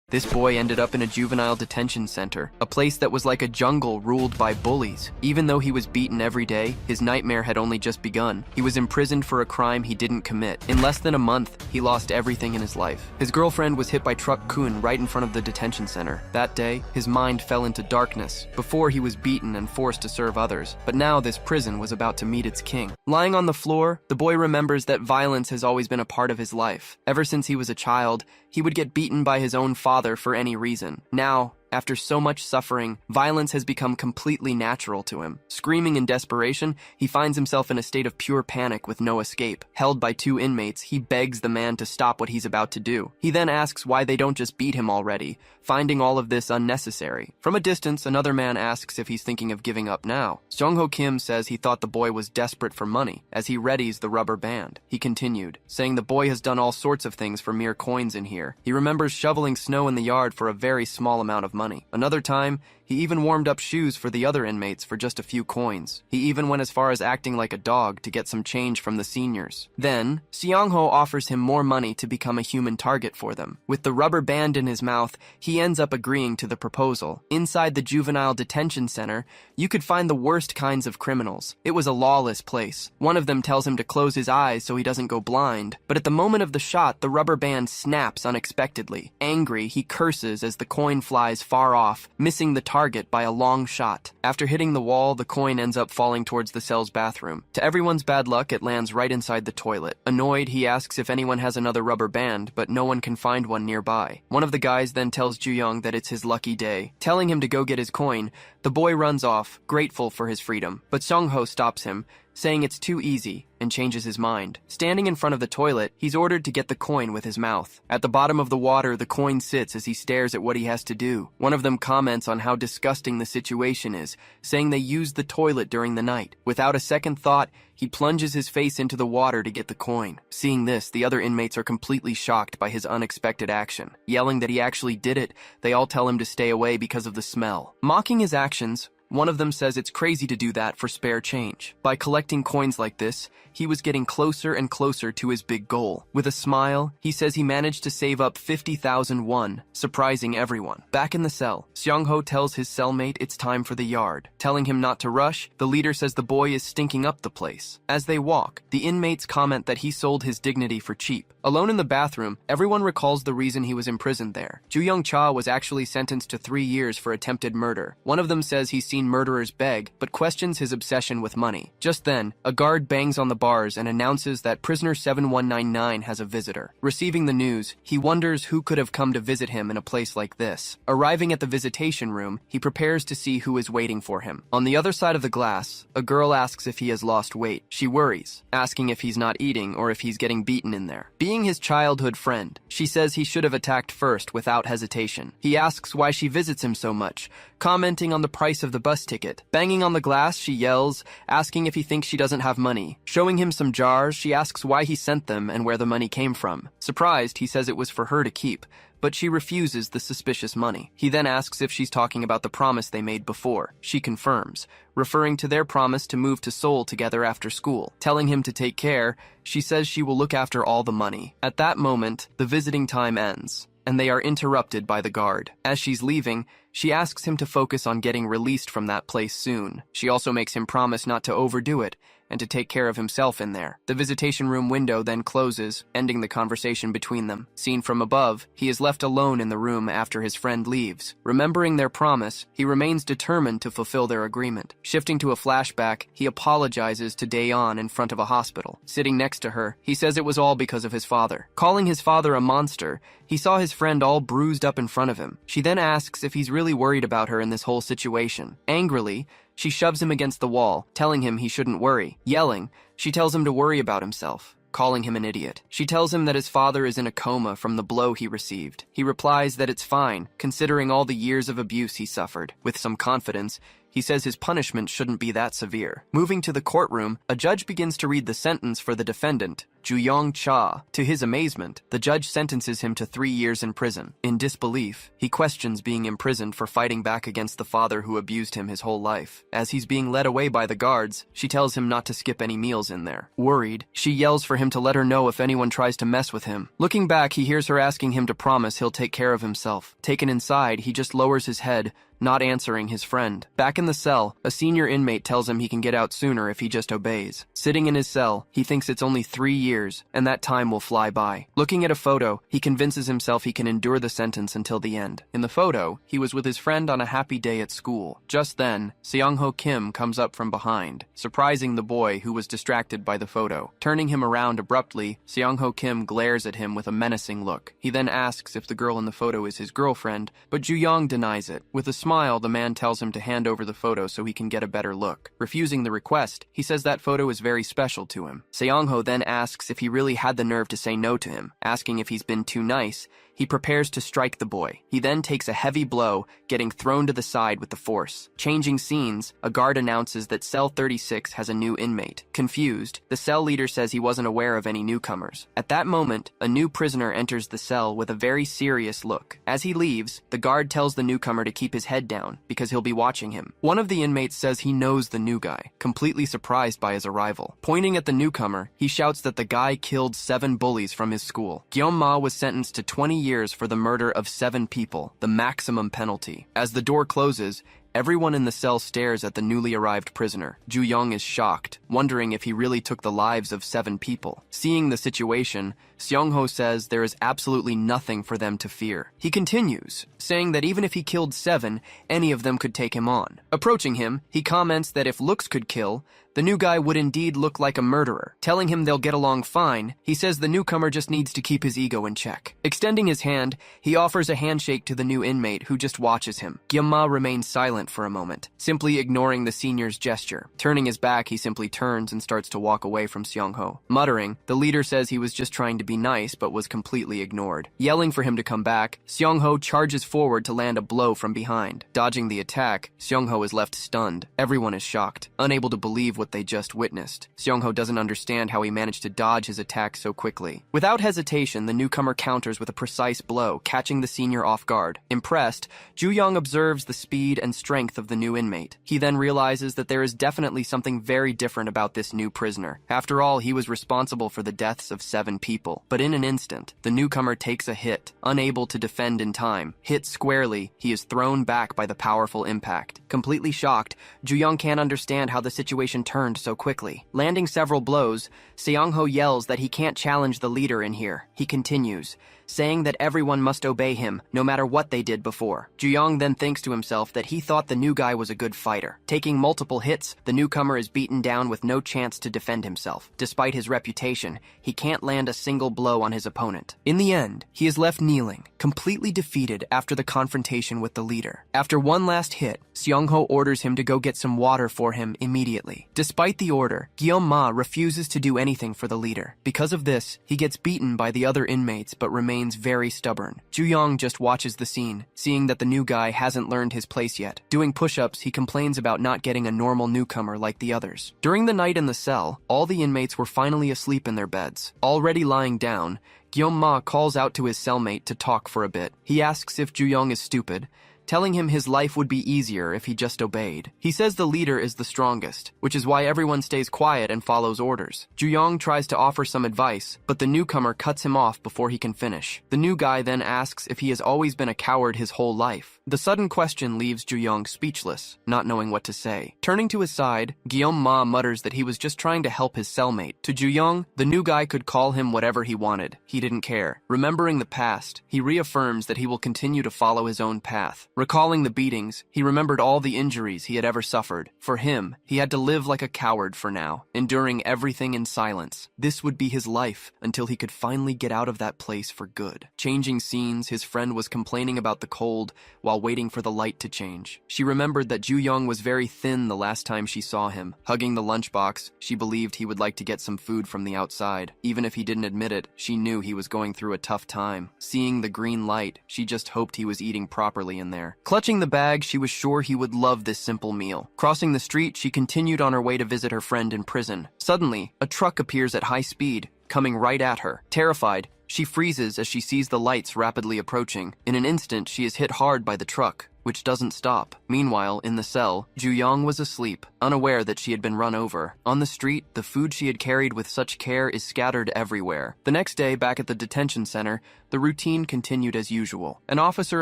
This boy ended up in a juvenile detention center, a place that was like a jungle ruled by bullies. Even though he was beaten every day, his nightmare had only just begun. He was imprisoned for a crime he didn't commit. In less than a month, he lost everything in his life. His girlfriend was hit by truck Kun right in front of the detention center. That day, his mind fell into darkness. Before, he was beaten and forced to serve others. But now this prison was about to meet its king. Lying on the floor, the boy remembers that violence has always been a part of his life. Ever since he was a child, he would get beaten by his own father for any reason. Now, after so much suffering, violence has become completely natural to him. Screaming in desperation, he finds himself in a state of pure panic with no escape. Held by 2 inmates, he begs the man to stop what he's about to do. He then asks why they don't just beat him already, finding all of this unnecessary. From a distance, another man asks if he's thinking of giving up now. Sung-ho Kim says he thought the boy was desperate for money as he readies the rubber band. He continued, saying the boy has done all sorts of things for mere coins in here. He remembers shoveling snow in the yard for a very small amount of money. Another time, he even warmed up shoes for the other inmates for just a few coins. He even went as far as acting like a dog to get some change from the seniors. Then, Seong-ho offers him more money to become a human target for them. With the rubber band in his mouth, he ends up agreeing to the proposal. Inside the juvenile detention center, you could find the worst kinds of criminals. It was a lawless place. One of them tells him to close his eyes so he doesn't go blind. But at the moment of the shot, the rubber band snaps unexpectedly. Angry, he curses as the coin flies far off, missing the target by a long shot. After hitting the wall, the coin ends up falling towards the cell's bathroom. To everyone's bad luck, it lands right inside the toilet. Annoyed, he asks if anyone has another rubber band, but no one can find one nearby. One of the guys then tells Ju-young that it's his lucky day. Telling him to go get his coin, the boy runs off, grateful for his freedom. But Sung-ho stops him, saying it's too easy, and changes his mind. Standing in front of the toilet, he's ordered to get the coin with his mouth. At the bottom of the water, the coin sits as he stares at what he has to do. One of them comments on how disgusting the situation is, saying they used the toilet during the night. Without a second thought, he plunges his face into the water to get the coin. Seeing this, the other inmates are completely shocked by his unexpected action. Yelling that he actually did it, they all tell him to stay away because of the smell. Mocking his actions, one of them says it's crazy to do that for spare change. By collecting coins like this, he was getting closer and closer to his big goal. With a smile, he says he managed to save up 50,000 won, surprising everyone. Back in the cell, Seong-ho tells his cellmate it's time for the yard. Telling him not to rush, the leader says the boy is stinking up the place. As they walk, the inmates comment that he sold his dignity for cheap. Alone in the bathroom, everyone recalls the reason he was imprisoned there. Ju-young-cha was actually sentenced to 3 years for attempted murder. One of them says he's seen murderers beg, but questions his obsession with money. Just then, a guard bangs on the bars and announces that prisoner 7199 has a visitor. Receiving the news, he wonders who could have come to visit him in a place like this. Arriving at the visitation room, he prepares to see who is waiting for him. On the other side of the glass, a girl asks if he has lost weight. She worries, asking if he's not eating or if he's getting beaten in there. Being his childhood friend, she says he should have attacked first without hesitation. He asks why she visits him so much, commenting on the price of the bus ticket. Banging on the glass, she yells, asking if he thinks she doesn't have money. Showing him some jars, she asks why he sent them and where the money came from. Surprised, he says it was for her to keep, but she refuses the suspicious money. He then asks if she's talking about the promise they made before. She confirms, referring to their promise to move to Seoul together after school. Telling him to take care, she says she will look after all the money. At that moment, the visiting time ends, and they are interrupted by the guard. As she's leaving, she asks him to focus on getting released from that place soon. She also makes him promise not to overdo it and to take care of himself in there. The visitation room window then closes, ending the conversation between them. Seen from above, he is left alone in the room after his friend leaves. Remembering their promise, he remains determined to fulfill their agreement. Shifting to a flashback, he apologizes to Daeon in front of a hospital. Sitting next to her, he says it was all because of his father. Calling his father a monster, he saw his friend all bruised up in front of him. She then asks if he's really worried about her in this whole situation. Angrily, she shoves him against the wall, telling him he shouldn't worry. Yelling, she tells him to worry about himself, calling him an idiot. She tells him that his father is in a coma from the blow he received. He replies that it's fine, considering all the years of abuse he suffered. With some confidence, He says his punishment shouldn't be that severe. Moving to the courtroom, a judge begins to read the sentence for the defendant, Juyong Cha. To his amazement, the judge sentences him to 3 years in prison. In disbelief, he questions being imprisoned for fighting back against the father who abused him his whole life. As he's being led away by the guards, she tells him not to skip any meals in there. Worried, she yells for him to let her know if anyone tries to mess with him. Looking back, he hears her asking him to promise he'll take care of himself. Taken inside, he just lowers his head, not answering his friend. Back in the cell, a senior inmate tells him he can get out sooner if he just obeys. Sitting in his cell, he thinks it's only 3 years, and that time will fly by. Looking at a photo, he convinces himself he can endure the sentence until the end. In the photo, he was with his friend on a happy day at school. Just then, Seong-ho Kim comes up from behind, surprising the boy who was distracted by the photo. Turning him around abruptly, Seong-ho Kim glares at him with a menacing look. He then asks if the girl in the photo is his girlfriend, but Ju-young denies it. With a smile, the man tells him to hand over the photo so he can get a better look. Refusing the request, he says that photo is very special to him. Seong-ho then asks if he really had the nerve to say no to him. Asking if he's been too nice, he prepares to strike the boy. He then takes a heavy blow, getting thrown to the side with the force. Changing scenes, a guard announces that cell 36 has a new inmate. Confused, the cell leader says he wasn't aware of any newcomers. At that moment, a new prisoner enters the cell with a very serious look. As he leaves, the guard tells the newcomer to keep his head down, because he'll be watching him. One of the inmates says he knows the new guy, completely surprised by his arrival. Pointing at the newcomer, he shouts that the guy killed 7 bullies from his school. Gyeom-ma was sentenced to 20 years for the murder of 7 people, the maximum penalty. As the door closes, everyone in the cell stares at the newly arrived prisoner. Ju-young is shocked, wondering if he really took the lives of 7 people. Seeing the situation, Seong-ho says there is absolutely nothing for them to fear. He continues, saying that even if he killed 7, any of them could take him on. Approaching him, he comments that if looks could kill, the new guy would indeed look like a murderer. Telling him they'll get along fine, he says the newcomer just needs to keep his ego in check. Extending his hand, he offers a handshake to the new inmate who just watches him. Gyeom-ma remains silent for a moment, simply ignoring the senior's gesture. Turning his back, he simply turns and starts to walk away from Seong-ho. Muttering, the leader says he was just trying to be nice but was completely ignored. Yelling for him to come back, Seong-ho charges forward to land a blow from behind. Dodging the attack, Seong-ho is left stunned. Everyone is shocked, unable to believe what they just witnessed. Seong-ho doesn't understand how he managed to dodge his attack so quickly. Without hesitation, the newcomer counters with a precise blow, catching the senior off guard. Impressed, Ju-young observes the speed and strength of the new inmate. He then realizes that there is definitely something very different about this new prisoner. After all, he was responsible for the deaths of 7 people. But in an instant, the newcomer takes a hit, unable to defend in time. Hit squarely, he is thrown back by the powerful impact. Completely shocked, Ju-young can't understand how the situation turned so quickly. Landing several blows, Seong-ho yells that he can't challenge the leader in here. He continues, saying that everyone must obey him, no matter what they did before. Ju-young then thinks to himself that he thought the new guy was a good fighter. Taking multiple hits, the newcomer is beaten down with no chance to defend himself. Despite his reputation, he can't land a single blow on his opponent. In the end, he is left kneeling, completely defeated after the confrontation with the leader. After one last hit, Seong-ho orders him to go get some water for him immediately. Despite the order, Gyeom-ma refuses to do anything for the leader. Because of this, he gets beaten by the other inmates but remains very stubborn. Ju-young just watches the scene, seeing that the new guy hasn't learned his place yet. Doing push-ups, he complains about not getting a normal newcomer like the others. During the night in the cell, all the inmates were finally asleep in their beds. Already lying down, Gyeom-ma calls out to his cellmate to talk for a bit. He asks if Ju-young is stupid, telling him his life would be easier if he just obeyed. He says the leader is the strongest, which is why everyone stays quiet and follows orders. Ju-young tries to offer some advice, but the newcomer cuts him off before he can finish. The new guy then asks if he has always been a coward his whole life. The sudden question leaves Ju-young speechless, not knowing what to say. Turning to his side, Gyeom-ma mutters that he was just trying to help his cellmate. To Ju-young, the new guy could call him whatever he wanted. He didn't care. Remembering the past, he reaffirms that he will continue to follow his own path. Recalling the beatings, he remembered all the injuries he had ever suffered. For him, he had to live like a coward for now, enduring everything in silence. This would be his life until he could finally get out of that place for good. Changing scenes, his friend was complaining about the cold while waiting for the light to change. She remembered that Ju-young was very thin the last time she saw him. Hugging the lunchbox, she believed he would like to get some food from the outside. Even if he didn't admit it, she knew he was going through a tough time. Seeing the green light, she just hoped he was eating properly in there. there. Clutching the bag, she was sure he would love this simple meal. Crossing the street, she continued on her way to visit her friend in prison. Suddenly, a truck appears at high speed, coming right at her. Terrified, she freezes as she sees the lights rapidly approaching. In an instant, she is hit hard by the truck, which doesn't stop. Meanwhile, in the cell, Ju-young was asleep, unaware that she had been run over. On the street, the food she had carried with such care is scattered everywhere. The next day, back at the detention center, the routine continued as usual. An officer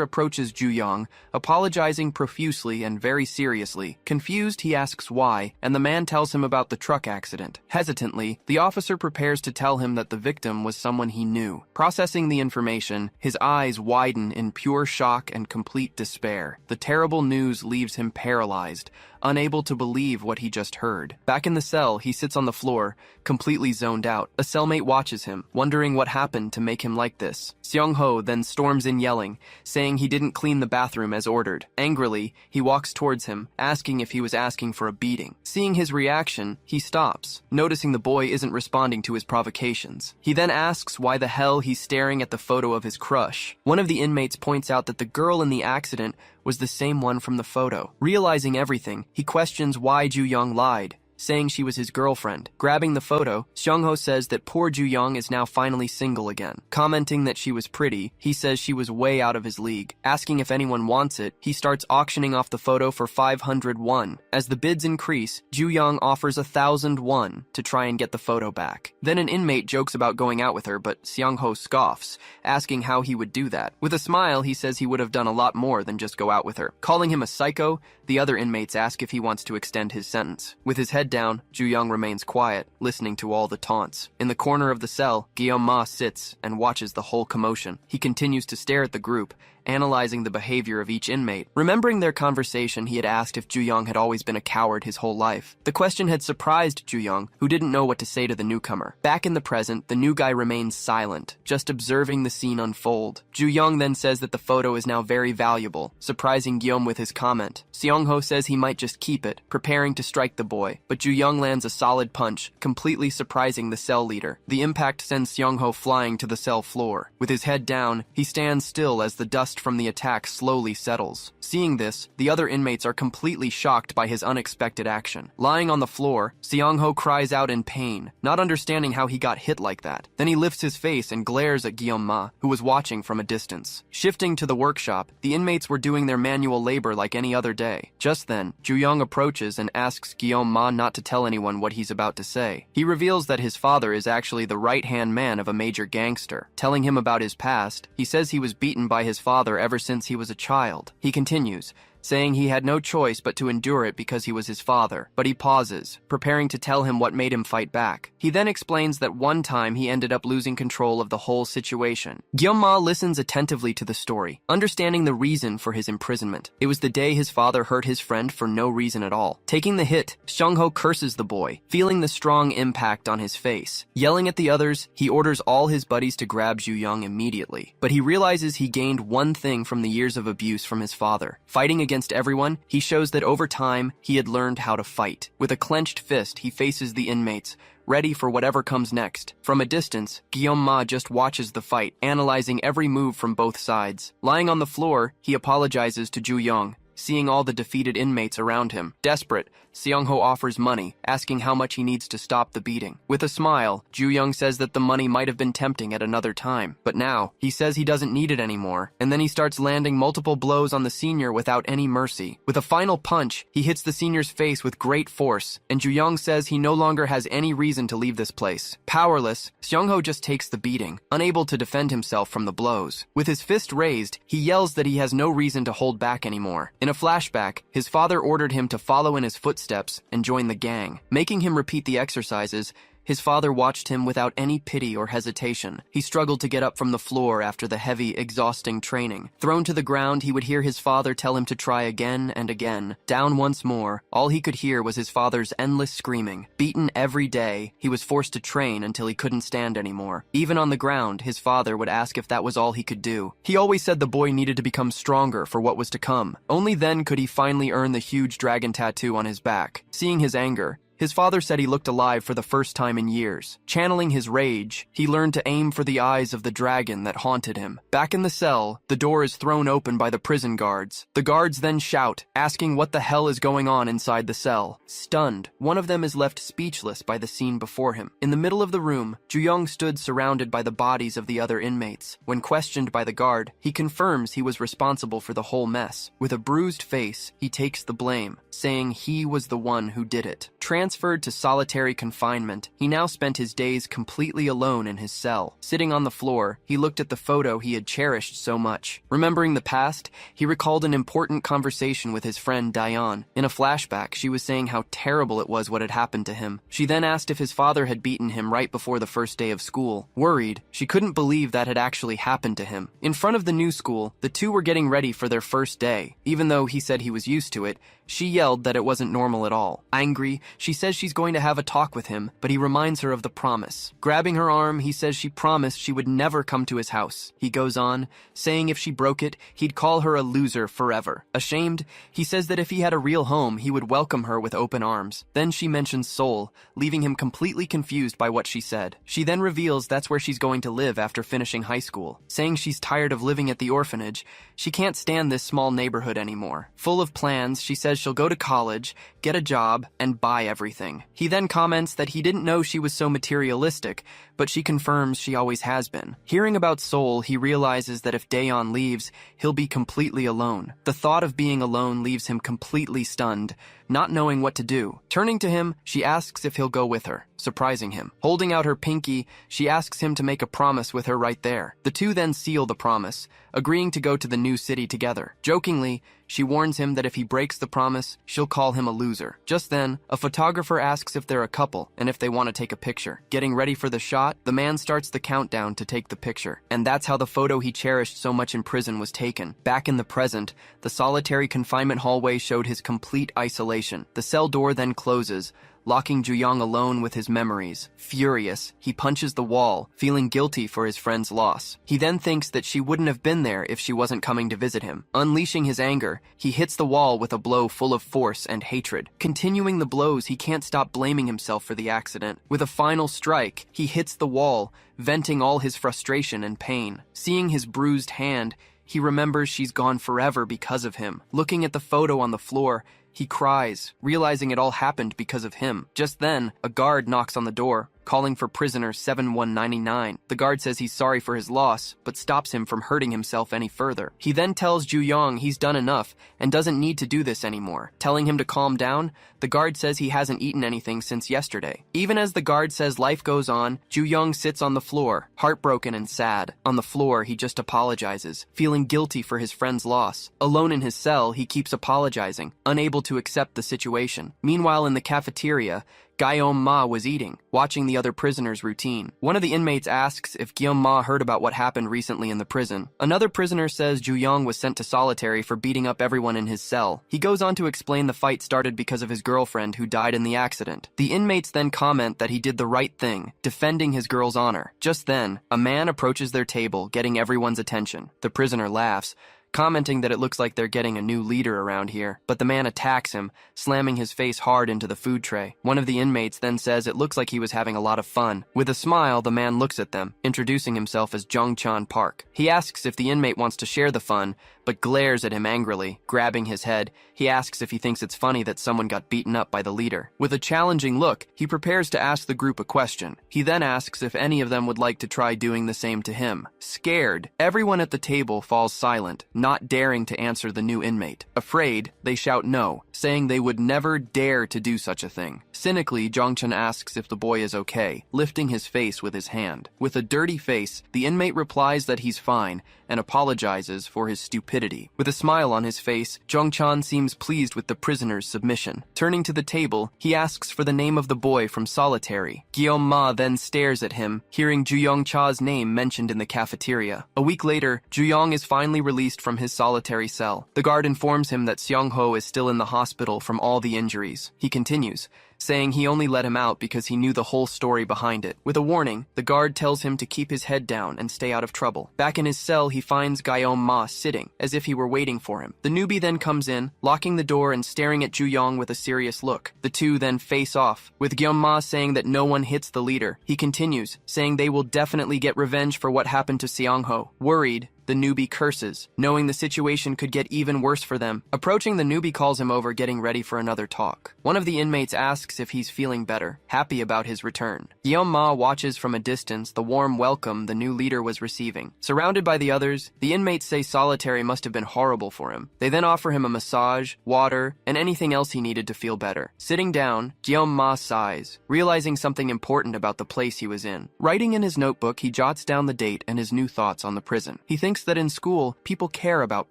approaches Ju-young, apologizing profusely and very seriously. Confused, he asks why, and the man tells him about the truck accident. Hesitantly, the officer prepares to tell him that the victim was someone he knew. Processing the information, his eyes widen in pure shock and complete despair. The terrible news leaves him paralyzed, unable to believe what he just heard. Back in the cell, he sits on the floor, completely zoned out. A cellmate watches him, wondering what happened to make him like this. Seong-ho then storms in yelling, saying he didn't clean the bathroom as ordered. Angrily, he walks towards him, asking if he was asking for a beating. Seeing his reaction, he stops, noticing the boy isn't responding to his provocations. He then asks why the hell he's staring at the photo of his crush. One of the inmates points out that the girl in the accident was the same one from the photo. Realizing everything, he questions why Ju-young lied, saying she was his girlfriend. Grabbing the photo, Seong-ho says that poor Ju-young is now finally single again. Commenting that she was pretty, he says she was way out of his league. Asking if anyone wants it, he starts auctioning off the photo for 500 won. As the bids increase, Ju-young offers 1,000 won to try and get the photo back. Then an inmate jokes about going out with her, but Seong-ho scoffs, asking how he would do that. With a smile, he says he would have done a lot more than just go out with her. Calling him a psycho, the other inmates ask if he wants to extend his sentence. With his head down, Ju-young remains quiet, listening to all the taunts. In the corner of the cell, Guillaume sits and watches the whole commotion. He continues to stare at the group, analyzing the behavior of each inmate. Remembering their conversation, he had asked if Ju-young had always been a coward his whole life. The question had surprised Ju-young, who didn't know what to say to the newcomer. Back in the present, the new guy remains silent, just observing the scene unfold. Ju-young then says that the photo is now very valuable, surprising Guillaume with his comment. Seong-ho says he might just keep it, preparing to strike the boy, but Ju-young lands a solid punch, completely surprising the cell leader. The impact sends Seong-ho flying to the cell floor. With his head down, he stands still as the dust from the attack slowly settles. Seeing this, the other inmates are completely shocked by his unexpected action. Lying on the floor, Seong-ho cries out in pain, not understanding how he got hit like that. Then he lifts his face and glares at Guillaume, who was watching from a distance. Shifting to the workshop, the inmates were doing their manual labor like any other day. Just then, Ju-young approaches and asks Guillaume not to tell anyone what he's about to say. He reveals that his father is actually the right-hand man of a major gangster. Telling him about his past, he says he was beaten by his father ever since he was a child. He continues, saying he had no choice but to endure it because he was his father. But he pauses, preparing to tell him what made him fight back. He then explains that one time he ended up losing control of the whole situation. Guillaume listens attentively to the story, understanding the reason for his imprisonment. It was the day his father hurt his friend for no reason at all. Taking the hit, Seong-ho curses the boy, feeling the strong impact on his face. Yelling at the others, he orders all his buddies to grab Ju-young immediately. But he realizes he gained one thing from the years of abuse from his father. Fighting against everyone, he shows that over time, he had learned how to fight. With a clenched fist, he faces the inmates, ready for whatever comes next. From a distance, Guillaume just watches the fight, analyzing every move from both sides. Lying on the floor, he apologizes to Ju-young, seeing all the defeated inmates around him. Desperate, Seong-ho offers money, asking how much he needs to stop the beating. With a smile, Ju-young says that the money might have been tempting at another time, but now, he says he doesn't need it anymore, and then he starts landing multiple blows on the senior without any mercy. With a final punch, he hits the senior's face with great force, and Ju-young says he no longer has any reason to leave this place. Powerless, Seong-ho just takes the beating, unable to defend himself from the blows. With his fist raised, he yells that he has no reason to hold back anymore. In a flashback, his father ordered him to follow in his footsteps and join the gang. Making him repeat the exercises, his father watched him without any pity or hesitation. He struggled to get up from the floor after the heavy, exhausting training. Thrown to the ground, he would hear his father tell him to try again and again. Down once more, all he could hear was his father's endless screaming. Beaten every day, he was forced to train until he couldn't stand anymore. Even on the ground, his father would ask if that was all he could do. He always said the boy needed to become stronger for what was to come. Only then could he finally earn the huge dragon tattoo on his back. Seeing his anger, His father said he looked alive for the first time in years. Channeling his rage, he learned to aim for the eyes of the dragon that haunted him. Back in the cell, the door is thrown open by the prison guards. The guards then shout, asking what the hell is going on inside the cell. Stunned, one of them is left speechless by the scene before him. In the middle of the room, Ju-young stood surrounded by the bodies of the other inmates. When questioned by the guard, he confirms he was responsible for the whole mess. With a bruised face, he takes the blame, saying he was the one who did it. Transferred to solitary confinement, he now spent his days completely alone in his cell. Sitting on the floor, he looked at the photo he had cherished so much. Remembering the past, he recalled an important conversation with his friend Dayan. In a flashback, she was saying how terrible it was what had happened to him. She then asked if his father had beaten him right before the first day of school. Worried, she couldn't believe that had actually happened to him. In front of the new school, the two were getting ready for their first day. Even though he said he was used to it, she yelled that it wasn't normal at all. Angry, she says she's going to have a talk with him, but he reminds her of the promise. Grabbing her arm, he says she promised she would never come to his house. He goes on, saying if she broke it, he'd call her a loser forever. Ashamed, he says that if he had a real home, he would welcome her with open arms. Then she mentions Seoul, leaving him completely confused by what she said. She then reveals that's where she's going to live after finishing high school. Saying she's tired of living at the orphanage, she can't stand this small neighborhood anymore. Full of plans, she says she'll go to college, get a job, and buy everything. He then comments that he didn't know she was so materialistic, but she confirms she always has been. Hearing about Seoul, he realizes that if Daeon leaves, he'll be completely alone. The thought of being alone leaves him completely stunned, not knowing what to do. Turning to him, she asks if he'll go with her, surprising him. Holding out her pinky, she asks him to make a promise with her right there. The two then seal the promise, agreeing to go to the new city together. Jokingly, she warns him that if he breaks the promise, she'll call him a loser. Just then, a photographer asks if they're a couple and if they want to take a picture. Getting ready for the shot, the man starts the countdown to take the picture. And that's how the photo he cherished so much in prison was taken. Back in the present, the solitary confinement hallway showed his complete isolation. The cell door then closes, locking Ju-young alone with his memories. Furious, he punches the wall, feeling guilty for his friend's loss. He then thinks that she wouldn't have been there if she wasn't coming to visit him. Unleashing his anger, he hits the wall with a blow full of force and hatred. Continuing the blows, he can't stop blaming himself for the accident. With a final strike, he hits the wall, venting all his frustration and pain. Seeing his bruised hand, he remembers she's gone forever because of him. Looking at the photo on the floor, he cries, realizing it all happened because of him. Just then, a guard knocks on the door, calling for prisoner 7199. The guard says he's sorry for his loss, but stops him from hurting himself any further. He then tells Ju-young he's done enough and doesn't need to do this anymore. Telling him to calm down, the guard says he hasn't eaten anything since yesterday. Even as the guard says life goes on, Ju-young sits on the floor, heartbroken and sad. On the floor, he just apologizes, feeling guilty for his friend's loss. Alone in his cell, he keeps apologizing, unable to accept the situation. Meanwhile, in the cafeteria, Guillaume Ma was eating, watching the other prisoners' routine. One of the inmates asks if Guillaume Ma heard about what happened recently in the prison. Another prisoner says Ju-young was sent to solitary for beating up everyone in his cell. He goes on to explain the fight started because of his girlfriend who died in the accident. The inmates then comment that he did the right thing, defending his girl's honor. Just then, a man approaches their table, getting everyone's attention. The prisoner laughs, commenting that it looks like they're getting a new leader around here. But the man attacks him, slamming his face hard into the food tray. One of the inmates then says it looks like he was having a lot of fun. With a smile, the man looks at them, introducing himself as Jongchan Park. He asks if the inmate wants to share the fun, but glares at him angrily. Grabbing his head, he asks if he thinks it's funny that someone got beaten up by the leader. With a challenging look, he prepares to ask the group a question. He then asks if any of them would like to try doing the same to him. Scared, everyone at the table falls silent, not daring to answer the new inmate. Afraid, they shout no, saying they would never dare to do such a thing. Cynically, Jongchun asks if the boy is okay, lifting his face with his hand. With a dirty face, the inmate replies that he's fine and apologizes for his stupidity. With a smile on his face, Jongchan seems pleased with the prisoner's submission. Turning to the table, he asks for the name of the boy from solitary. Guillaume Ma then stares at him, hearing Ju-young Cha's name mentioned in the cafeteria. A week later, Ju-young is finally released from his solitary cell. The guard informs him that Seong-ho is still in the hospital from all the injuries. He continues, saying he only let him out because he knew the whole story behind it. With a warning, the guard tells him to keep his head down and stay out of trouble. Back in his cell, he finds Guillaume sitting, as if he were waiting for him. The newbie then comes in, locking the door and staring at Ju-yong with a serious look. The two then face off, with Guillaume saying that no one hits the leader. He continues, saying they will definitely get revenge for what happened to Seong-ho. Worried, the newbie curses, knowing the situation could get even worse for them. Approaching, the newbie calls him over, getting ready for another talk. One of the inmates asks if he's feeling better, happy about his return. Guillaume watches from a distance the warm welcome the new leader was receiving. Surrounded by the others, the inmates say solitary must have been horrible for him. They then offer him a massage, water, and anything else he needed to feel better. Sitting down, Guillaume sighs, realizing something important about the place he was in. Writing in his notebook, he jots down the date and his new thoughts on the prison. He thinks that in school, people care about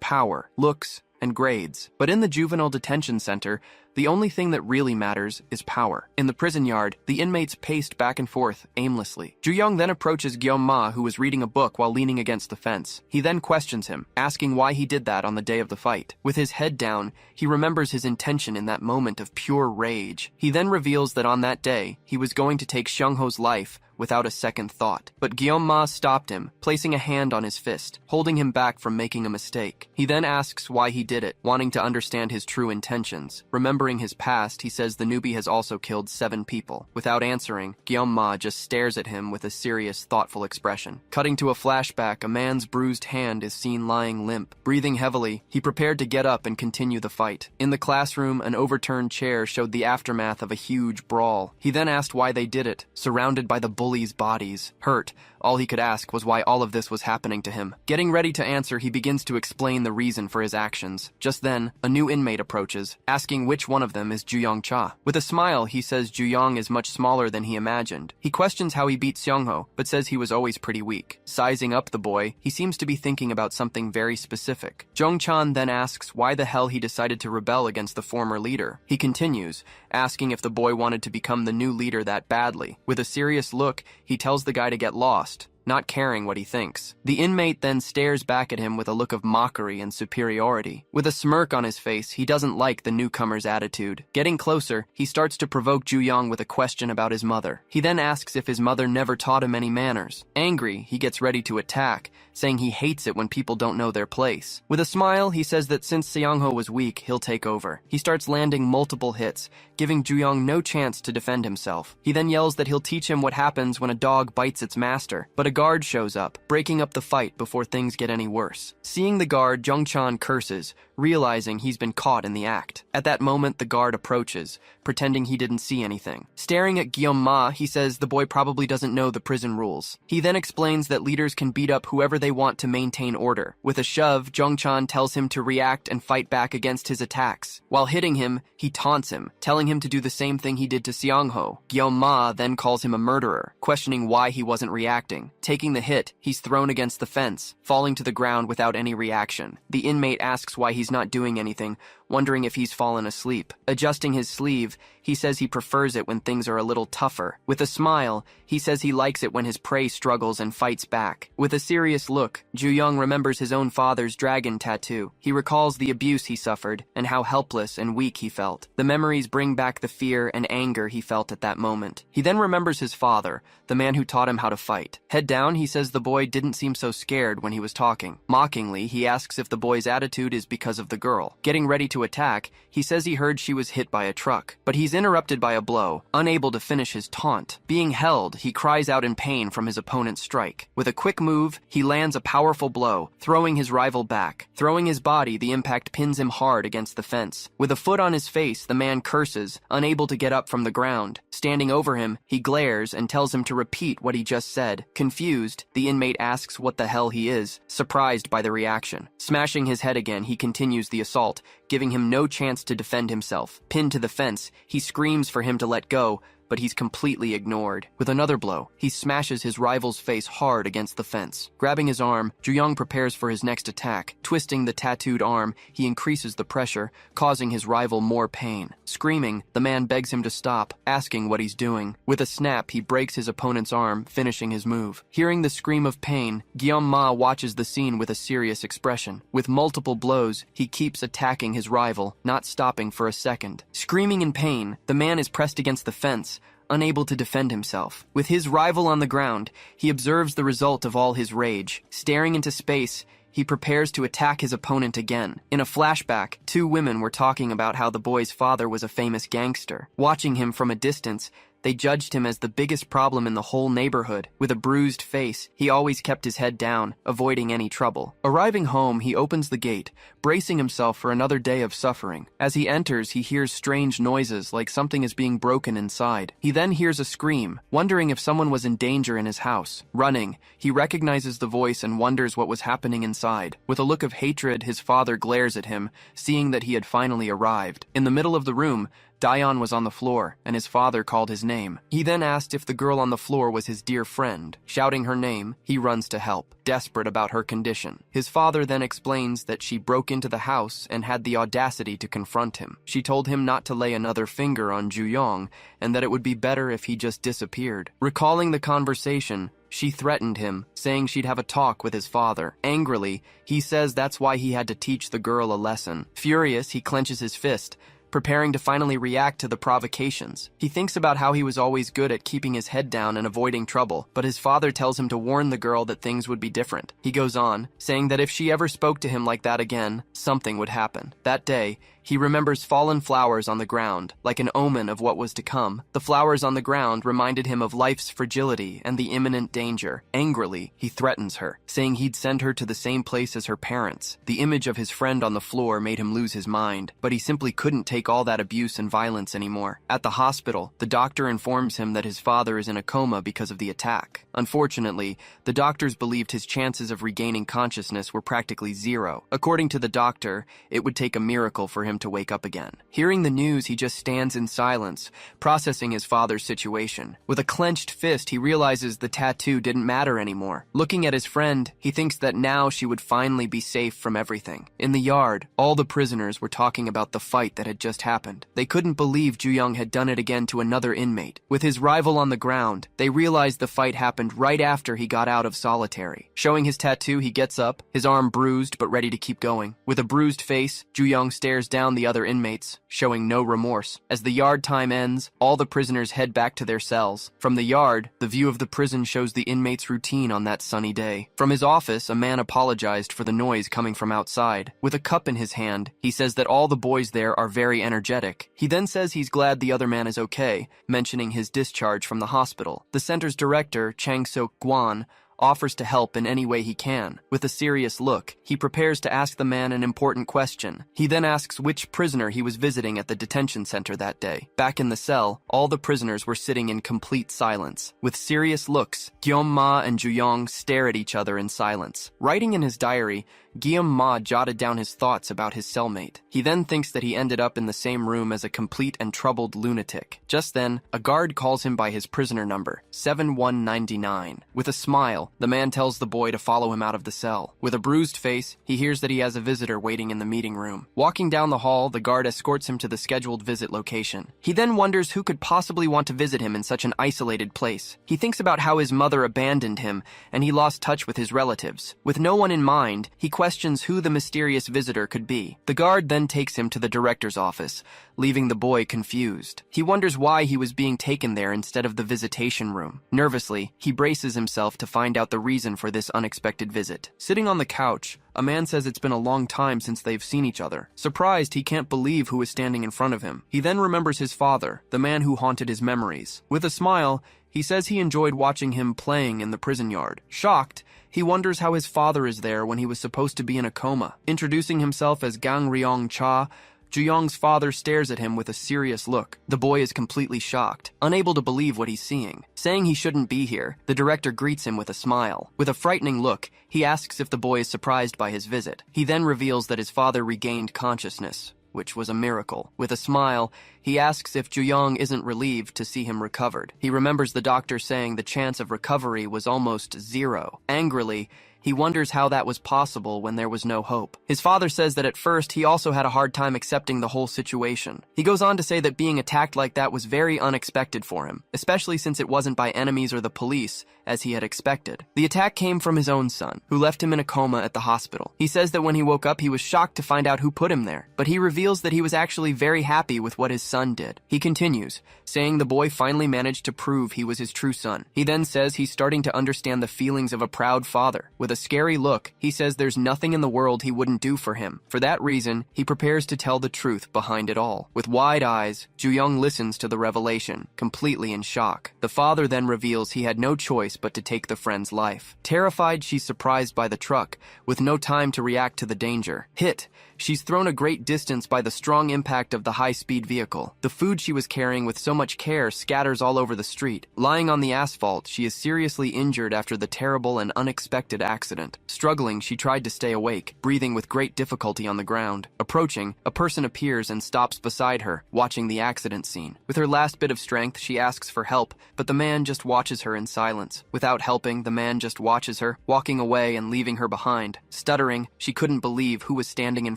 power, looks, and grades. But in the juvenile detention center, the only thing that really matters is power. In the prison yard, the inmates paced back and forth aimlessly. Ju-young then approaches Guillaume, who was reading a book while leaning against the fence. He then questions him, asking why he did that on the day of the fight. With his head down, he remembers his intention in that moment of pure rage. He then reveals that on that day, he was going to take Seong-ho's life without a second thought. But Guillaume stopped him, placing a hand on his fist, holding him back from making a mistake. He then asks why he did it, wanting to understand his true intentions. Remembering his past, he says the newbie has also killed 7 people. Without answering, Guillaume just stares at him with a serious, thoughtful expression. Cutting to a flashback, a man's bruised hand is seen lying limp. Breathing heavily, he prepared to get up and continue the fight. In the classroom, an overturned chair showed the aftermath of a huge brawl. He then asked why they did it, surrounded by the bullies' bodies. Hurt, all he could ask was why all of this was happening to him. Getting ready to answer, he begins to explain the reason for his actions. Just then, a new inmate approaches, asking which one of them is Ju-young Cha. With a smile, he says Ju-young is much smaller than he imagined. He questions how he beat Seong-ho, but says he was always pretty weak. Sizing up the boy, he seems to be thinking about something very specific. Jong-chan then asks why the hell he decided to rebel against the former leader. He continues, asking if the boy wanted to become the new leader that badly. With a serious look, he tells the guy to get lost, not caring what he thinks. The inmate then stares back at him with a look of mockery and superiority. With a smirk on his face, he doesn't like the newcomer's attitude. Getting closer, he starts to provoke Ju-young with a question about his mother. He then asks if his mother never taught him any manners. Angry, he gets ready to attack, saying he hates it when people don't know their place. With a smile, he says that since Seong-ho was weak, he'll take over. He starts landing multiple hits, giving Ju-young no chance to defend himself. He then yells that he'll teach him what happens when a dog bites its master, but a guard shows up, breaking up the fight before things get any worse. Seeing the guard, Jung-chan curses, realizing he's been caught in the act. At that moment, the guard approaches, pretending he didn't see anything. Staring at Guillaume, he says the boy probably doesn't know the prison rules. He then explains that leaders can beat up whoever they want to maintain order. With a shove, Jung-chan tells him to react and fight back against his attacks. While hitting him, he taunts him, telling him to do the same thing he did to Seong-ho. Guillaume then calls him a murderer, questioning why he wasn't reacting. Taking the hit, he's thrown against the fence, falling to the ground without any reaction. The inmate asks why he's not doing anything, wondering if he's fallen asleep. Adjusting his sleeve, he says he prefers it when things are a little tougher. With a smile, he says he likes it when his prey struggles and fights back. With a serious look, Ju-young remembers his own father's dragon tattoo. He recalls the abuse he suffered and how helpless and weak he felt. The memories bring back the fear and anger he felt at that moment. He then remembers his father, the man who taught him how to fight. Head down, he says the boy didn't seem so scared when he was talking. Mockingly, he asks if the boy's attitude is because of the girl. Getting ready to attack, he says he heard she was hit by a truck, but he's interrupted by a blow, unable to finish his taunt. Being held, he cries out in pain from his opponent's strike. With a quick move, he lands a powerful blow, throwing his rival back. Throwing his body, the impact pins him hard against the fence. With a foot on his face, the man curses, unable to get up from the ground. Standing over him, he glares and tells him to repeat what he just said. Confused, the inmate asks what the hell he is, surprised by the reaction. Smashing his head again, he continues the assault, giving him no chance to defend himself. Pinned to the fence, he screams for him to let go, but he's completely ignored. With another blow, he smashes his rival's face hard against the fence. Grabbing his arm, Ju-young prepares for his next attack. Twisting the tattooed arm, he increases the pressure, causing his rival more pain. Screaming, the man begs him to stop, asking what he's doing. With a snap, he breaks his opponent's arm, finishing his move. Hearing the scream of pain, Guillaume watches the scene with a serious expression. With multiple blows, he keeps attacking his rival, not stopping for a second. Screaming in pain, the man is pressed against the fence, unable to defend himself. With his rival on the ground, he observes the result of all his rage. Staring into space, he prepares to attack his opponent again. In a flashback, two women were talking about how the boy's father was a famous gangster. Watching him from a distance, they judged him as the biggest problem in the whole neighborhood. With a bruised face, he always kept his head down, avoiding any trouble. Arriving home, he opens the gate, bracing himself for another day of suffering. As he enters, he hears strange noises like something is being broken inside. He then hears a scream, wondering if someone was in danger in his house. Running, he recognizes the voice and wonders what was happening inside. With a look of hatred, his father glares at him, seeing that he had finally arrived. In the middle of the room, Daeon was on the floor, and his father called his name. He then asked if the girl on the floor was his dear friend. Shouting her name, he runs to help, desperate about her condition. His father then explains that she broke into the house and had the audacity to confront him. She told him not to lay another finger on Ju-young, and that it would be better if he just disappeared. Recalling the conversation, she threatened him, saying she'd have a talk with his father. Angrily, he says that's why he had to teach the girl a lesson. Furious, he clenches his fist, preparing to finally react to the provocations. He thinks about how he was always good at keeping his head down and avoiding trouble, but his father tells him to warn the girl that things would be different. He goes on, saying that if she ever spoke to him like that again, something would happen. That day, he remembers fallen flowers on the ground, like an omen of what was to come. The flowers on the ground reminded him of life's fragility and the imminent danger. Angrily, he threatens her, saying he'd send her to the same place as her parents. The image of his friend on the floor made him lose his mind, but he simply couldn't take all that abuse and violence anymore. At the hospital, the doctor informs him that his father is in a coma because of the attack. Unfortunately, the doctors believed his chances of regaining consciousness were practically zero. According to the doctor, it would take a miracle for him to wake up again. Hearing the news, he just stands in silence, processing his father's situation. With a clenched fist, he realizes the tattoo didn't matter anymore. Looking at his friend, he thinks that now she would finally be safe from everything. In the yard, all the prisoners were talking about the fight that had just happened. They couldn't believe Ju-young had done it again to another inmate. With his rival on the ground, they realized the fight happened right after he got out of solitary. Showing his tattoo, he gets up, his arm bruised but ready to keep going. With a bruised face, Ju-young stares down the other inmates, showing no remorse. As the yard time ends, all the prisoners head back to their cells. From the yard, the view of the prison shows the inmates' routine on that sunny day. From his office, a man apologized for the noise coming from outside. With a cup in his hand, he says that all the boys there are very energetic. He then says he's glad the other man is okay, mentioning his discharge from the hospital. The center's director, Chang Sok-gwan, offers to help in any way he can. With a serious look, he prepares to ask the man an important question. He then asks which prisoner he was visiting at the detention center that day. Back in the cell, all the prisoners were sitting in complete silence. With serious looks, Guillaume Ma and Ju-young stare at each other in silence. Writing in his diary, Guillaume Ma jotted down his thoughts about his cellmate. He then thinks that he ended up in the same room as a complete and troubled lunatic. Just then, a guard calls him by his prisoner number, 7199. With a smile, the man tells the boy to follow him out of the cell. With a bruised face, he hears that he has a visitor waiting in the meeting room. Walking down the hall, the guard escorts him to the scheduled visit location. He then wonders who could possibly want to visit him in such an isolated place. He thinks about how his mother abandoned him, and he lost touch with his relatives. With no one in mind, he questions who the mysterious visitor could be. The guard then takes him to the director's office, leaving the boy confused. He wonders why he was being taken there instead of the visitation room. Nervously, he braces himself to find out the reason for this unexpected visit. Sitting on the couch, a man says it's been a long time since they've seen each other. Surprised, he can't believe who is standing in front of him. He then remembers his father, the man who haunted his memories. With a smile, he says he enjoyed watching him playing in the prison yard. Shocked, he wonders how his father is there when he was supposed to be in a coma. Introducing himself as Gang Ryong-cha, Ju-young's father stares at him with a serious look. The boy is completely shocked, unable to believe what he's seeing. Saying he shouldn't be here, the director greets him with a smile. With a frightening look, he asks if the boy is surprised by his visit. He then reveals that his father regained consciousness. which was a miracle. With a smile, he asks if Ju-young isn't relieved to see him recovered. He remembers the doctor saying the chance of recovery was almost zero. Angrily, he wonders how that was possible when there was no hope. His father says that at first he also had a hard time accepting the whole situation. He goes on to say that being attacked like that was very unexpected for him, especially since it wasn't by enemies or the police, as he had expected. The attack came from his own son, who left him in a coma at the hospital. He says that when he woke up, he was shocked to find out who put him there, but he reveals that he was actually very happy with what his son did. He continues, saying the boy finally managed to prove he was his true son. He then says he's starting to understand the feelings of a proud father. With a scary look, he says there's nothing in the world he wouldn't do for him. For that reason, he prepares to tell the truth behind it all. With wide eyes, Ju-young listens to the revelation, completely in shock. The father then reveals he had no choice but to take the friend's life. Terrified, she's surprised by the truck, with no time to react to the danger. Hit, she's thrown a great distance by the strong impact of the high-speed vehicle. The food she was carrying with so much care scatters all over the street. Lying on the asphalt, she is seriously injured after the terrible and unexpected accident. Struggling, she tried to stay awake, breathing with great difficulty on the ground. Approaching, a person appears and stops beside her, watching the accident scene. With her last bit of strength, she asks for help, but the man just watches her in silence. Without helping, the man just watches her, walking away and leaving her behind. Stuttering, she couldn't believe who was standing in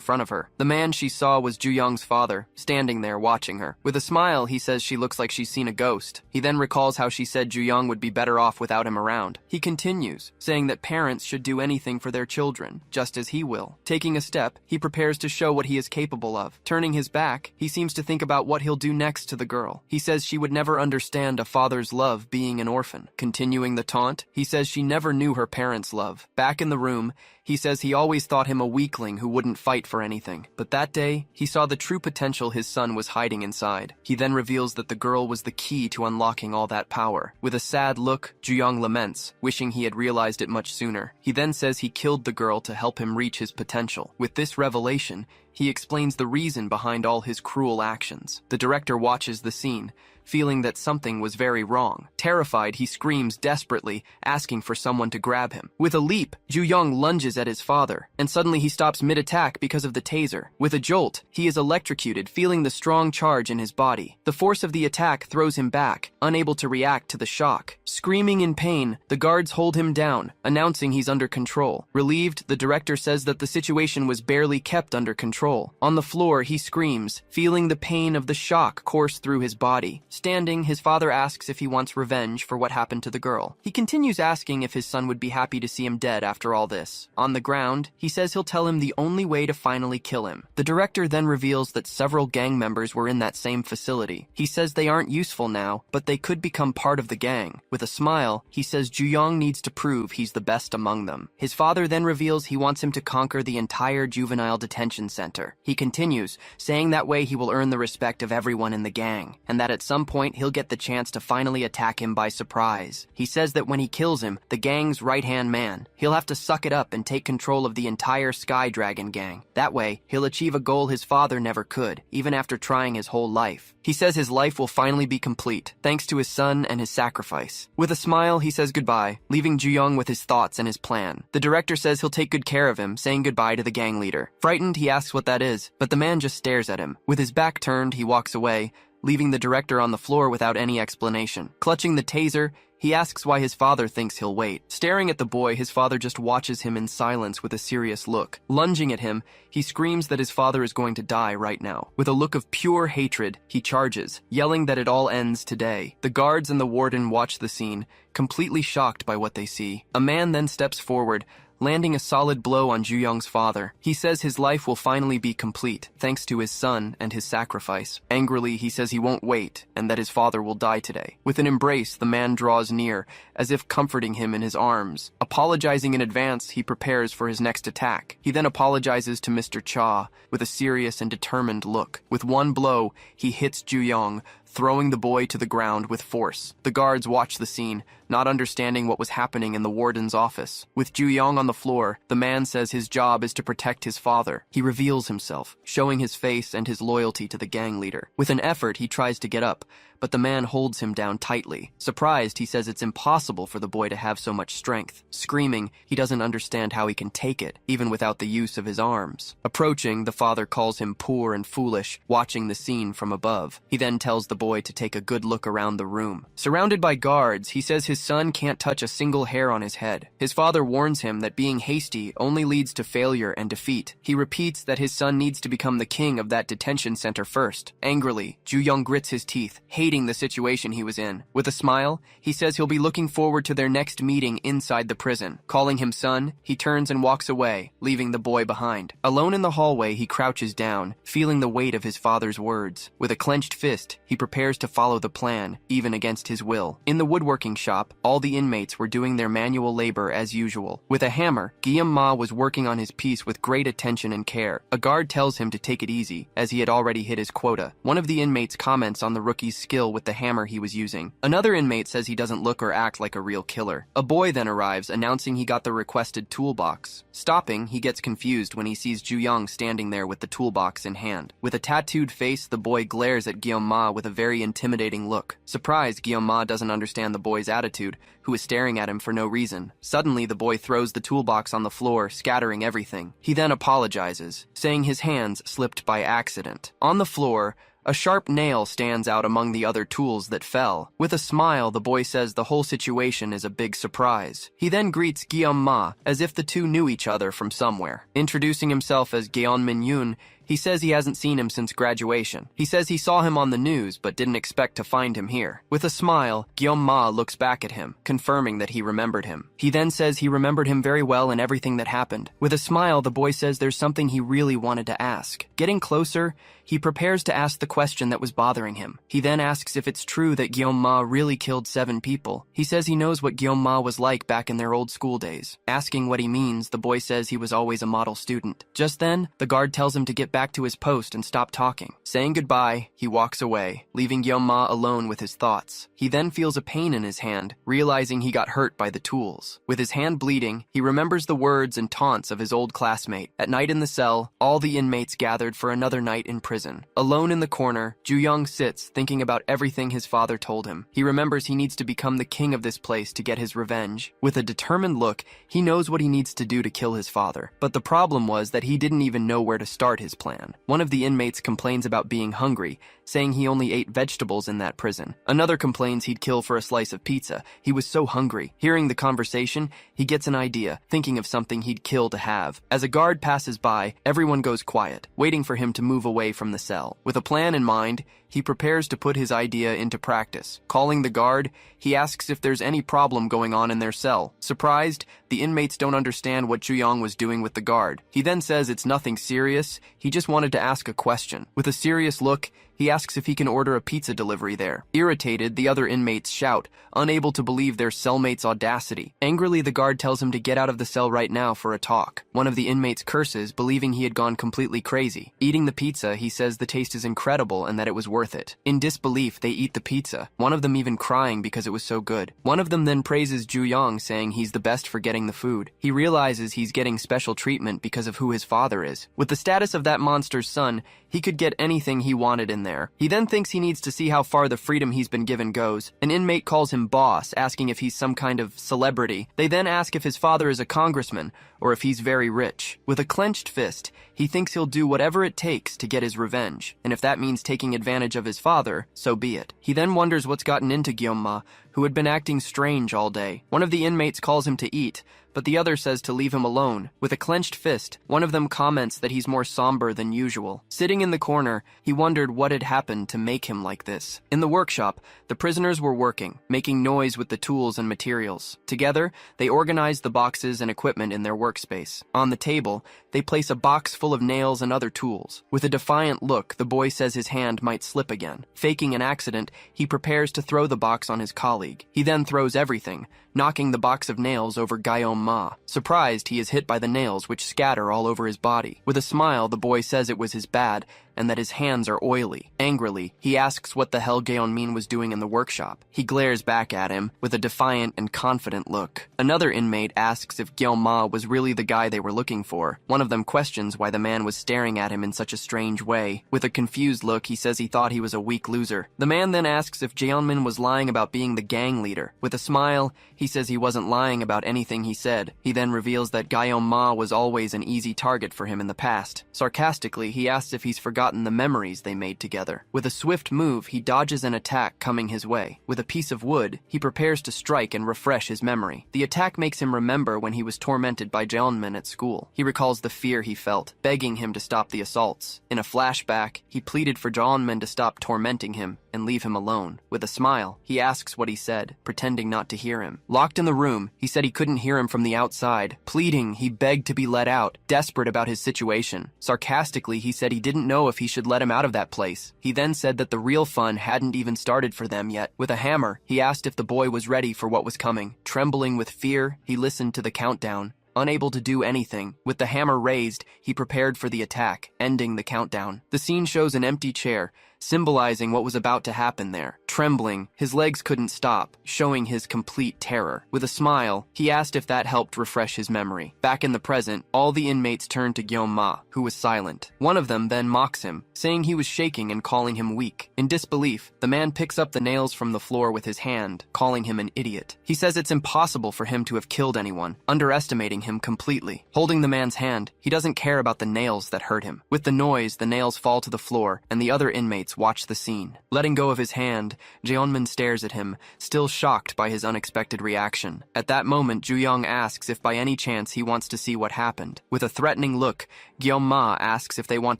front of her. The man she saw was Ju-young's father, standing there watching her. With a smile, he says she looks like she's seen a ghost. He then recalls how she said Ju-young would be better off without him around. He continues, saying that parents should do anything for their children, just as he will. Taking a step, he prepares to show what he is capable of. Turning his back, he seems to think about what he'll do next to the girl. He says she would never understand a father's love being an orphan. Continuing the taunt, he says she never knew her parents' love. Back in the room, he says he always thought him a weakling who wouldn't fight for anything. But that day, he saw the true potential his son was hiding inside. He then reveals that the girl was the key to unlocking all that power. With a sad look, Ju-young laments, wishing he had realized it much sooner. He then says he killed the girl to help him reach his potential. With this revelation, he explains the reason behind all his cruel actions. The director watches the scene, feeling that something was very wrong. Terrified, he screams desperately, asking for someone to grab him. With a leap, Ju-young lunges at his father, and suddenly he stops mid-attack because of the taser. With a jolt, he is electrocuted, feeling the strong charge in his body. The force of the attack throws him back, unable to react to the shock. Screaming in pain, the guards hold him down, announcing he's under control. Relieved, the director says that the situation was barely kept under control. On the floor, he screams, feeling the pain of the shock course through his body. Standing, his father asks if he wants revenge for what happened to the girl. He continues asking if his son would be happy to see him dead after all this. On the ground, he says he'll tell him the only way to finally kill him. The director then reveals that several gang members were in that same facility. He says they aren't useful now, but they could become part of the gang. With a smile, he says Ju-young needs to prove he's the best among them. His father then reveals he wants him to conquer the entire juvenile detention center. He continues, saying that way he will earn the respect of everyone in the gang, and that at some point he'll get the chance to finally attack him by surprise. He says that when he kills him, the gang's right-hand man, he'll have to suck it up and take control of the entire Sky Dragon gang. That way, he'll achieve a goal his father never could, even after trying his whole life. He says his life will finally be complete, thanks to his son and his sacrifice. With a smile, he says goodbye, leaving Ju-young with his thoughts and his plan. The director says he'll take good care of him, saying goodbye to the gang leader. Frightened, he asks what that is, but the man just stares at him. With his back turned, he walks away, leaving the director on the floor without any explanation. Clutching the taser, he asks why his father thinks he'll wait. Staring at the boy, his father just watches him in silence with a serious look. Lunging at him, he screams that his father is going to die right now. With a look of pure hatred, he charges, yelling that it all ends today. The guards and the warden watch the scene, completely shocked by what they see. A man then steps forward, landing a solid blow on Ju-young's father. He says his life will finally be complete, thanks to his son and his sacrifice. Angrily, he says he won't wait, and that his father will die today. With an embrace, the man draws near, as if comforting him in his arms. Apologizing in advance, he prepares for his next attack. He then apologizes to Mr. Cha, with a serious and determined look. With one blow, he hits Ju-young, throwing the boy to the ground with force. The guards watch the scene, not understanding what was happening in the warden's office. With Ju-young on the floor, the man says his job is to protect his father. He reveals himself, showing his face and his loyalty to the gang leader. With an effort, he tries to get up, but the man holds him down tightly. Surprised, he says it's impossible for the boy to have so much strength. Screaming, he doesn't understand how he can take it, even without the use of his arms. Approaching, the father calls him poor and foolish, watching the scene from above. He then tells the boy to take a good look around the room. Surrounded by guards, he says his son can't touch a single hair on his head. His father warns him that being hasty only leads to failure and defeat. He repeats that his son needs to become the king of that detention center first. Angrily, Ju-young grits his teeth, hating the situation he was in. With a smile, he says he'll be looking forward to their next meeting inside the prison. Calling him son, he turns and walks away, leaving the boy behind. Alone in the hallway, he crouches down, feeling the weight of his father's words. With a clenched fist, he prepares to follow the plan, even against his will. In the woodworking shop, all the inmates were doing their manual labor as usual. With a hammer, Guillaume was working on his piece with great attention and care. A guard tells him to take it easy, as he had already hit his quota. One of the inmates comments on the rookie's skill with the hammer he was using. Another inmate says he doesn't look or act like a real killer. A boy then arrives, announcing he got the requested toolbox. Stopping, he gets confused when he sees Ju-young standing there with the toolbox in hand. With a tattooed face, the boy glares at Guillaume with a very intimidating look. Surprised, Guillaume doesn't understand the boy's attitude, who is staring at him for no reason. Suddenly, the boy throws the toolbox on the floor, scattering everything. He then apologizes, saying his hands slipped by accident. On the floor, a sharp nail stands out among the other tools that fell. With a smile, the boy says the whole situation is a big surprise. He then greets Guillaume as if the two knew each other from somewhere. Introducing himself as Guillaume Min-yoon, he says he hasn't seen him since graduation. He says he saw him on the news, but didn't expect to find him here. With a smile, Guillaume looks back at him, confirming that he remembered him. He then says he remembered him very well and everything that happened. With a smile, the boy says there's something he really wanted to ask. Getting closer, he prepares to ask the question that was bothering him. He then asks if it's true that Guillaume really killed 7 people. He says he knows what Guillaume was like back in their old school days. Asking what he means, the boy says he was always a model student. Just then, the guard tells him to get back to his post and stop talking. Saying goodbye, he walks away, leaving Guillaume alone with his thoughts. He then feels a pain in his hand, realizing he got hurt by the tools. With his hand bleeding, he remembers the words and taunts of his old classmate. At night in the cell, all the inmates gathered for another night in prison. Alone in the corner, Ju-young sits, thinking about everything his father told him. He remembers he needs to become the king of this place to get his revenge. With a determined look, he knows what he needs to do to kill his father. But the problem was that he didn't even know where to start his plan. One of the inmates complains about being hungry, saying he only ate vegetables in that prison. Another complains he'd kill for a slice of pizza. He was so hungry. Hearing the conversation, he gets an idea, thinking of something he'd kill to have. As a guard passes by, everyone goes quiet, waiting for him to move away from the cell. With a plan in mind, he prepares to put his idea into practice. Calling the guard, he asks if there's any problem going on in their cell. Surprised, the inmates don't understand what Ju-young was doing with the guard. He then says it's nothing serious, he just wanted to ask a question. With a serious look, he asks if he can order a pizza delivery there. Irritated, the other inmates shout, unable to believe their cellmate's audacity. Angrily, the guard tells him to get out of the cell right now for a talk. One of the inmates curses, believing he had gone completely crazy. Eating the pizza, he says the taste is incredible and that it was worth it. In disbelief, they eat the pizza, one of them even crying because it was so good. One of them then praises Ju-young, saying he's the best for getting the food. He realizes he's getting special treatment because of who his father is. With the status of that monster's son, he could get anything he wanted in there. He then thinks he needs to see how far the freedom he's been given goes. An inmate calls him boss, asking if he's some kind of celebrity. They then ask if his father is a congressman, or if he's very rich. With a clenched fist, he thinks he'll do whatever it takes to get his revenge, and if that means taking advantage of his father, so be it. He then wonders what's gotten into Guillaume, who had been acting strange all day. One of the inmates calls him to eat, but the other says to leave him alone. With a clenched fist, one of them comments that he's more somber than usual. Sitting in the corner, he wondered what had happened to make him like this. In the workshop, the prisoners were working, making noise with the tools and materials. Together, they organized the boxes and equipment in their workspace. On the table, they place a box full of nails and other tools. With a defiant look, the boy says his hand might slip again. Faking an accident, he prepares to throw the box on his colleague. He then throws everything, knocking the box of nails over Guillaume. Surprised, he is hit by the nails, which scatter all over his body. With a smile, the boy says it was his bad, and that his hands are oily. Angrily, he asks what the hell Gyeonmin was doing in the workshop. He glares back at him with a defiant and confident look. Another inmate asks if Gyeonma was really the guy they were looking for. One of them questions why the man was staring at him in such a strange way. With a confused look, he says he thought he was a weak loser. The man then asks if Gyeonmin was lying about being the gang leader. With a smile, he says he wasn't lying about anything he said. He then reveals that Gyeonma was always an easy target for him in the past. Sarcastically, he asks if he's forgotten the memories they made together. With a swift move, he dodges an attack coming his way. With a piece of wood, he prepares to strike and refresh his memory. The attack makes him remember when he was tormented by Jeonmin at school. He recalls the fear he felt, begging him to stop the assaults. In a flashback, he pleaded for Jeonmin to stop tormenting him and leave him alone. With a smile, he asks what he said, pretending not to hear him. Locked in the room, he said he couldn't hear him from the outside. Pleading, he begged to be let out, desperate about his situation. Sarcastically, he said he didn't know if he should let him out of that place. He then said that the real fun hadn't even started for them yet. With a hammer, he asked if the boy was ready for what was coming. Trembling with fear, he listened to the countdown. Unable to do anything, with the hammer raised, he prepared for the attack, ending the countdown. The scene shows an empty chair, symbolizing what was about to happen there. Trembling, his legs couldn't stop, showing his complete terror. With a smile, he asked if that helped refresh his memory. Back in the present, all the inmates turned to Gyeonma, who was silent. One of them then mocks him, saying he was shaking and calling him weak. In disbelief, the man picks up the nails from the floor with his hand, calling him an idiot. He says it's impossible for him to have killed anyone, underestimating him completely. Holding the man's hand, he doesn't care about the nails that hurt him. With the noise, the nails fall to the floor, and the other inmates watch the scene. Letting go of his hand, Jeonmin stares at him, still shocked by his unexpected reaction. At that moment, Ju-young asks if by any chance he wants to see what happened. With a threatening look, Gyeonma asks if they want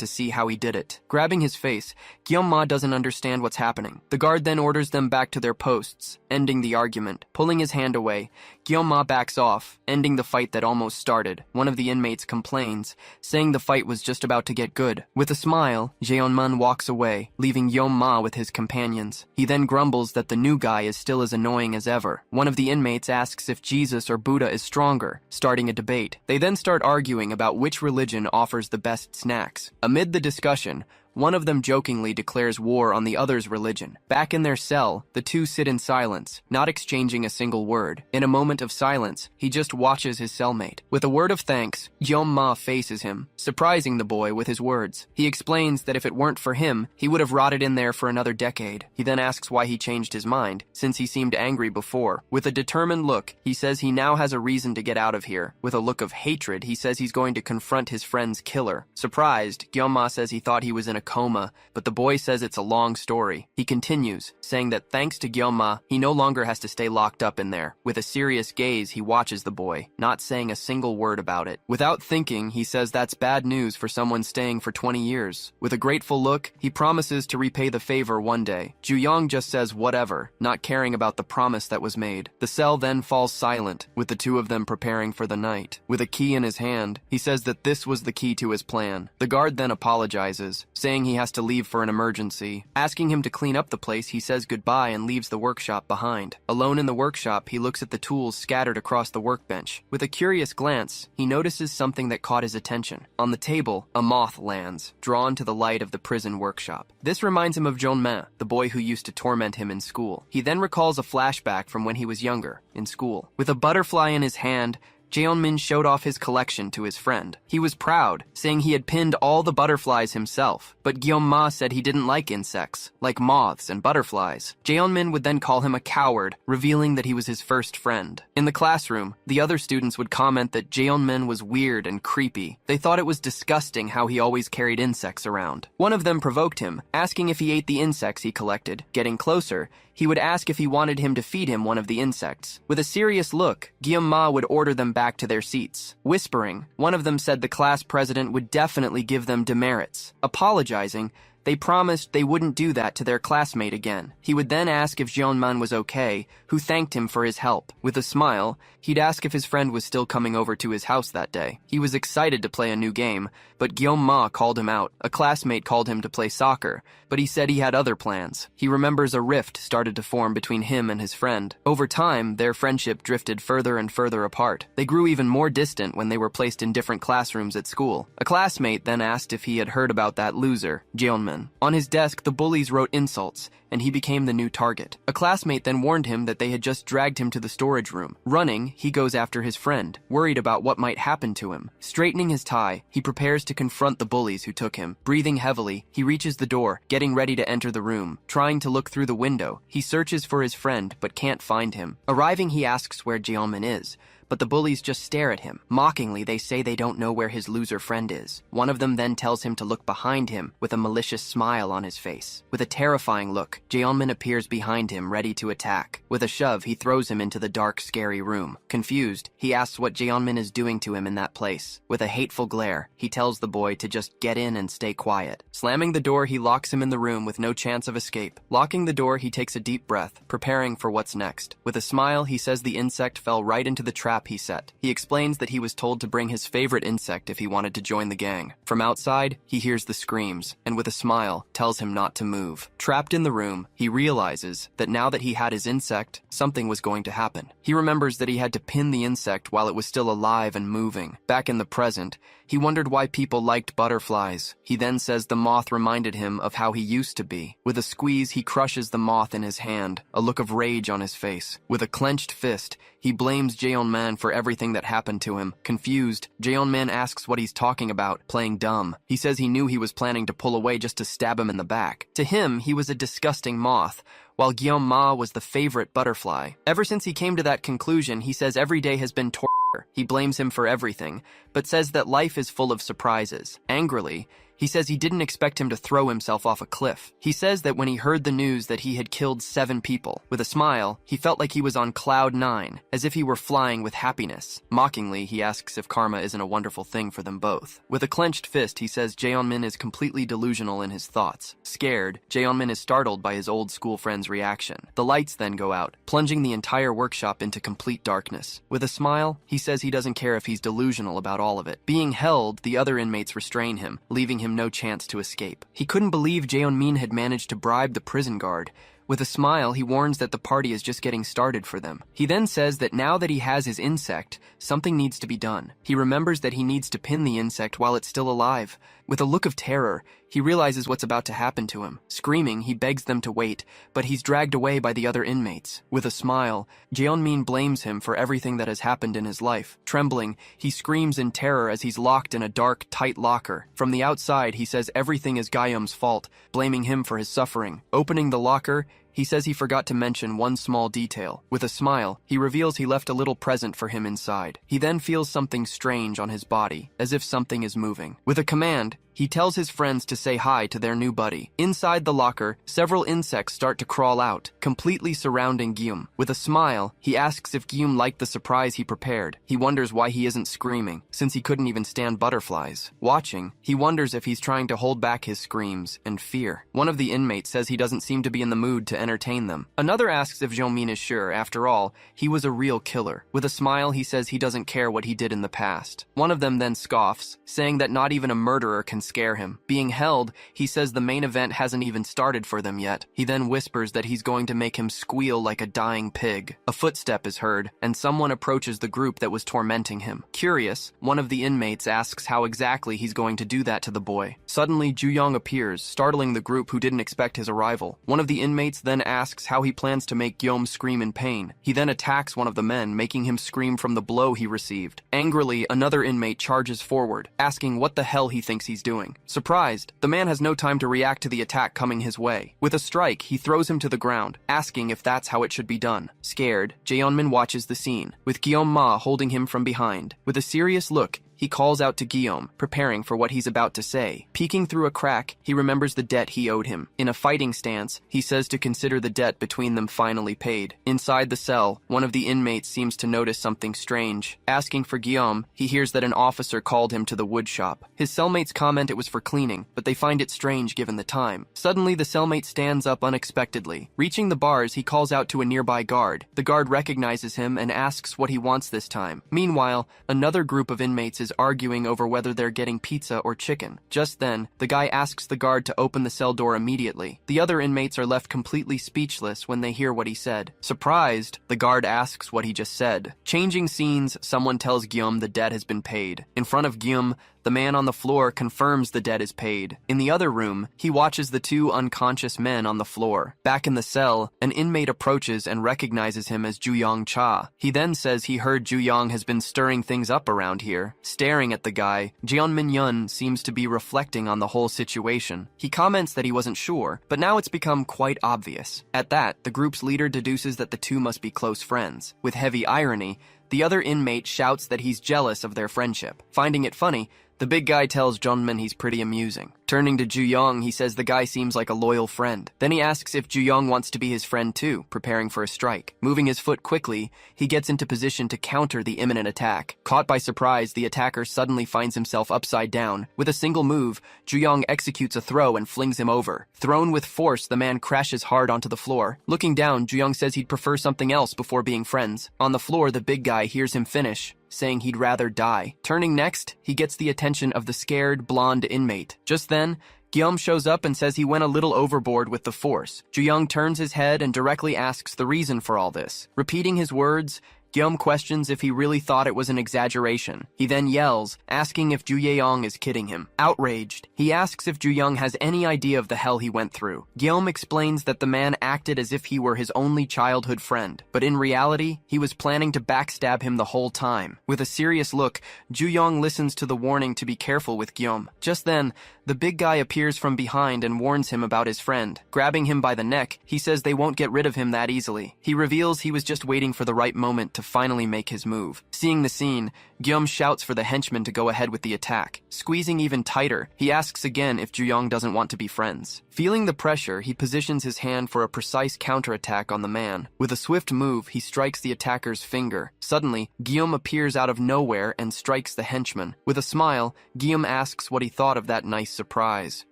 to see how he did it. Grabbing his face, Gyeonma doesn't understand what's happening. The guard then orders them back to their posts, ending the argument. Pulling his hand away, Gyeonma backs off, ending the fight that almost started. One of the inmates complains, saying the fight was just about to get good. With a smile, Jeonmin walks away, leaving Yeonma with his companions. He then grumbles that the new guy is still as annoying as ever. One of the inmates asks if Jesus or Buddha is stronger, starting a debate. They then start arguing about which religion offers the best snacks. Amid the discussion, one of them jokingly declares war on the other's religion. Back in their cell, the two sit in silence, not exchanging a single word. In a moment of silence, he just watches his cellmate. With a word of thanks, Yeonma faces him, surprising the boy with his words. He explains that if it weren't for him, he would have rotted in there for another decade. He then asks why he changed his mind, since he seemed angry before. With a determined look, he says he now has a reason to get out of here. With a look of hatred, he says he's going to confront his friend's killer. Surprised, Yeonma says he thought he was in a coma, but the boy says it's a long story. He continues, saying that thanks to Gyeonma, he no longer has to stay locked up in there. With a serious gaze, he watches the boy, not saying a single word about it. Without thinking, he says that's bad news for someone staying for 20 years. With a grateful look, he promises to repay the favor one day. Ju-young just says whatever, not caring about the promise that was made. The cell then falls silent, with the two of them preparing for the night. With a key in his hand, he says that this was the key to his plan. The guard then apologizes, saying he has to leave for an emergency. Asking him to clean up the place, he says goodbye and leaves the workshop behind. Alone in the workshop, he looks at the tools scattered across the workbench. With a curious glance, he notices something that caught his attention. On the table, a moth lands, drawn to the light of the prison workshop. This reminds him of Jeonmin, the boy who used to torment him in school. He then recalls a flashback from when he was younger, in school. With a butterfly in his hand, Jeonmin showed off his collection to his friend. He was proud, saying he had pinned all the butterflies himself, but Gyeonma said he didn't like insects, like moths and butterflies. Jeonmin would then call him a coward, revealing that he was his first friend. In the classroom, the other students would comment that Jeonmin was weird and creepy. They thought it was disgusting how he always carried insects around. One of them provoked him, asking if he ate the insects he collected. Getting closer, he would ask if he wanted him to feed him one of the insects. With a serious look, Gyeonma would order them back to their seats. Whispering, one of them said the class president would definitely give them demerits. Apologizing, They promised they wouldn't do that to their classmate again. He would then ask if Jeonman was okay, who thanked him for his help. With a smile, he'd ask if his friend was still coming over to his house that day. He was excited to play a new game, but Gyeom-ma called him out. A classmate called him to play soccer, but he said he had other plans. He remembers a rift started to form between him and his friend. Over time, their friendship drifted further and further apart. They grew even more distant when they were placed in different classrooms at school. A classmate then asked if he had heard about that loser, Jeonman. On his desk, the bullies wrote insults, and he became the new target. A classmate then warned him that they had just dragged him to the storage room. Running, he goes after his friend, worried about what might happen to him. Straightening his tie, he prepares to confront the bullies who took him. Breathing heavily, he reaches the door, getting ready to enter the room. Trying to look through the window, he searches for his friend but can't find him. Arriving, he asks where Jeonman is, but the bullies just stare at him. Mockingly, they say they don't know where his loser friend is. One of them then tells him to look behind him with a malicious smile on his face. With a terrifying look, Jeonman appears behind him, ready to attack. With a shove, he throws him into the dark, scary room. Confused, he asks what Jeonman is doing to him in that place. With a hateful glare, he tells the boy to just get in and stay quiet. Slamming the door, he locks him in the room with no chance of escape. Locking the door, he takes a deep breath, preparing for what's next. With a smile, he says the insect fell right into the trap he set. He explains that he was told to bring his favorite insect if he wanted to join the gang. From outside, he hears the screams, and with a smile, tells him not to move. Trapped in the room, he realizes that now that he had his insect, something was going to happen. He remembers that he had to pin the insect while it was still alive and moving. Back in the present, he wondered why people liked butterflies. He then says the moth reminded him of how he used to be. With a squeeze, he crushes the moth in his hand, a look of rage on his face. With a clenched fist, he blames Jeonman for everything that happened to him. Confused, Jeonman asks what he's talking about, playing dumb. He says he knew he was planning to pull away just to stab him in the back. To him, he was a disgusting moth, while Gyeom-ma was the favorite butterfly. Ever since he came to that conclusion, he says every day has been torture. He blames him for everything, but says that life is full of surprises. Angrily, he says he didn't expect him to throw himself off a cliff. He says that when he heard the news that he had killed 7 people, with a smile, he felt like he was on cloud 9, as if he were flying with happiness. Mockingly, he asks if karma isn't a wonderful thing for them both. With a clenched fist, he says Jeonmin is completely delusional in his thoughts. Scared, Jeonmin is startled by his old school friend's reaction. The lights then go out, plunging the entire workshop into complete darkness. With a smile, he says he doesn't care if he's delusional about all of it. Being held, the other inmates restrain him, leaving him no chance to escape. He couldn't believe Jeonmin had managed to bribe the prison guard. With a smile, he warns that the party is just getting started for them. He then says that now that he has his insect, something needs to be done. He remembers that he needs to pin the insect while it's still alive. With a look of terror, he realizes what's about to happen to him. Screaming, he begs them to wait, but he's dragged away by the other inmates. With a smile, Jeonmin blames him for everything that has happened in his life. Trembling, he screams in terror as he's locked in a dark, tight locker. From the outside, he says everything is Gyeom's fault, blaming him for his suffering. Opening the locker, he says he forgot to mention one small detail. With a smile, he reveals he left a little present for him inside. He then feels something strange on his body, as if something is moving. With a command, he tells his friends to say hi to their new buddy. Inside the locker, several insects start to crawl out, completely surrounding Gyeom. With a smile, he asks if Gyeom liked the surprise he prepared. He wonders why he isn't screaming, since he couldn't even stand butterflies. Watching, he wonders if he's trying to hold back his screams and fear. One of the inmates says he doesn't seem to be in the mood to entertain them. Another asks if Jeonmin is sure, after all, he was a real killer. With a smile, he says he doesn't care what he did in the past. One of them then scoffs, saying that not even a murderer can scare him. Being held, he says the main event hasn't even started for them yet. He then whispers that he's going to make him squeal like a dying pig. A footstep is heard, and someone approaches the group that was tormenting him. Curious, one of the inmates asks how exactly he's going to do that to the boy. Suddenly, Ju-young appears, startling the group who didn't expect his arrival. One of the inmates then asks how he plans to make Gyeom scream in pain. He then attacks one of the men, making him scream from the blow he received. Angrily, another inmate charges forward, asking what the hell he thinks he's doing. Surprised, the man has no time to react to the attack coming his way. With a strike, he throws him to the ground, asking if that's how it should be done. Scared, Jeonmin watches the scene, with Gyeom-ma holding him from behind. With a serious look, he calls out to Guillaume, preparing for what he's about to say. Peeking through a crack, he remembers the debt he owed him. In a fighting stance, he says to consider the debt between them finally paid. Inside the cell, one of the inmates seems to notice something strange. Asking for Guillaume, he hears that an officer called him to the wood shop. His cellmates comment it was for cleaning, but they find it strange given the time. Suddenly, the cellmate stands up unexpectedly. Reaching the bars, he calls out to a nearby guard. The guard recognizes him and asks what he wants this time. Meanwhile, another group of inmates is arguing over whether they're getting pizza or chicken. Just then, the guy asks the guard to open the cell door immediately. The other inmates are left completely speechless when they hear what he said. Surprised, the guard asks what he just said. Changing scenes, someone tells Guillaume the debt has been paid. In front of Guillaume, the man on the floor confirms the debt is paid. In the other room, he watches the two unconscious men on the floor. Back in the cell, an inmate approaches and recognizes him as Juyong Cha. He then says he heard Juyong has been stirring things up around here. Staring at the guy, Jeon Min-yun seems to be reflecting on the whole situation. He comments that he wasn't sure, but now it's become quite obvious. At that, the group's leader deduces that the two must be close friends. With heavy irony, the other inmate shouts that he's jealous of their friendship. Finding it funny, the big guy tells Jeonmin he's pretty amusing. Turning to Juyong, he says the guy seems like a loyal friend. Then he asks if Juyong wants to be his friend too, preparing for a strike. Moving his foot quickly, he gets into position to counter the imminent attack. Caught by surprise, the attacker suddenly finds himself upside down. With a single move, Juyong executes a throw and flings him over. Thrown with force, the man crashes hard onto the floor. Looking down, Juyong says he'd prefer something else before being friends. On the floor, the big guy hears him finish, saying he'd rather die. Turning next, he gets the attention of the scared, blonde inmate. Just then, Guillaume shows up and says he went a little overboard with the force. Juyong turns his head and directly asks the reason for all this. Repeating his words, Guillaume questions if he really thought it was an exaggeration. He then yells, asking if Juyong is kidding him. Outraged, he asks if Juyong has any idea of the hell he went through. Guillaume explains that the man acted as if he were his only childhood friend, but in reality, he was planning to backstab him the whole time. With a serious look, Juyong listens to the warning to be careful with Guillaume. Just then, the big guy appears from behind and warns him about his friend. Grabbing him by the neck, he says they won't get rid of him that easily. He reveals he was just waiting for the right moment to finally make his move. Seeing the scene, Guillaume shouts for the henchman to go ahead with the attack. Squeezing even tighter, he asks again if Juyong doesn't want to be friends. Feeling the pressure, he positions his hand for a precise counterattack on the man. With a swift move, he strikes the attacker's finger. Suddenly, Guillaume appears out of nowhere and strikes the henchman. With a smile, Guillaume asks what he thought of that nice surprise.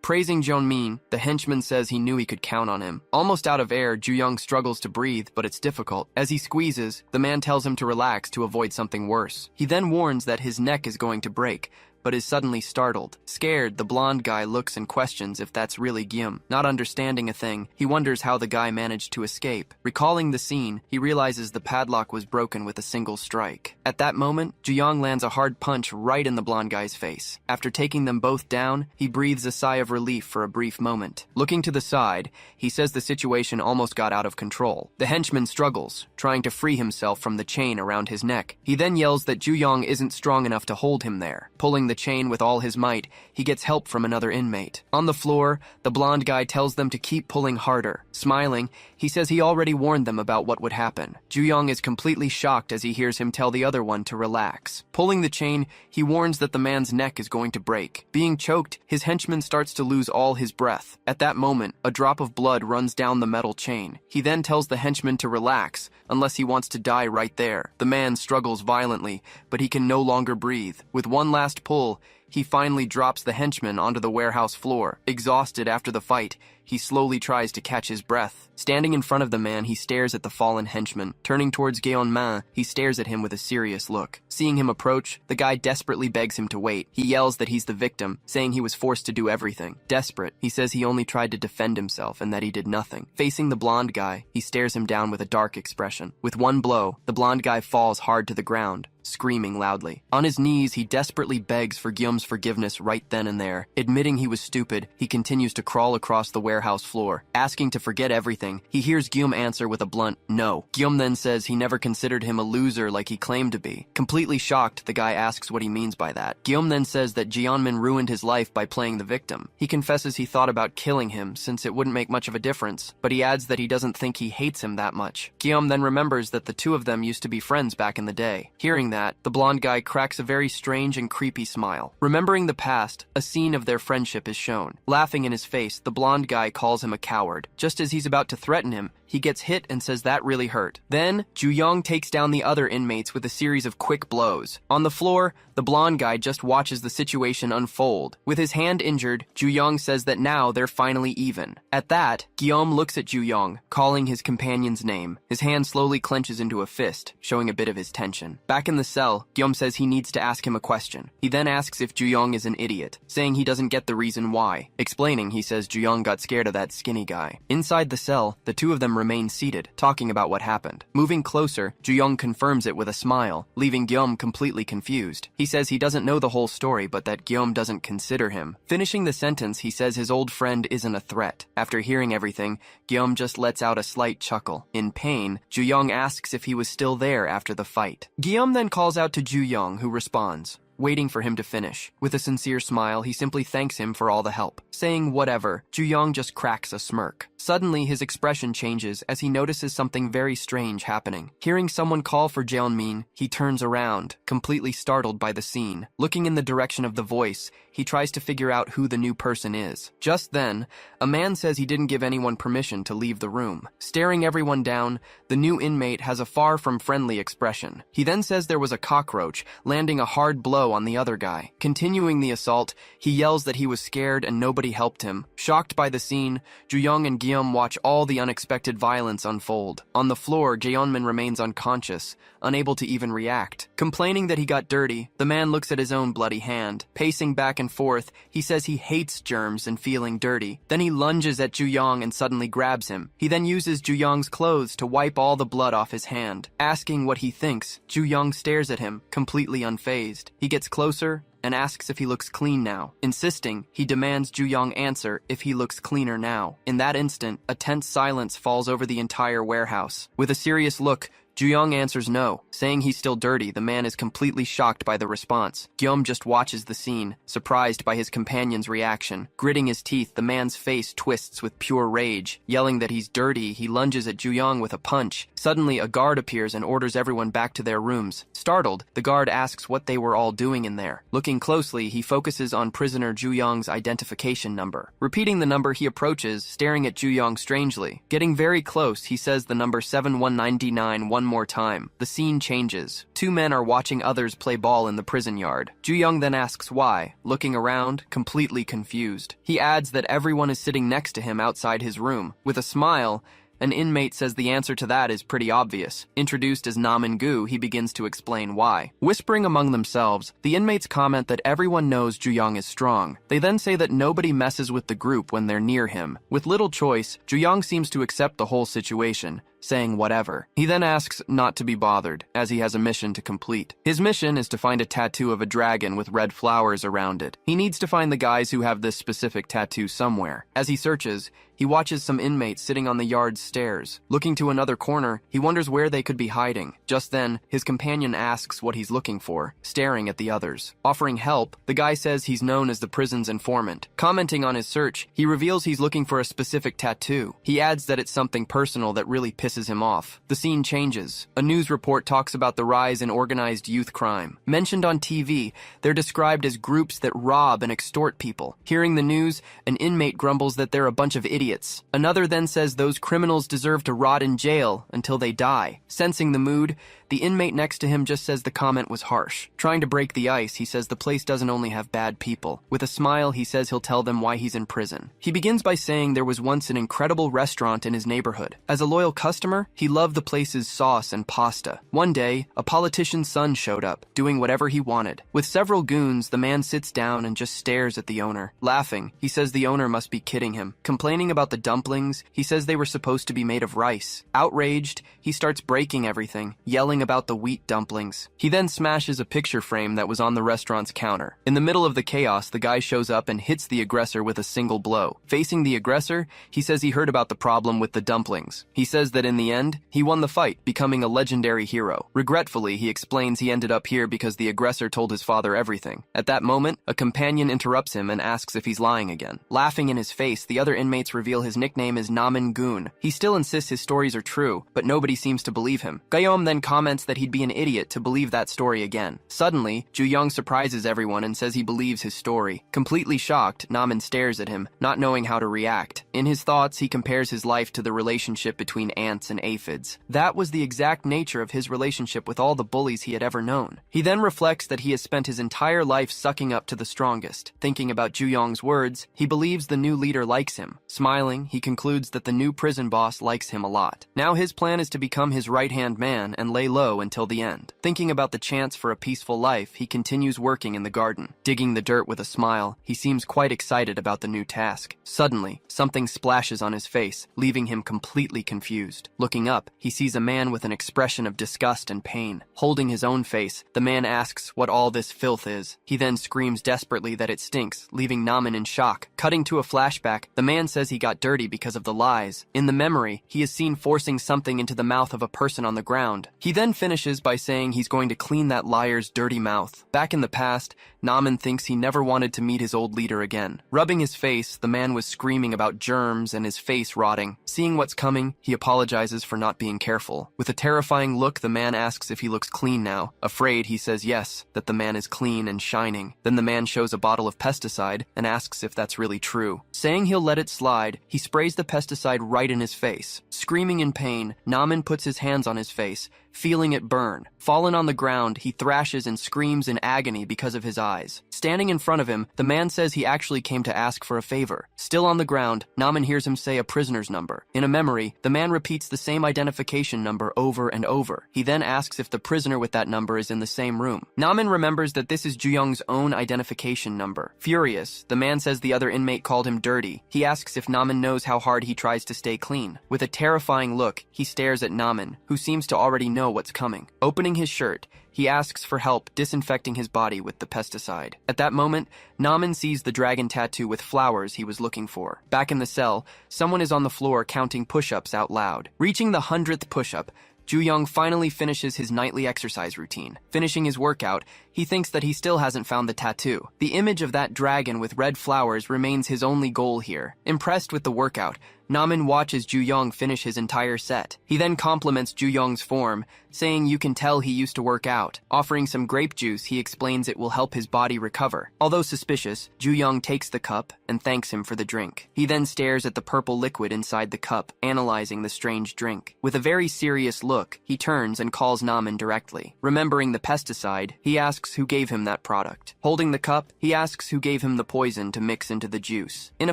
Praising Jeonmin, the henchman says he knew he could count on him. Almost out of air, Juyong struggles to breathe, but it's difficult. As he squeezes, the man tells him to relax to avoid something worse. He then warns that his neck is going to break, but is suddenly startled. Scared, the blonde guy looks and questions if that's really Guillaume. Not understanding a thing, he wonders how the guy managed to escape. Recalling the scene, he realizes the padlock was broken with a single strike. At that moment, Juyong lands a hard punch right in the blonde guy's face. After taking them both down, he breathes a sigh of relief for a brief moment. Looking to the side, he says the situation almost got out of control. The henchman struggles, trying to free himself from the chain around his neck. He then yells that Juyong isn't strong enough to hold him there. Pulling the chain with all his might, he gets help from another inmate. On the floor, the blonde guy tells them to keep pulling harder. Smiling, he says he already warned them about what would happen. Juyong is completely shocked as he hears him tell the other one to relax. Pulling the chain, he warns that the man's neck is going to break. Being choked, his henchman starts to lose all his breath. At that moment, a drop of blood runs down the metal chain. He then tells the henchman to relax, unless he wants to die right there. The man struggles violently, but he can no longer breathe. With one last pull, he finally drops the henchman onto the warehouse floor. Exhausted after the fight, he slowly tries to catch his breath. Standing in front of the man, he stares at the fallen henchman. Turning towards Guillaume, he stares at him with a serious look. Seeing him approach, the guy desperately begs him to wait. He yells that he's the victim, saying he was forced to do everything. Desperate, he says he only tried to defend himself and that he did nothing. Facing the blonde guy, he stares him down with a dark expression. With one blow, the blonde guy falls hard to the ground, screaming loudly. On his knees, he desperately begs for Guillaume's forgiveness right then and there. Admitting he was stupid, he continues to crawl across the warehouse floor. Asking to forget everything, he hears Guillaume answer with a blunt no. Guillaume then says he never considered him a loser like he claimed to be. Completely shocked, the guy asks what he means by that. Guillaume then says that Jeonmin ruined his life by playing the victim. He confesses he thought about killing him since it wouldn't make much of a difference, but he adds that he doesn't think he hates him that much. Guillaume then remembers that the two of them used to be friends back in the day. Hearing that, that, the blonde guy cracks a very strange and creepy smile. Remembering the past, a scene of their friendship is shown. Laughing in his face, the blonde guy calls him a coward. Just as he's about to threaten him, he gets hit and says that really hurt. Then, Ju-young takes down the other inmates with a series of quick blows. On the floor, the blonde guy just watches the situation unfold. With his hand injured, Ju-young says that now they're finally even. At that, Guillaume looks at Ju-young, calling his companion's name. His hand slowly clenches into a fist, showing a bit of his tension. Back in the cell, Guillaume says he needs to ask him a question. He then asks if Ju-young is an idiot, saying he doesn't get the reason why. Explaining, he says Ju-young got scared of that skinny guy. Inside the cell, the two of them remain seated, talking about what happened. Moving closer, Ju-young confirms it with a smile, leaving Guillaume completely confused. He says he doesn't know the whole story, but that Guillaume doesn't consider him. Finishing the sentence, he says his old friend isn't a threat. After hearing everything, Guillaume just lets out a slight chuckle. In pain, Ju-young asks if he was still there after the fight. Guillaume then calls out to Ju-young, who responds, waiting for him to finish. With a sincere smile, he simply thanks him for all the help. Saying whatever, Ju-young just cracks a smirk. Suddenly, his expression changes as he notices something very strange happening. Hearing someone call for Jeonmin, he turns around, completely startled by the scene. Looking in the direction of the voice, he tries to figure out who the new person is. Just then, a man says he didn't give anyone permission to leave the room. Staring everyone down, the new inmate has a far from friendly expression. He then says there was a cockroach, landing a hard blow on the other guy. Continuing the assault, he yells that he was scared and nobody helped him. Shocked by the scene, Ju-young and Guillaume watch all the unexpected violence unfold. On the floor, Jeonmin remains unconscious, unable to even react. Complaining that he got dirty, the man looks at his own bloody hand. Pacing back and forth, he says he hates germs and feeling dirty. Then he lunges at Ju-young and suddenly grabs him. He then uses Ju-young's clothes to wipe all the blood off his hand. Asking what he thinks, Ju-young stares at him, completely unfazed. He gets closer and asks if he looks clean now. Insisting, he demands Ju-young answer if he looks cleaner now. In that instant, a tense silence falls over the entire warehouse. With a serious look, Ju-young answers no, saying he's still dirty. The man is completely shocked by the response. Guillaume just watches the scene, surprised by his companion's reaction. Gritting his teeth, the man's face twists with pure rage. Yelling that he's dirty, he lunges at Ju-young with a punch. Suddenly, a guard appears and orders everyone back to their rooms. Startled, the guard asks what they were all doing in there. Looking closely, he focuses on prisoner Ju-young's identification number. Repeating the number, he approaches, staring at Ju-young strangely. Getting very close, he says the number 7199 one more time. The scene changes. Two men are watching others play ball in the prison yard. Ju-young then asks why, looking around, completely confused. He adds that everyone is sitting next to him outside his room. With a smile, an inmate says the answer to that is pretty obvious. Introduced as Namin-gu, he begins to explain why. Whispering among themselves, the inmates comment that everyone knows Ju-young is strong. They then say that nobody messes with the group when they're near him. With little choice, Ju-young seems to accept the whole situation, saying whatever. He then asks not to be bothered, as he has a mission to complete. His mission is to find a tattoo of a dragon with red flowers around it. He needs to find the guys who have this specific tattoo somewhere. As he searches, he watches some inmates sitting on the yard's stairs. Looking to another corner, he wonders where they could be hiding. Just then, his companion asks what he's looking for, staring at the others. Offering help, the guy says he's known as the prison's informant. Commenting on his search, he reveals he's looking for a specific tattoo. He adds that it's something personal that really pisses him off. The scene changes. A news report talks about the rise in organized youth crime. Mentioned on TV, they're described as groups that rob and extort people. Hearing the news, an inmate grumbles that they're a bunch of idiots. Another then says those criminals deserve to rot in jail until they die. Sensing the mood, the inmate next to him just says the comment was harsh. Trying to break the ice, he says the place doesn't only have bad people. With a smile, he says he'll tell them why he's in prison. He begins by saying there was once an incredible restaurant in his neighborhood. As a loyal customer, he loved the place's sauce and pasta. One day, a politician's son showed up, doing whatever he wanted. With several goons, the man sits down and just stares at the owner. Laughing, he says the owner must be kidding him. Complaining about the dumplings, he says they were supposed to be made of rice. Outraged, he starts breaking everything, yelling about the wheat dumplings. He then smashes a picture frame that was on the restaurant's counter. In the middle of the chaos, the guy shows up and hits the aggressor with a single blow. Facing the aggressor, he says he heard about the problem with the dumplings. He says that in the end, he won the fight, becoming a legendary hero. Regretfully, he explains he ended up here because the aggressor told his father everything. At that moment, a companion interrupts him and asks if he's lying again. Laughing in his face, the other inmates reveal his nickname is Namin Goon. He still insists his stories are true, but nobody seems to believe him. Guillaume then comments that he'd be an idiot to believe that story again. Suddenly, Ju-young surprises everyone and says he believes his story. Completely shocked, Namin stares at him, not knowing how to react. In his thoughts, he compares his life to the relationship between ants and aphids. That was the exact nature of his relationship with all the bullies he had ever known. He then reflects that he has spent his entire life sucking up to the strongest. Thinking about Ju-young's words, he believes the new leader likes him. Smiling, he concludes that the new prison boss likes him a lot. Now his plan is to become his right-hand man and lay low until the end. Thinking about the chance for a peaceful life, he continues working in the garden. Digging the dirt with a smile, he seems quite excited about the new task. Suddenly, something splashes on his face, leaving him completely confused. Looking up, he sees a man with an expression of disgust and pain. Holding his own face, the man asks what all this filth is. He then screams desperately that it stinks, leaving Namin in shock. Cutting to a flashback, the man says he got dirty because of the lies. In the memory, he is seen forcing something into the mouth of a person on the ground. He then finishes by saying he's going to clean that liar's dirty mouth. Back in the past, Namin thinks he never wanted to meet his old leader again. Rubbing his face, the man was screaming about germs and his face rotting. Seeing what's coming, he apologizes for not being careful. With a terrifying look, the man asks if he looks clean now. Afraid, he says yes, that the man is clean and shining. Then the man shows a bottle of pesticide and asks if that's really true. Saying he'll let it slide, he sprays the pesticide right in his face. Screaming in pain, Namin puts his hands on his face, feeling it burn. Fallen on the ground, he thrashes and screams in agony because of his eyes. Standing in front of him, the man says he actually came to ask for a favor. Still on the ground, Namin hears him say a prisoner's number. In a memory, the man repeats the same identification number over and over. He then asks if the prisoner with that number is in the same room. Namin remembers that this is Ju-young's own identification number. Furious, the man says the other inmate called him dirty. He asks if Namin knows how hard he tries to stay clean. With a terrifying look, he stares at Namin, who seems to already know what's coming. Opening his shirt, he asks for help disinfecting his body with the pesticide. At that moment, Namin sees the dragon tattoo with flowers he was looking for. Back in the cell, someone is on the floor counting push-ups out loud. Reaching the 100th push-up, Ju-young finally finishes his nightly exercise routine. Finishing his workout, he thinks that he still hasn't found the tattoo. The image of that dragon with red flowers remains his only goal here. Impressed with the workout, Namin watches Ju-young finish his entire set. He then compliments Ju-young's form, saying you can tell he used to work out. Offering some grape juice, he explains it will help his body recover. Although suspicious, Ju-young takes the cup and thanks him for the drink. He then stares at the purple liquid inside the cup, analyzing the strange drink. With a very serious look, he turns and calls Namin directly. Remembering the pesticide, he asks who gave him that product. Holding the cup, he asks who gave him the poison to mix into the juice. In a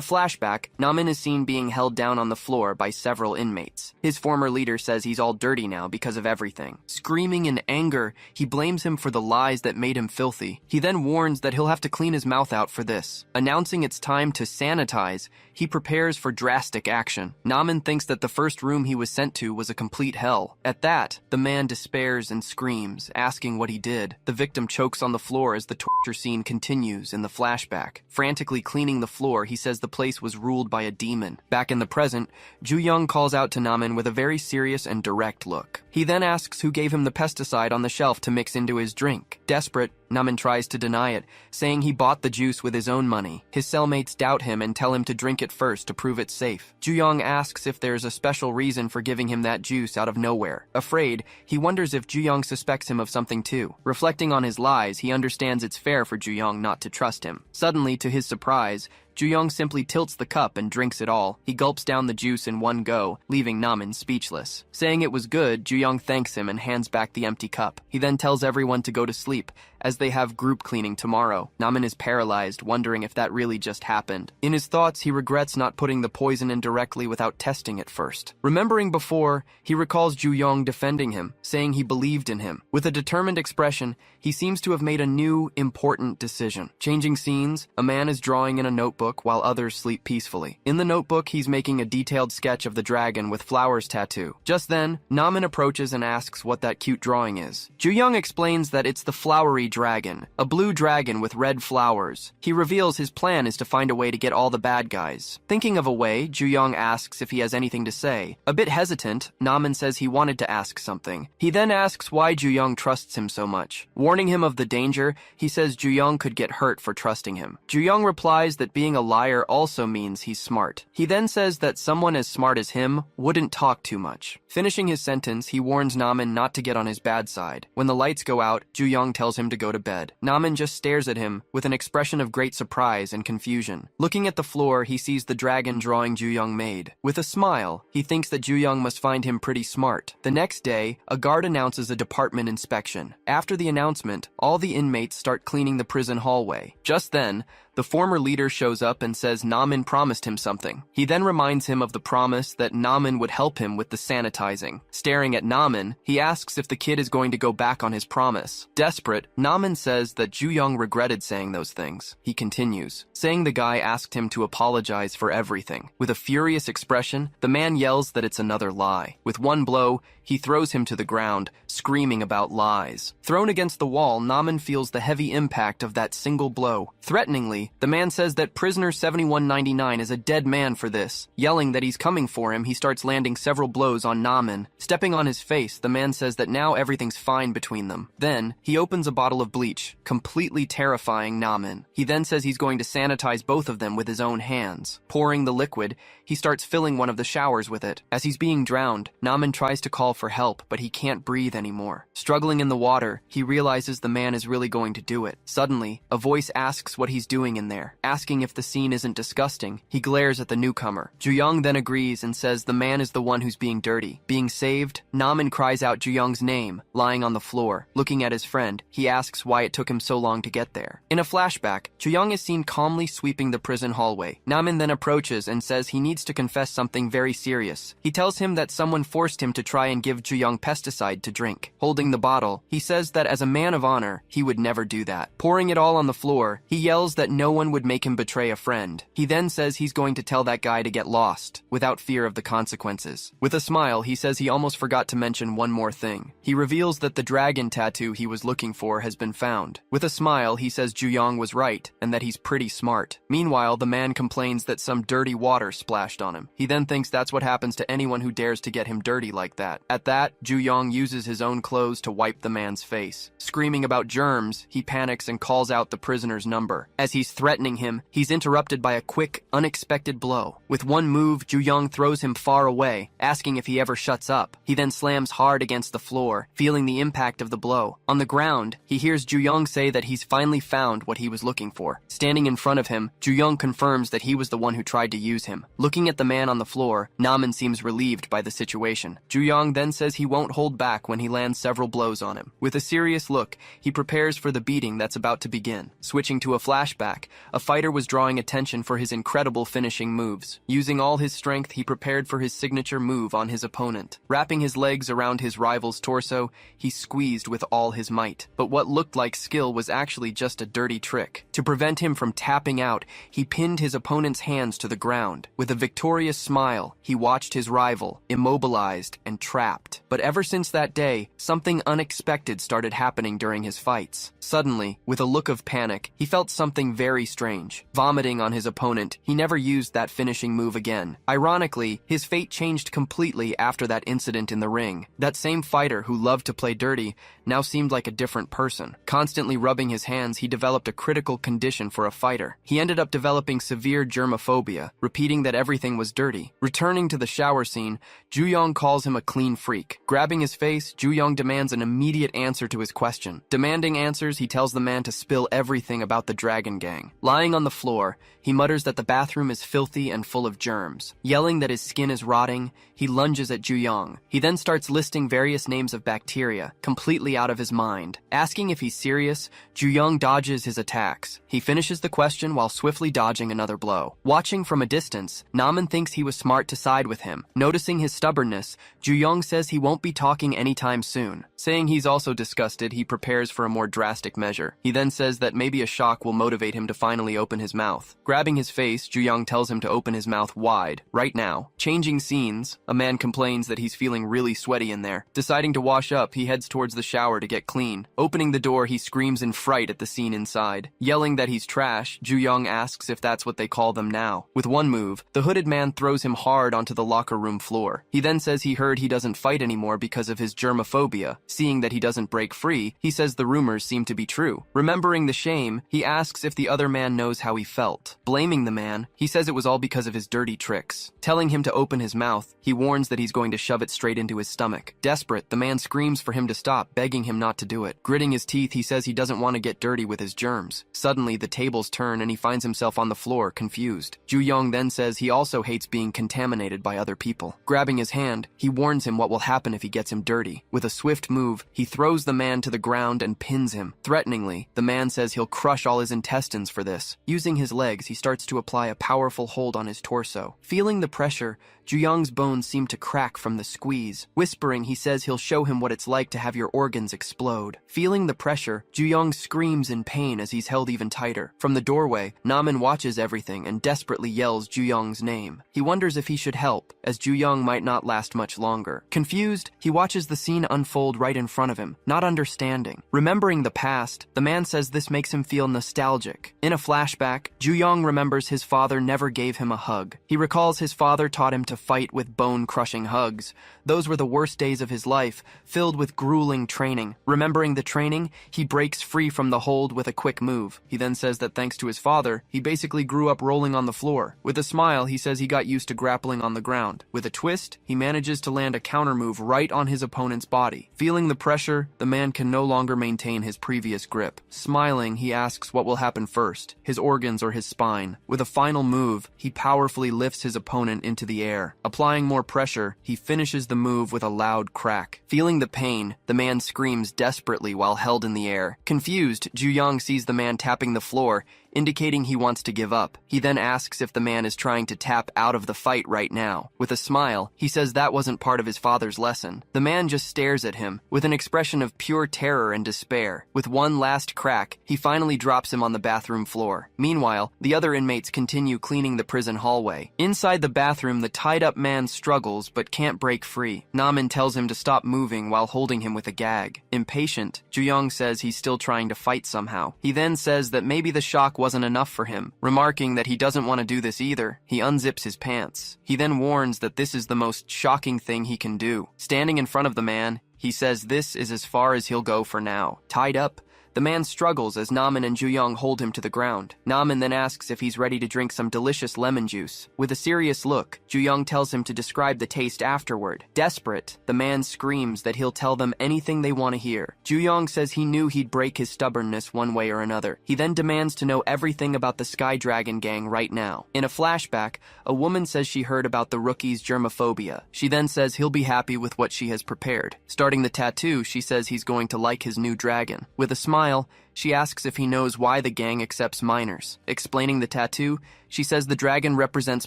flashback, Namin is seen being held down on the floor by several inmates. His former leader says he's all dirty now because of everything. Screaming in anger, he blames him for the lies that made him filthy. He then warns that he'll have to clean his mouth out for this. Announcing it's time to sanitize, he prepares for drastic action. Namin thinks that the first room he was sent to was a complete hell. At that, the man despairs and screams, asking what he did. The victim chokes on the floor as the torture scene continues in the flashback. Frantically cleaning the floor, he says the place was ruled by a demon. Back in the present, Ju-young calls out to Namin with a very serious and direct look. He then asks who gave him the pesticide on the shelf to mix into his drink. Desperate, Namin tries to deny it, saying he bought the juice with his own money. His cellmates doubt him and tell him to drink it first to prove it's safe. Ju-young asks if there's a special reason for giving him that juice out of nowhere. Afraid, he wonders if Ju-young suspects him of something too. Reflecting on his lies, he understands it's fair for Ju-young not to trust him. Suddenly, to his surprise, Ju-young simply tilts the cup and drinks it all. He gulps down the juice in one go, leaving Namin speechless. Saying it was good, Ju-young thanks him and hands back the empty cup. He then tells everyone to go to sleep, as they have group cleaning tomorrow. Namin is paralyzed, wondering if that really just happened. In his thoughts, he regrets not putting the poison in directly without testing it first. Remembering before, he recalls Ju-young defending him, saying he believed in him. With a determined expression, he seems to have made a new, important decision. Changing scenes, a man is drawing in a notebook while others sleep peacefully. In the notebook, he's making a detailed sketch of the dragon with flowers tattoo. Just then, Namin approaches and asks what that cute drawing is. Ju-young explains that it's the flowery dragon, a blue dragon with red flowers. He reveals his plan is to find a way to get all the bad guys. Thinking of a way, Ju-young asks if he has anything to say. A bit hesitant, Namin says he wanted to ask something. He then asks why Ju-young trusts him so much. Warning him of the danger, he says Ju-young could get hurt for trusting him. Ju-young replies that being a liar also means he's smart. He then says that someone as smart as him wouldn't talk too much. Finishing his sentence, he warns Namin not to get on his bad side. When the lights go out, Ju-young tells him to go to bed. Namin just stares at him with an expression of great surprise and confusion. Looking at the floor, he sees the dragon drawing Ju-young made. With a smile, he thinks that Ju-young must find him pretty smart. The next day, a guard announces a department inspection. After the announcement, all the inmates start cleaning the prison hallway. Just then, the former leader shows up and says Namin promised him something. He then reminds him of the promise that Namin would help him with the sanitizing. Staring at Namin, he asks if the kid is going to go back on his promise. Desperate, Namin says that Ju-young regretted saying those things. He continues, saying the guy asked him to apologize for everything. With a furious expression, the man yells that it's another lie. With one blow, he throws him to the ground, screaming about lies. Thrown against the wall, Namin feels the heavy impact of that single blow. Threateningly, the man says that prisoner 7199 is a dead man for this. Yelling that he's coming for him, he starts landing several blows on Namin. Stepping on his face, the man says that now everything's fine between them. Then, he opens a bottle of bleach, completely terrifying Namin. He then says he's going to sanitize both of them with his own hands. Pouring the liquid, he starts filling one of the showers with it. As he's being drowned, Namin tries to call for help, but he can't breathe anymore. Struggling in the water, he realizes the man is really going to do it. Suddenly, a voice asks what he's doing in there. Asking if the scene isn't disgusting, he glares at the newcomer. Ju-young then agrees and says the man is the one who's being dirty. Being saved, Namin cries out Ju-young's name, lying on the floor. Looking at his friend, he asks why it took him so long to get there. In a flashback, Ju-young is seen calmly sweeping the prison hallway. Namin then approaches and says he needs to confess something very serious. He tells him that someone forced him to try and give Ju-young pesticide to drink. Holding the bottle, he says that as a man of honor, he would never do that. Pouring it all on the floor, he yells that no one would make him betray a friend. He then says he's going to tell that guy to get lost, without fear of the consequences. With a smile, he says he almost forgot to mention one more thing. He reveals that the dragon tattoo he was looking for has been found. With a smile, he says Ju-young was right, and that he's pretty smart. Meanwhile, the man complains that some dirty water splashed on him. He then thinks that's what happens to anyone who dares to get him dirty like that. At that, Ju-young uses his own clothes to wipe the man's face. Screaming about germs, he panics and calls out the prisoner's number. As he's threatening him, he's interrupted by a quick, unexpected blow. With one move, Ju-young throws him far away, asking if he ever shuts up. He then slams hard against the floor, feeling the impact of the blow. On the ground, he hears Ju-young say that he's finally found what he was looking for. Standing in front of him, Ju-young confirms that he was the one who tried to use him. Looking at the man on the floor, Namin seems relieved by the situation. Ju-young then says he won't hold back when he lands several blows on him. With a serious look, he prepares for the beating that's about to begin. Switching to a flashback, a fighter was drawing attention for his incredible finishing moves. Using all his strength, he prepared for his signature move on his opponent. Wrapping his legs around his rival's torso, he squeezed with all his might. But what looked like skill was actually just a dirty trick. To prevent him from tapping out, he pinned his opponent's hands to the ground. With a victorious smile, he watched his rival, immobilized and trapped. But ever since that day, something unexpected started happening during his fights. Suddenly, with a look of panic, he felt something very strange. Vomiting on his opponent, he never used that finishing move again. Ironically, his fate changed completely after that incident in the ring. That same fighter who loved to play dirty now seemed like a different person. Constantly rubbing his hands, he developed a critical condition for a fighter. He ended up developing severe germophobia, repeating that everything was dirty. Returning to the shower scene, Ju-young calls him a clean freak. Grabbing his face, Ju-young demands an immediate answer to his question. Demanding answers, he tells the man to spill everything about the Dragon Gang. Lying on the floor, he mutters that the bathroom is filthy and full of germs. Yelling that his skin is rotting, he lunges at Ju-young. He then starts listing various names of bacteria, completely out of his mind. Asking if he's serious, Ju-young dodges his attacks. He finishes the question while swiftly dodging another blow. Watching from a distance, Namin thinks he was smart to side with him. Noticing his stubbornness, Ju-young says he won't be talking anytime soon. Saying he's also disgusted, he prepares for a more drastic measure. He then says that maybe a shock will motivate him to finally open his mouth. Grabbing his face, Ju-young tells him to open his mouth wide, right now. Changing scenes, a man complains that he's feeling really sweaty in there. Deciding to wash up, he heads towards the shower to get clean. Opening the door, he screams in fright at the scene inside. Yelling that he's trash, Ju-young asks if that's what they call them now. With one move, the hooded man throws him hard onto the locker room floor. He then says he heard he doesn't fight anymore because of his germophobia. Seeing that he doesn't break free, he says the rumors seem to be true. Remembering the shame, he asks if the other other man knows how he felt. Blaming the man, he says it was all because of his dirty tricks. Telling him to open his mouth, he warns that he's going to shove it straight into his stomach. Desperate, the man screams for him to stop, begging him not to do it. Gritting his teeth, he says he doesn't want to get dirty with his germs. Suddenly, the tables turn and he finds himself on the floor, confused. Ju-young then says he also hates being contaminated by other people. Grabbing his hand, he warns him what will happen if he gets him dirty. With a swift move, he throws the man to the ground and pins him. Threateningly, the man says he'll crush all his intestines for this. Using his legs, he starts to apply a powerful hold on his torso. Feeling the pressure, Ju-young's bones seem to crack from the squeeze. Whispering, he says he'll show him what it's like to have your organs explode. Feeling the pressure, Ju-young screams in pain as he's held even tighter. From the doorway, Namin watches everything and desperately yells Ju-young's name. He wonders if he should help, as Ju-young might not last much longer. Confused, he watches the scene unfold right in front of him, not understanding. Remembering the past, the man says this makes him feel nostalgic. In a flashback, Ju-young remembers his father never gave him a hug. He recalls his father taught him to fight with bone-crushing hugs. Those were the worst days of his life, filled with grueling training. Remembering the training, he breaks free from the hold with a quick move. He then says that thanks to his father, he basically grew up rolling on the floor. With a smile, he says he got used to grappling on the ground. With a twist, he manages to land a counter move right on his opponent's body. Feeling the pressure, the man can no longer maintain his previous grip. Smiling, he asks what will happen first, his organs or his spine. With a final move, he powerfully lifts his opponent into the air. Applying more pressure, he finishes the move with a loud crack. Feeling the pain, the man screams desperately while held in the air. Confused, Ju-young sees the man tapping the floor, indicating he wants to give up. He then asks if the man is trying to tap out of the fight right now. With a smile, he says that wasn't part of his father's lesson. The man just stares at him, with an expression of pure terror and despair. With one last crack, he finally drops him on the bathroom floor. Meanwhile, the other inmates continue cleaning the prison hallway. Inside the bathroom, the tied-up man struggles but can't break free. Namin tells him to stop moving while holding him with a gag. Impatient, Ju-young says he's still trying to fight somehow. He then says that maybe the shock wasn't enough for him. Remarking that he doesn't want to do this either, he unzips his pants. He then warns that this is the most shocking thing he can do. Standing in front of the man, he says this is as far as he'll go for now. Tied up, the man struggles as Namin and Ju-young hold him to the ground. Namin then asks if he's ready to drink some delicious lemon juice. With a serious look, Ju-young tells him to describe the taste afterward. Desperate, the man screams that he'll tell them anything they want to hear. Ju-young says he knew he'd break his stubbornness one way or another. He then demands to know everything about the Sky Dragon gang right now. In a flashback, a woman says she heard about the rookie's germophobia. She then says he'll be happy with what she has prepared. Starting the tattoo, she says he's going to like his new dragon. With a smile, she asks if he knows why the gang accepts minors. Explaining the tattoo, she says the dragon represents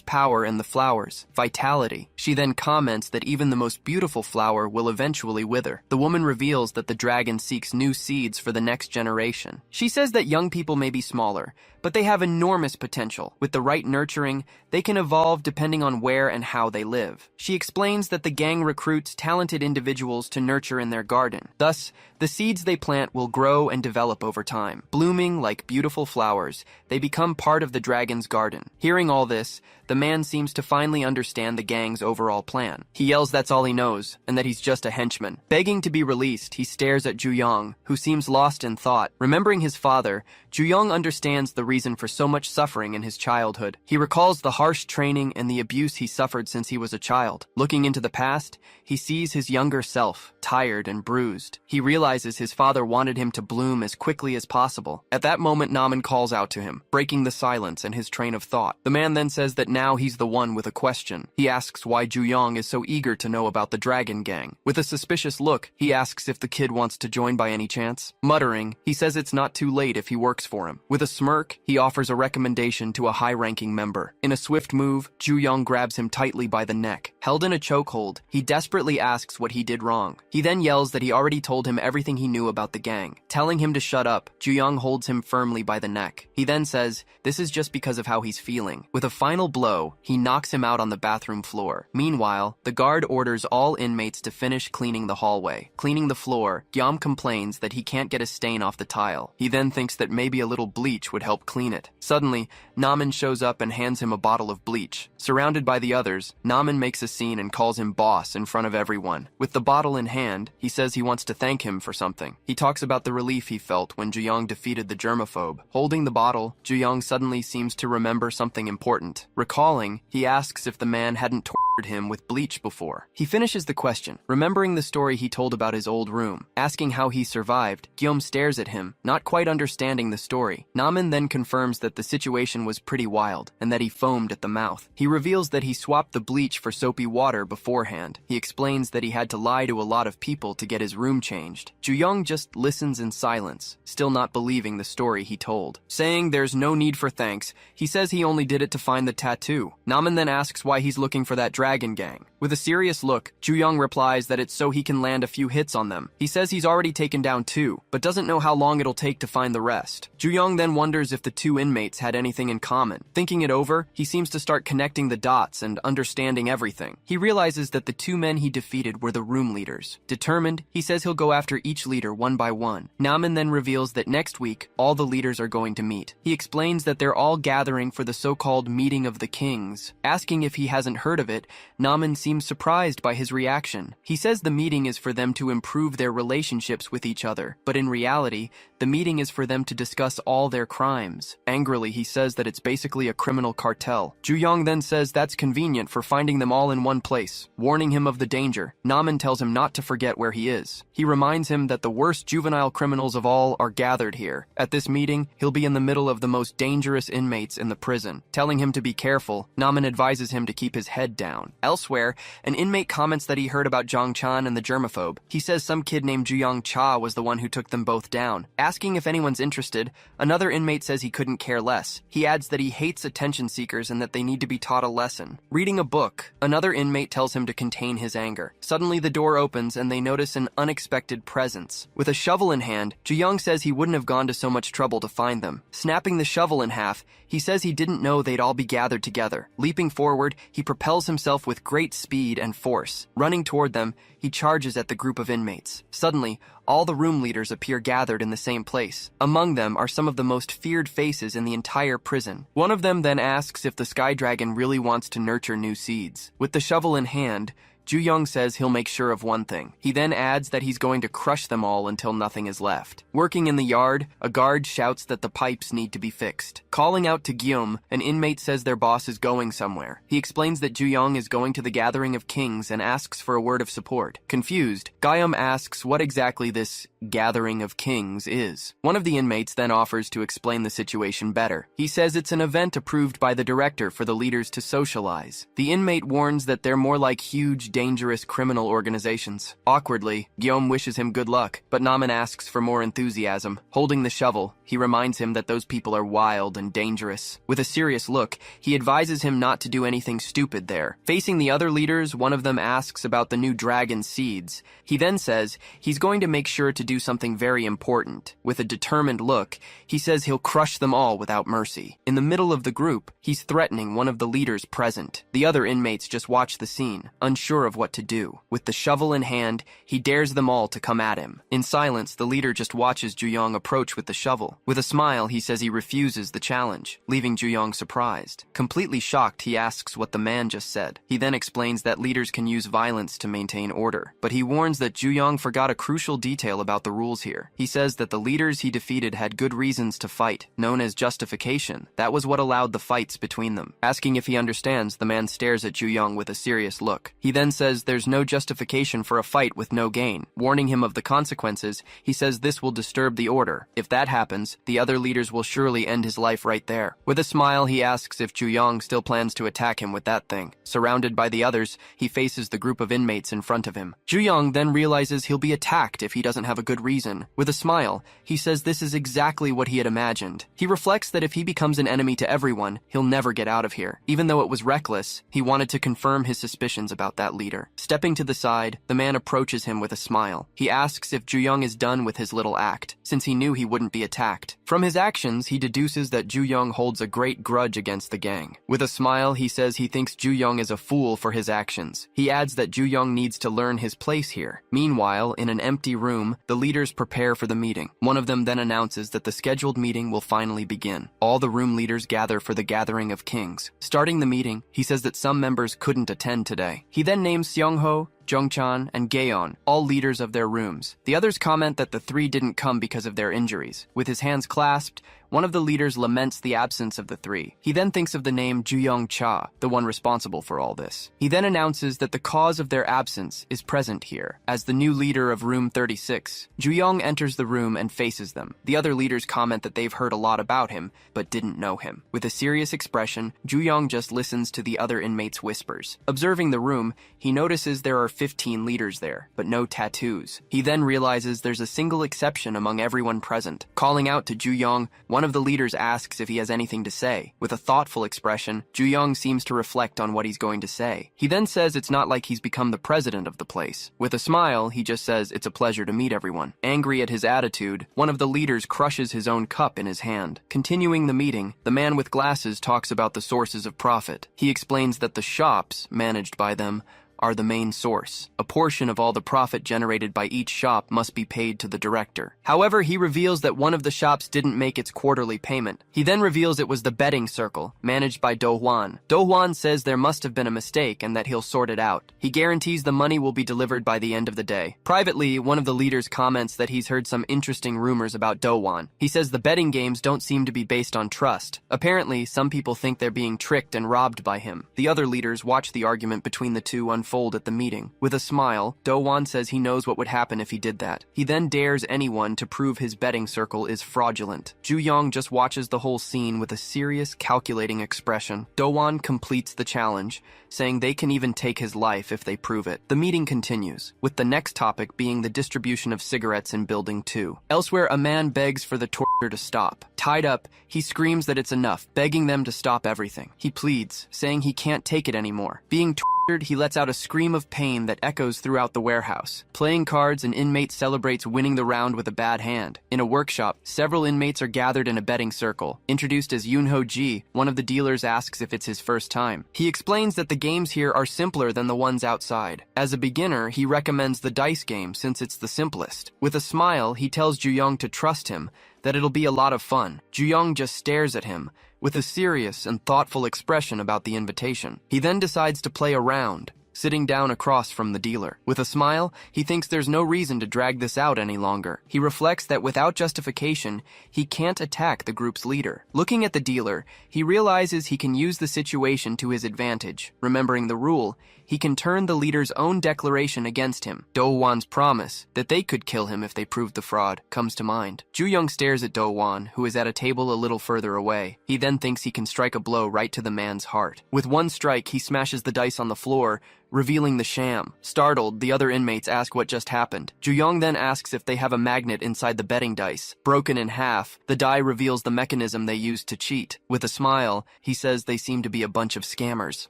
power and the flowers, vitality. She then comments that even the most beautiful flower will eventually wither. The woman reveals that the dragon seeks new seeds for the next generation. She says that young people may be smaller, but they have enormous potential. With the right nurturing, they can evolve depending on where and how they live. She explains that the gang recruits talented individuals to nurture in their garden. Thus, the seeds they plant will grow and develop over time. Blooming like beautiful flowers, they become part of the dragon's garden. Hearing all this, the man seems to finally understand the gang's overall plan. He yells that's all he knows, and that he's just a henchman. Begging to be released, he stares at Ju-young, who seems lost in thought. Remembering his father, Ju-young understands the reason for so much suffering in his childhood. He recalls the harsh training and the abuse he suffered since he was a child. Looking into the past, he sees his younger self, tired and bruised. He realizes his father wanted him to bloom as quickly as possible. At that moment, Namin calls out to him, breaking the silence and his train of thought. The man then says that now he's the one with a question. He asks why Ju-young is so eager to know about the Dragon Gang. With a suspicious look, he asks if the kid wants to join by any chance. Muttering, he says it's not too late if he works for him. With a smirk, he offers a recommendation to a high-ranking member. In a swift move, Ju-young grabs him tightly by the neck. Held in a chokehold, he desperately asks what he did wrong. He then yells that he already told him everything he knew about the gang. Telling him to shut up, Ju-young holds him firmly by the neck. He then says, this is just because of how he's feeling. With a final blow, he knocks him out on the bathroom floor. Meanwhile, the guard orders all inmates to finish cleaning the hallway. Cleaning the floor, Gyam complains that he can't get a stain off the tile. He then thinks that maybe a little bleach would help clean it. Suddenly, Namin shows up and hands him a bottle of bleach. Surrounded by the others, Namin makes a scene and calls him boss in front of everyone. With the bottle in hand, he says he wants to thank him for something. He talks about the relief he felt when Ju-young defeated the germaphobe. Holding the bottle, Ju-young suddenly seems to remember something important. Recalling, he asks if the man hadn't tortured him with bleach before. He finishes the question, remembering the story he told about his old room. Asking how he survived, Guillaume stares at him, not quite understanding the story. Naman then confirms that the situation was pretty wild, and that he foamed at the mouth. He reveals that he swapped the bleach for soapy water beforehand. He explains that he had to lie to a lot of people to get his room changed. Ju-young just listens in silence, still not believing the story he told. Saying there's no need for thanks, he says he only did it to find the tattoo. Naman then asks why he's looking for that dragon gang. With a serious look, Ju-young replies that it's so he can land a few hits on them. He says he's already taken down 2, but doesn't know how long it'll take to find the rest. Ju-young then wonders if the 2 inmates had anything in common. Thinking it over, he seems to start connecting the dots and understanding everything. He realizes that the 2 men he defeated were the room leaders. Determined, he says he'll go after each leader one by one. Naman then reveals that next week, all the leaders are going to meet. He explains that they're all gathering for the so-called Meeting of the Kings. Asking if he hasn't heard of it, Naman seems surprised by his reaction. He says the meeting is for them to improve their relationships with each other, but in reality, the meeting is for them to discuss all their crimes. Angrily, he says that it's basically a criminal cartel. Ju-young then says that's convenient for finding them all in one place. Warning him of the danger, Naman tells him not to forget where he is. He reminds him that the worst juvenile criminals of all are gathered here. At this meeting, he'll be in the middle of the most dangerous inmates in the prison. Telling him to be careful, Naman advises him to keep his head down. Elsewhere, an inmate comments that he heard about Zhang Chan and the germaphobe. He says some kid named Juyang Cha was the one who took them both down. Asking if anyone's interested, another inmate says he couldn't care less. He adds that he hates attention seekers and that they need to be taught a lesson. Reading a book, another inmate tells him to contain his anger. Suddenly the door opens and they notice an unexpected presence. With a shovel in hand, Juyang says he wouldn't have gone to so much trouble to find them. Snapping the shovel in half, he says he didn't know they'd all be gathered together. Leaping forward, he propels himself with great speed and force. Running toward them, he charges at the group of inmates. Suddenly, all the room leaders appear gathered in the same place. Among them are some of the most feared faces in the entire prison. One of them then asks if the Sky Dragon really wants to nurture new seeds. With the shovel in hand, Ju-young says he'll make sure of one thing. He then adds that he's going to crush them all until nothing is left. Working in the yard, a guard shouts that the pipes need to be fixed. Calling out to Guillaume, an inmate says their boss is going somewhere. He explains that Ju-young is going to the Gathering of Kings and asks for a word of support. Confused, Guillaume asks what exactly this Gathering of Kings is. One of the inmates then offers to explain the situation better. He says it's an event approved by the director for the leaders to socialize. The inmate warns that they're more like huge, dangerous criminal organizations. Awkwardly, Guillaume wishes him good luck, but Naman asks for more enthusiasm. Holding the shovel, he reminds him that those people are wild and dangerous. With a serious look, he advises him not to do anything stupid there. Facing the other leaders, one of them asks about the new dragon seeds. He then says he's going to make sure to do something very important. With a determined look, he says he'll crush them all without mercy. In the middle of the group, he's threatening one of the leaders present. The other inmates just watch the scene, unsure of what to do. With the shovel in hand, he dares them all to come at him. In silence, the leader just watches Ju-young approach with the shovel. With a smile, he says he refuses the challenge, leaving Ju-young surprised. Completely shocked, he asks what the man just said. He then explains that leaders can use violence to maintain order, but he warns that Ju-young forgot a crucial detail about the rules here. He says that the leaders he defeated had good reasons to fight, known as justification. That was what allowed the fights between them. Asking if he understands, the man stares at Ju-young with a serious look. He then says there's no justification for a fight with no gain. Warning him of the consequences, he says this will disturb the order. If that happens, the other leaders will surely end his life right there. With a smile, he asks if Ju-young still plans to attack him with that thing. Surrounded by the others, he faces the group of inmates in front of him. Ju-young then realizes he'll be attacked if he doesn't have a good reason. With a smile, he says this is exactly what he had imagined. He reflects that if he becomes an enemy to everyone, he'll never get out of here. Even though it was reckless, he wanted to confirm his suspicions about that leader. Stepping to the side, the man approaches him with a smile. He asks if Ju-young is done with his little act, since he knew he wouldn't be attacked. From his actions, he deduces that Ju-young holds a great grudge against the gang. With a smile, he says he thinks Ju-young is a fool for his actions. He adds that Ju-young needs to learn his place here. Meanwhile, in an empty room, the leaders prepare for the meeting. One of them then announces that the scheduled meeting will finally begin. All the room leaders gather for the Gathering of Kings. Starting the meeting, he says that some members couldn't attend today. He then names Seongho, Jungchan, and Gaeon, all leaders of their rooms. The others comment that the three didn't come because of their injuries. With his hands clasped, one of the leaders laments the absence of the three. He then thinks of the name Juyong Cha, the one responsible for all this. He then announces that the cause of their absence is present here. As the new leader of room 36, Juyong enters the room and faces them. The other leaders comment that they've heard a lot about him, but didn't know him. With a serious expression, Juyong just listens to the other inmates' whispers. Observing the room, he notices there are 15 leaders there, but no tattoos. He then realizes there's a single exception among everyone present. Calling out to Juyong, one of the leaders asks if he has anything to say. With a thoughtful expression, Juyong seems to reflect on what he's going to say. He then says it's not like he's become the president of the place. With a smile, he just says it's a pleasure to meet everyone. Angry at his attitude, one of the leaders crushes his own cup in his hand. Continuing the meeting, the man with glasses talks about the sources of profit. He explains that the shops, managed by them, are the main source. A portion of all the profit generated by each shop must be paid to the director. However, he reveals that one of the shops didn't make its quarterly payment. He then reveals it was the betting circle, managed by Do Hwan. Do Hwan says there must have been a mistake and that he'll sort it out. He guarantees the money will be delivered by the end of the day. Privately, one of the leaders comments that he's heard some interesting rumors about Do Hwan. He says the betting games don't seem to be based on trust. Apparently, some people think they're being tricked and robbed by him. The other leaders watch the argument between the two unfold at the meeting. With a smile, Do Hwan says he knows what would happen if he did that. He then dares anyone to prove his betting circle is fraudulent. Juyong just watches the whole scene with a serious, calculating expression. Do Hwan completes the challenge, saying they can even take his life if they prove it. The meeting continues, with the next topic being the distribution of cigarettes in Building 2. Elsewhere, a man begs for the torture to stop. Tied up, he screams that it's enough, begging them to stop everything. He pleads, saying he can't take it anymore. Being tortured, he lets out a scream of pain that echoes throughout the warehouse. Playing cards, an inmate celebrates winning the round with a bad hand. In a workshop, several inmates are gathered in a betting circle. Introduced as Yoonho Ji, one of the dealers asks if it's his first time. He explains that the games here are simpler than the ones outside. As a beginner, he recommends the dice game since it's the simplest. With a smile, he tells Juyong to trust him, that it'll be a lot of fun. Juyong just stares at him, with a serious and thoughtful expression about the invitation. He then decides to play a round, sitting down across from the dealer. With a smile, he thinks there's no reason to drag this out any longer. He reflects that without justification, he can't attack the group's leader. Looking at the dealer, he realizes he can use the situation to his advantage. Remembering the rule, he can turn the leader's own declaration against him. Do Hwan's promise that they could kill him if they proved the fraud comes to mind. Juyong stares at Do Hwan, who is at a table a little further away. He then thinks he can strike a blow right to the man's heart. With one strike, he smashes the dice on the floor, revealing the sham. Startled, the other inmates ask what just happened. Juyong then asks if they have a magnet inside the betting dice. Broken in half, the die reveals the mechanism they used to cheat. With a smile, he says they seem to be a bunch of scammers.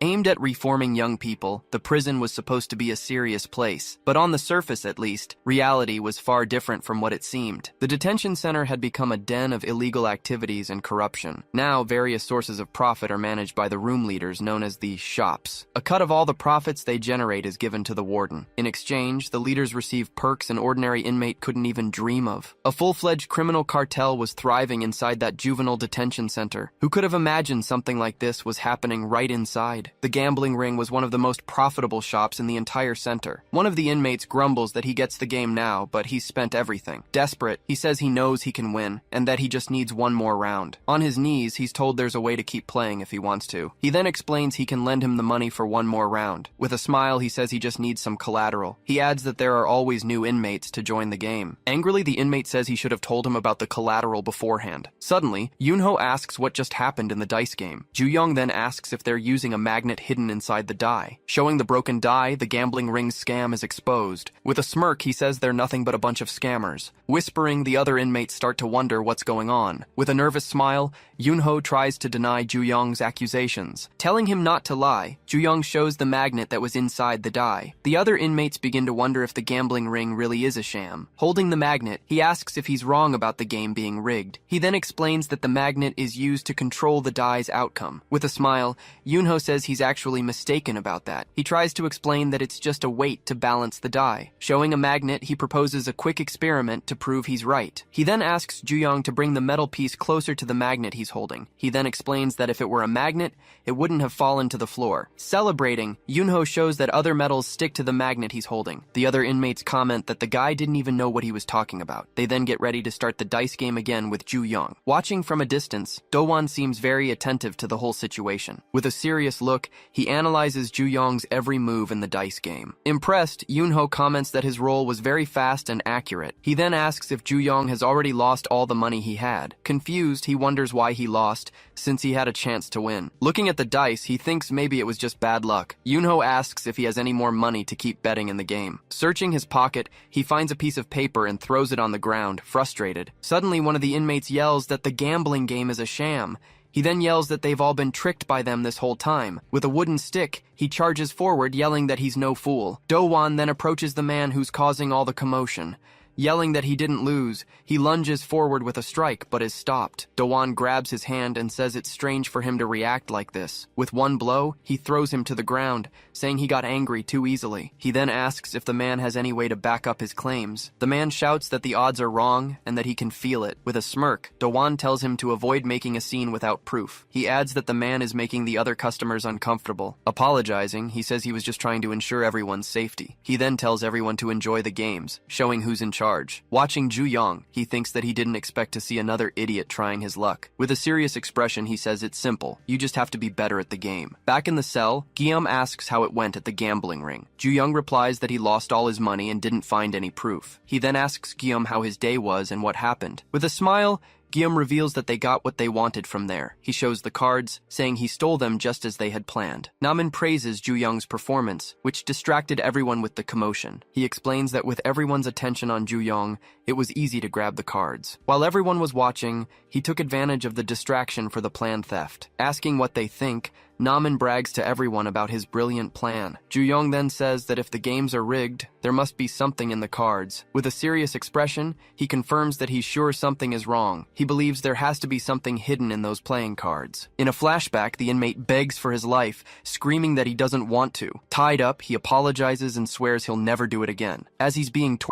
Aimed at reforming young people, the prison was supposed to be a serious place. But on the surface at least, reality was far different from what it seemed. The detention center had become a den of illegal activities and corruption. Now, various sources of profit are managed by the room leaders known as the shops. A cut of all the profits they generate is given to the warden. In exchange, the leaders receive perks an ordinary inmate couldn't even dream of. A full-fledged criminal cartel was thriving inside that juvenile detention center. Who could have imagined something like this was happening right inside? The gambling ring was one of the most profitable shops in the entire center. One of the inmates grumbles that he gets the game now, but he's spent everything. Desperate, he says he knows he can win, and that he just needs one more round. On his knees, he's told there's a way to keep playing if he wants to. He then explains he can lend him the money for one more round. With a smile, he says he just needs some collateral. He adds that there are always new inmates to join the game. Angrily, the inmate says he should have told him about the collateral beforehand. Suddenly, Yoonho asks what just happened in the dice game. Juyong then asks if they're using a magnet hidden inside the die. Showing the broken die, the gambling ring's scam is exposed. With a smirk, he says they're nothing but a bunch of scammers. Whispering, the other inmates start to wonder what's going on. With a nervous smile, Yoonho tries to deny Juyong's accusations. Telling him not to lie, Juyong shows the magnet that was was inside the die. The other inmates begin to wonder if the gambling ring really is a sham. Holding the magnet, he asks if he's wrong about the game being rigged. He then explains that the magnet is used to control the die's outcome. With a smile, Yoonho says he's actually mistaken about that. He tries to explain that it's just a weight to balance the die. Showing a magnet, he proposes a quick experiment to prove he's right. He then asks Ju-young to bring the metal piece closer to the magnet he's holding. He then explains that if it were a magnet, it wouldn't have fallen to the floor. Celebrating, Yoonho shows that other metals stick to the magnet he's holding. The other inmates comment that the guy didn't even know what he was talking about. They then get ready to start the dice game again with Ju-young. Watching from a distance, Do-won seems very attentive to the whole situation. With a serious look, he analyzes Ju-young's every move in the dice game. Impressed, Yoonho comments that his roll was very fast and accurate. He then asks if Ju-young has already lost all the money he had. Confused, he wonders why he lost, since he had a chance to win. Looking at the dice, he thinks maybe it was just bad luck. Yoonho asks if he has any more money to keep betting in the game. Searching his pocket, he finds a piece of paper and throws it on the ground, frustrated. Suddenly, one of the inmates yells that the gambling game is a sham. He then yells that they've all been tricked by them this whole time. With a wooden stick, he charges forward, yelling that he's no fool. Do-won then approaches the man who's causing all the commotion. Yelling that he didn't lose, he lunges forward with a strike but is stopped. Do-won grabs his hand and says it's strange for him to react like this. With one blow, he throws him to the ground, saying he got angry too easily. He then asks if the man has any way to back up his claims. The man shouts that the odds are wrong and that he can feel it. With a smirk, Do-won tells him to avoid making a scene without proof. He adds that the man is making the other customers uncomfortable. Apologizing, he says he was just trying to ensure everyone's safety. He then tells everyone to enjoy the games, showing who's in charge. Watching Ju-young, he thinks that he didn't expect to see another idiot trying his luck. With a serious expression, he says it's simple. You just have to be better at the game. Back in the cell, Guillaume asks how it went at the gambling ring. Ju-young replies that he lost all his money and didn't find any proof. He then asks Guillaume how his day was and what happened. With a smile, Guillaume reveals that they got what they wanted from there. He shows the cards, saying he stole them just as they had planned. Namin praises Ju-young's performance, which distracted everyone with the commotion. He explains that with everyone's attention on Ju-young, it was easy to grab the cards. While everyone was watching, he took advantage of the distraction for the planned theft. Asking what they think, Namin brags to everyone about his brilliant plan. Ju-young then says that if the games are rigged, there must be something in the cards. With a serious expression, he confirms that he's sure something is wrong. He believes there has to be something hidden in those playing cards. In a flashback, the inmate begs for his life, screaming that he doesn't want to. Tied up, he apologizes and swears he'll never do it again. As he's being tortured,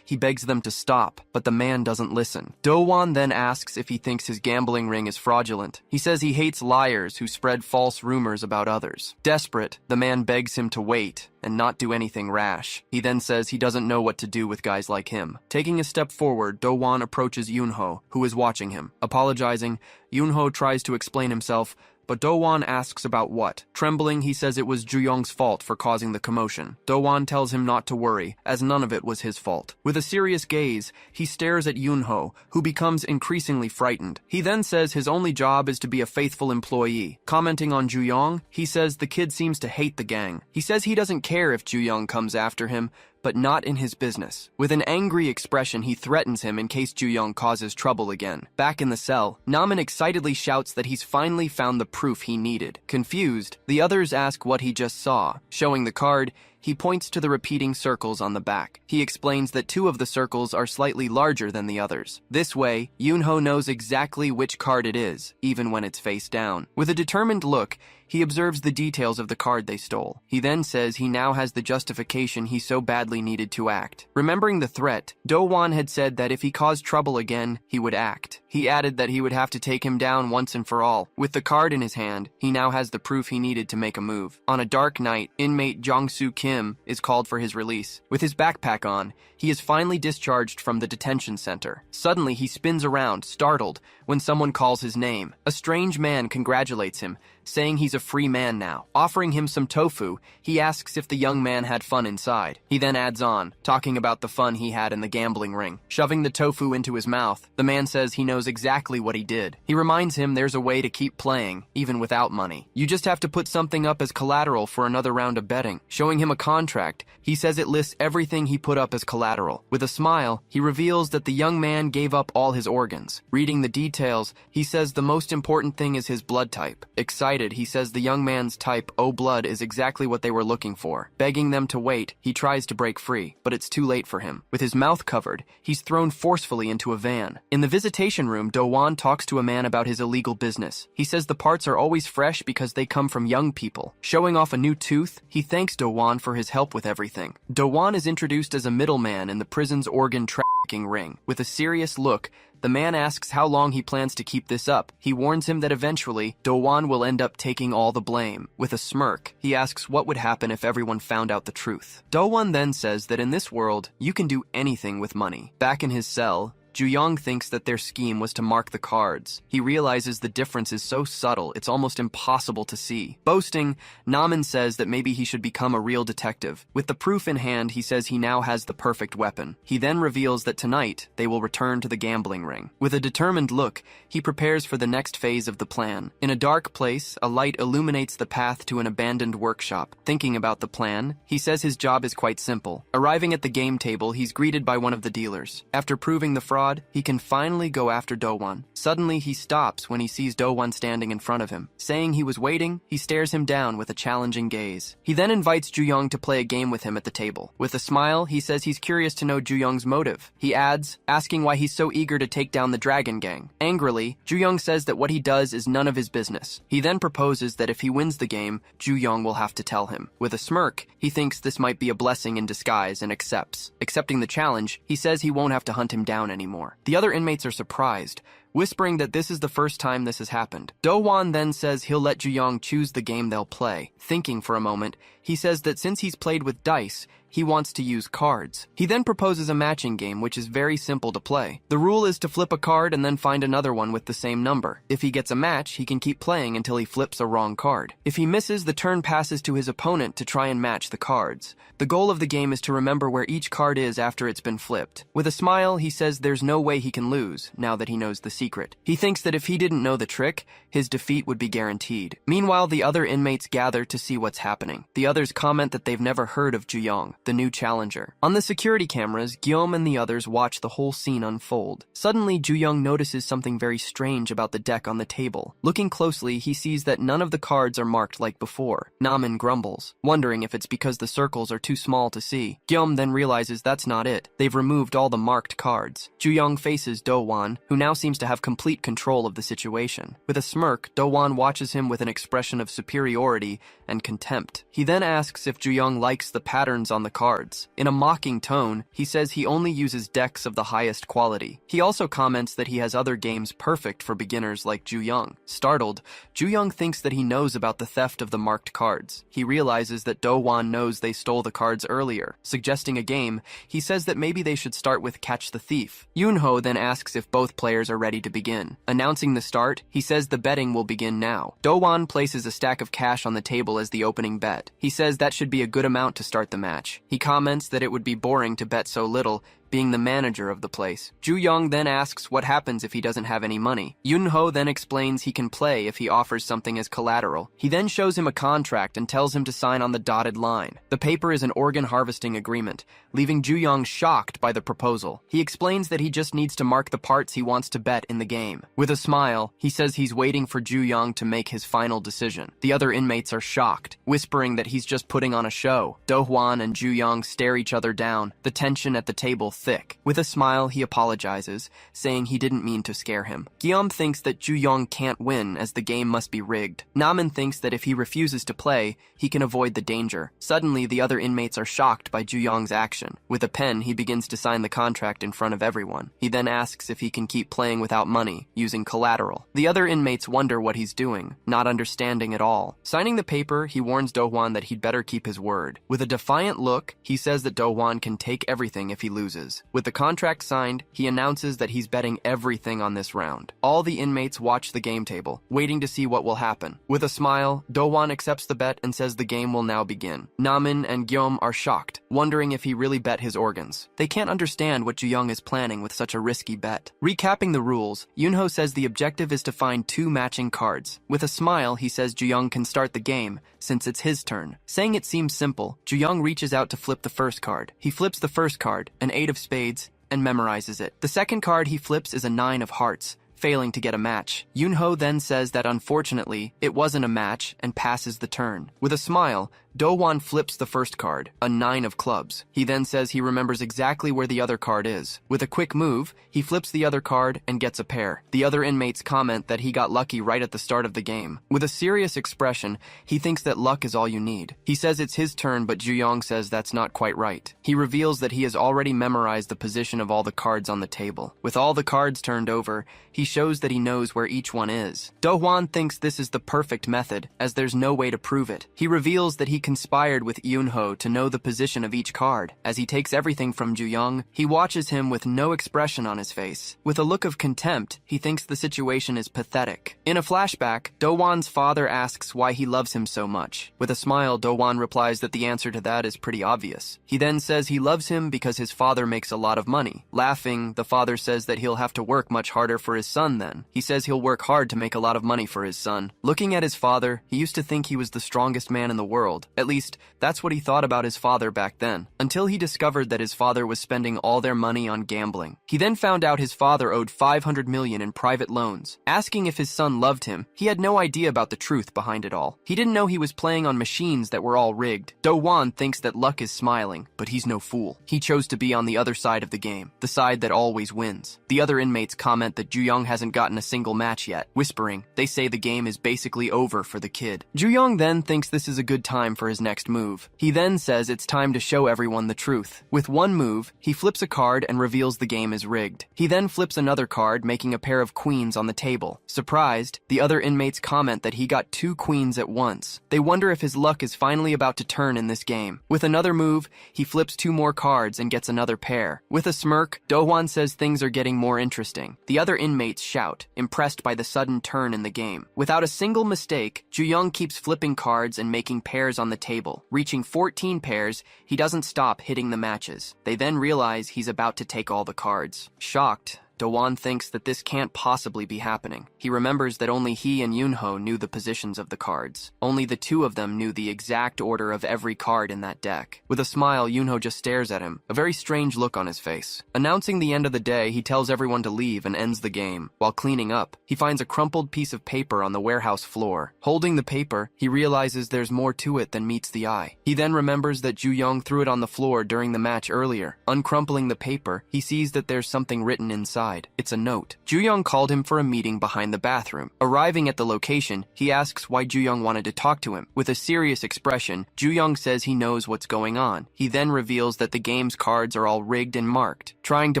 he begs them to stop, but the man doesn't listen. Do-won then asks if he thinks his gambling ring is fraudulent. He says he hates liars who spread false rumors about others. Desperate, the man begs him to wait and not do anything rash. He then says he doesn't know what to do with guys like him. Taking a step forward, Do-won approaches Yoonho, who is watching him. Apologizing, Yoonho tries to explain himself, but Do-won asks about what. Trembling, he says it was Ju-young's fault for causing the commotion. Do-won tells him not to worry, as none of it was his fault. With a serious gaze, he stares at Yoonho, who becomes increasingly frightened. He then says his only job is to be a faithful employee. Commenting on Ju-young, he says the kid seems to hate the gang. He says he doesn't care if Ju-young comes after him, but not in his business. With an angry expression, he threatens him in case Ju-young causes trouble again. Back in the cell, Namin excitedly shouts that he's finally found the proof he needed. Confused, the others ask what he just saw. Showing the card, he points to the repeating circles on the back. He explains that 2 of the circles are slightly larger than the others. This way, Yoonho knows exactly which card it is, even when it's face down. With a determined look, he observes the details of the card they stole. He then says he now has the justification he so badly needed to act. Remembering the threat, Do-won had said that if he caused trouble again, he would act. He added that he would have to take him down once and for all. With the card in his hand, he now has the proof he needed to make a move. On a dark night, inmate Jong-soo Kim is called for his release. With his backpack on, he is finally discharged from the detention center. Suddenly, he spins around, startled, when someone calls his name. A strange man congratulates him, saying he's a free man now. Offering him some tofu, he asks if the young man had fun inside. He then adds on, talking about the fun he had in the gambling ring. Shoving the tofu into his mouth, the man says he knows exactly what he did. He reminds him there's a way to keep playing, even without money. You just have to put something up as collateral for another round of betting. Showing him a contract, he says it lists everything he put up as collateral. With a smile, he reveals that the young man gave up all his organs. Reading the details, he says the most important thing is his blood type. Excited, Excited, he says the young man's type, "Oh blood," is exactly what they were looking for. Begging them to wait, he tries to break free, but it's too late for him. With his mouth covered, he's thrown forcefully into a van. In the visitation room, Do-won talks to a man about his illegal business. He says the parts are always fresh because they come from young people. Showing off a new tooth, he thanks Do-won for his help with everything. Do-won is introduced as a middleman in the prison's organ trafficking ring. With a serious look, the man asks how long he plans to keep this up. He warns him that eventually, Do-won will end up taking all the blame. With a smirk, he asks what would happen if everyone found out the truth. Do-won then says that in this world, you can do anything with money. Back in his cell, Ju-young thinks that their scheme was to mark the cards. He realizes the difference is so subtle, it's almost impossible to see. Boasting, Namin says that maybe he should become a real detective. With the proof in hand, he says he now has the perfect weapon. He then reveals that tonight, they will return to the gambling ring. With a determined look, he prepares for the next phase of the plan. In a dark place, a light illuminates the path to an abandoned workshop. Thinking about the plan, he says his job is quite simple. Arriving at the game table, he's greeted by one of the dealers. After proving the fraud, he can finally go after Do-won. Suddenly, he stops when he sees Do-won standing in front of him. Saying he was waiting, he stares him down with a challenging gaze. He then invites Ju-young to play a game with him at the table. With a smile, he says he's curious to know Ju-young's motive. He adds, asking why he's so eager to take down the Dragon Gang. Angrily, Ju-young says that what he does is none of his business. He then proposes that if he wins the game, Ju-young will have to tell him. With a smirk, he thinks this might be a blessing in disguise and accepts. Accepting the challenge, he says he won't have to hunt him down anymore. The other inmates are surprised, whispering that this is the first time this has happened. Do-won then says he'll let Ju-young choose the game they'll play. Thinking for a moment, he says that since he's played with dice, he wants to use cards. He then proposes a matching game, which is very simple to play. The rule is to flip a card and then find another one with the same number. If he gets a match, he can keep playing until he flips a wrong card. If he misses, the turn passes to his opponent to try and match the cards. The goal of the game is to remember where each card is after it's been flipped. With a smile, he says there's no way he can lose, now that he knows the secret. He thinks that if he didn't know the trick, his defeat would be guaranteed. Meanwhile, the other inmates gather to see what's happening. The others comment that they've never heard of Ju-young, the new challenger. On the security cameras, Guillaume and the others watch the whole scene unfold. Suddenly, Ju-young notices something very strange about the deck on the table. Looking closely, he sees that none of the cards are marked like before. Namin grumbles, wondering if it's because the circles are too small to see. Guillaume then realizes that's not it. They've removed all the marked cards. Ju-young faces Do-won, who now seems to have complete control of the situation. With a smirk, Do-won watches him with an expression of superiority and contempt. He then asks if Ju-young likes the patterns on the cards. In a mocking tone, he says he only uses decks of the highest quality. He also comments that he has other games perfect for beginners like Ju-young. Startled, Ju-young thinks that he knows about the theft of the marked cards. He realizes that Do-won knows they stole the cards earlier. Suggesting a game, he says that maybe they should start with Catch the Thief. Yoon-ho then asks if both players are ready to begin. Announcing the start, he says the betting will begin now. Do-won places a stack of cash on the table as the opening bet. He says that should be a good amount to start the match. He comments that it would be boring to bet so little, being the manager of the place. Ju-young then asks what happens if he doesn't have any money. Yoon-ho then explains he can play if he offers something as collateral. He then shows him a contract and tells him to sign on the dotted line. The paper is an organ harvesting agreement, leaving Ju-young shocked by the proposal. He explains that he just needs to mark the parts he wants to bet in the game. With a smile, he says he's waiting for Ju-young to make his final decision. The other inmates are shocked, whispering that he's just putting on a show. Do-hwan and Ju-young stare each other down, the tension at the table thick. With a smile, he apologizes, saying he didn't mean to scare him. Guillaume thinks that Ju-young can't win as the game must be rigged. Namin thinks that if he refuses to play, he can avoid the danger. Suddenly, the other inmates are shocked by Ju-young's action. With a pen, he begins to sign the contract in front of everyone. He then asks if he can keep playing without money, using collateral. The other inmates wonder what he's doing, not understanding at all. Signing the paper, he warns Do-hwan that he'd better keep his word. With a defiant look, he says that Do-hwan can take everything if he loses. With the contract signed, he announces that he's betting everything on this round. All the inmates watch the game table, waiting to see what will happen. With a smile, Do-hwan accepts the bet and says the game will now begin. Namin and Guillaume are shocked, wondering if he really bet his organs. They can't understand what Ju-young is planning with such a risky bet. Recapping the rules, Yoon-ho says the objective is to find 2 matching cards. With a smile, he says Ju-young can start the game, since it's his turn. Saying it seems simple, Ju-young reaches out to flip the first card. He flips the first card, an 8 of spades, and memorizes it. The second card he flips is a 9 of hearts, failing to get a match. Yoonho then says that unfortunately, it wasn't a match and passes the turn. With a smile, Do-won flips the first card, a 9 of clubs. He then says he remembers exactly where the other card is. With a quick move, he flips the other card and gets a pair. The other inmates comment that he got lucky right at the start of the game. With a serious expression, he thinks that luck is all you need. He says it's his turn, but Ju-young says that's not quite right. He reveals that he has already memorized the position of all the cards on the table. With all the cards turned over, he shows that he knows where each one is. Do-won thinks this is the perfect method, as there's no way to prove it. He reveals that he conspired with Yoonho to know the position of each card. As he takes everything from Ju-young, he watches him with no expression on his face. With a look of contempt, he thinks the situation is pathetic. In a flashback, Do-won's father asks why he loves him so much. With a smile, Do-won replies that the answer to that is pretty obvious. He then says he loves him because his father makes a lot of money. Laughing, the father says that he'll have to work much harder for his son then. He says he'll work hard to make a lot of money for his son. Looking at his father, he used to think he was the strongest man in the world. At least, that's what he thought about his father back then, until he discovered that his father was spending all their money on gambling. He then found out his father owed 500 million in private loans. Asking if his son loved him, he had no idea about the truth behind it all. He didn't know he was playing on machines that were all rigged. Do-won thinks that luck is smiling, but he's no fool. He chose to be on the other side of the game, the side that always wins. The other inmates comment that Ju-young hasn't gotten a single match yet. Whispering, they say the game is basically over for the kid. Ju-young then thinks this is a good time for his next move. He then says it's time to show everyone the truth. With one move, he flips a card and reveals the game is rigged. He then flips another card, making a pair of queens on the table. Surprised, the other inmates comment that he got 2 queens at once. They wonder if his luck is finally about to turn in this game. With another move, he flips 2 more cards and gets another pair. With a smirk, Do-won says things are getting more interesting. The other inmates shout, impressed by the sudden turn in the game. Without a single mistake, Ju-young keeps flipping cards and making pairs on the table. Reaching 14 pairs, he doesn't stop hitting the matches. They then realize he's about to take all the cards. Shocked, Do-won thinks that this can't possibly be happening. He remembers that only he and Yoonho knew the positions of the cards. Only the two of them knew the exact order of every card in that deck. With a smile, Yoonho just stares at him, a very strange look on his face. Announcing the end of the day, he tells everyone to leave and ends the game. While cleaning up, he finds a crumpled piece of paper on the warehouse floor. Holding the paper, he realizes there's more to it than meets the eye. He then remembers that Ju-young threw it on the floor during the match earlier. Uncrumpling the paper, he sees that there's something written inside. It's a note. Ju-young called him for a meeting behind the bathroom. Arriving at the location, he asks why Ju-young wanted to talk to him. With a serious expression, Ju-young says he knows what's going on. He then reveals that the game's cards are all rigged and marked. Trying to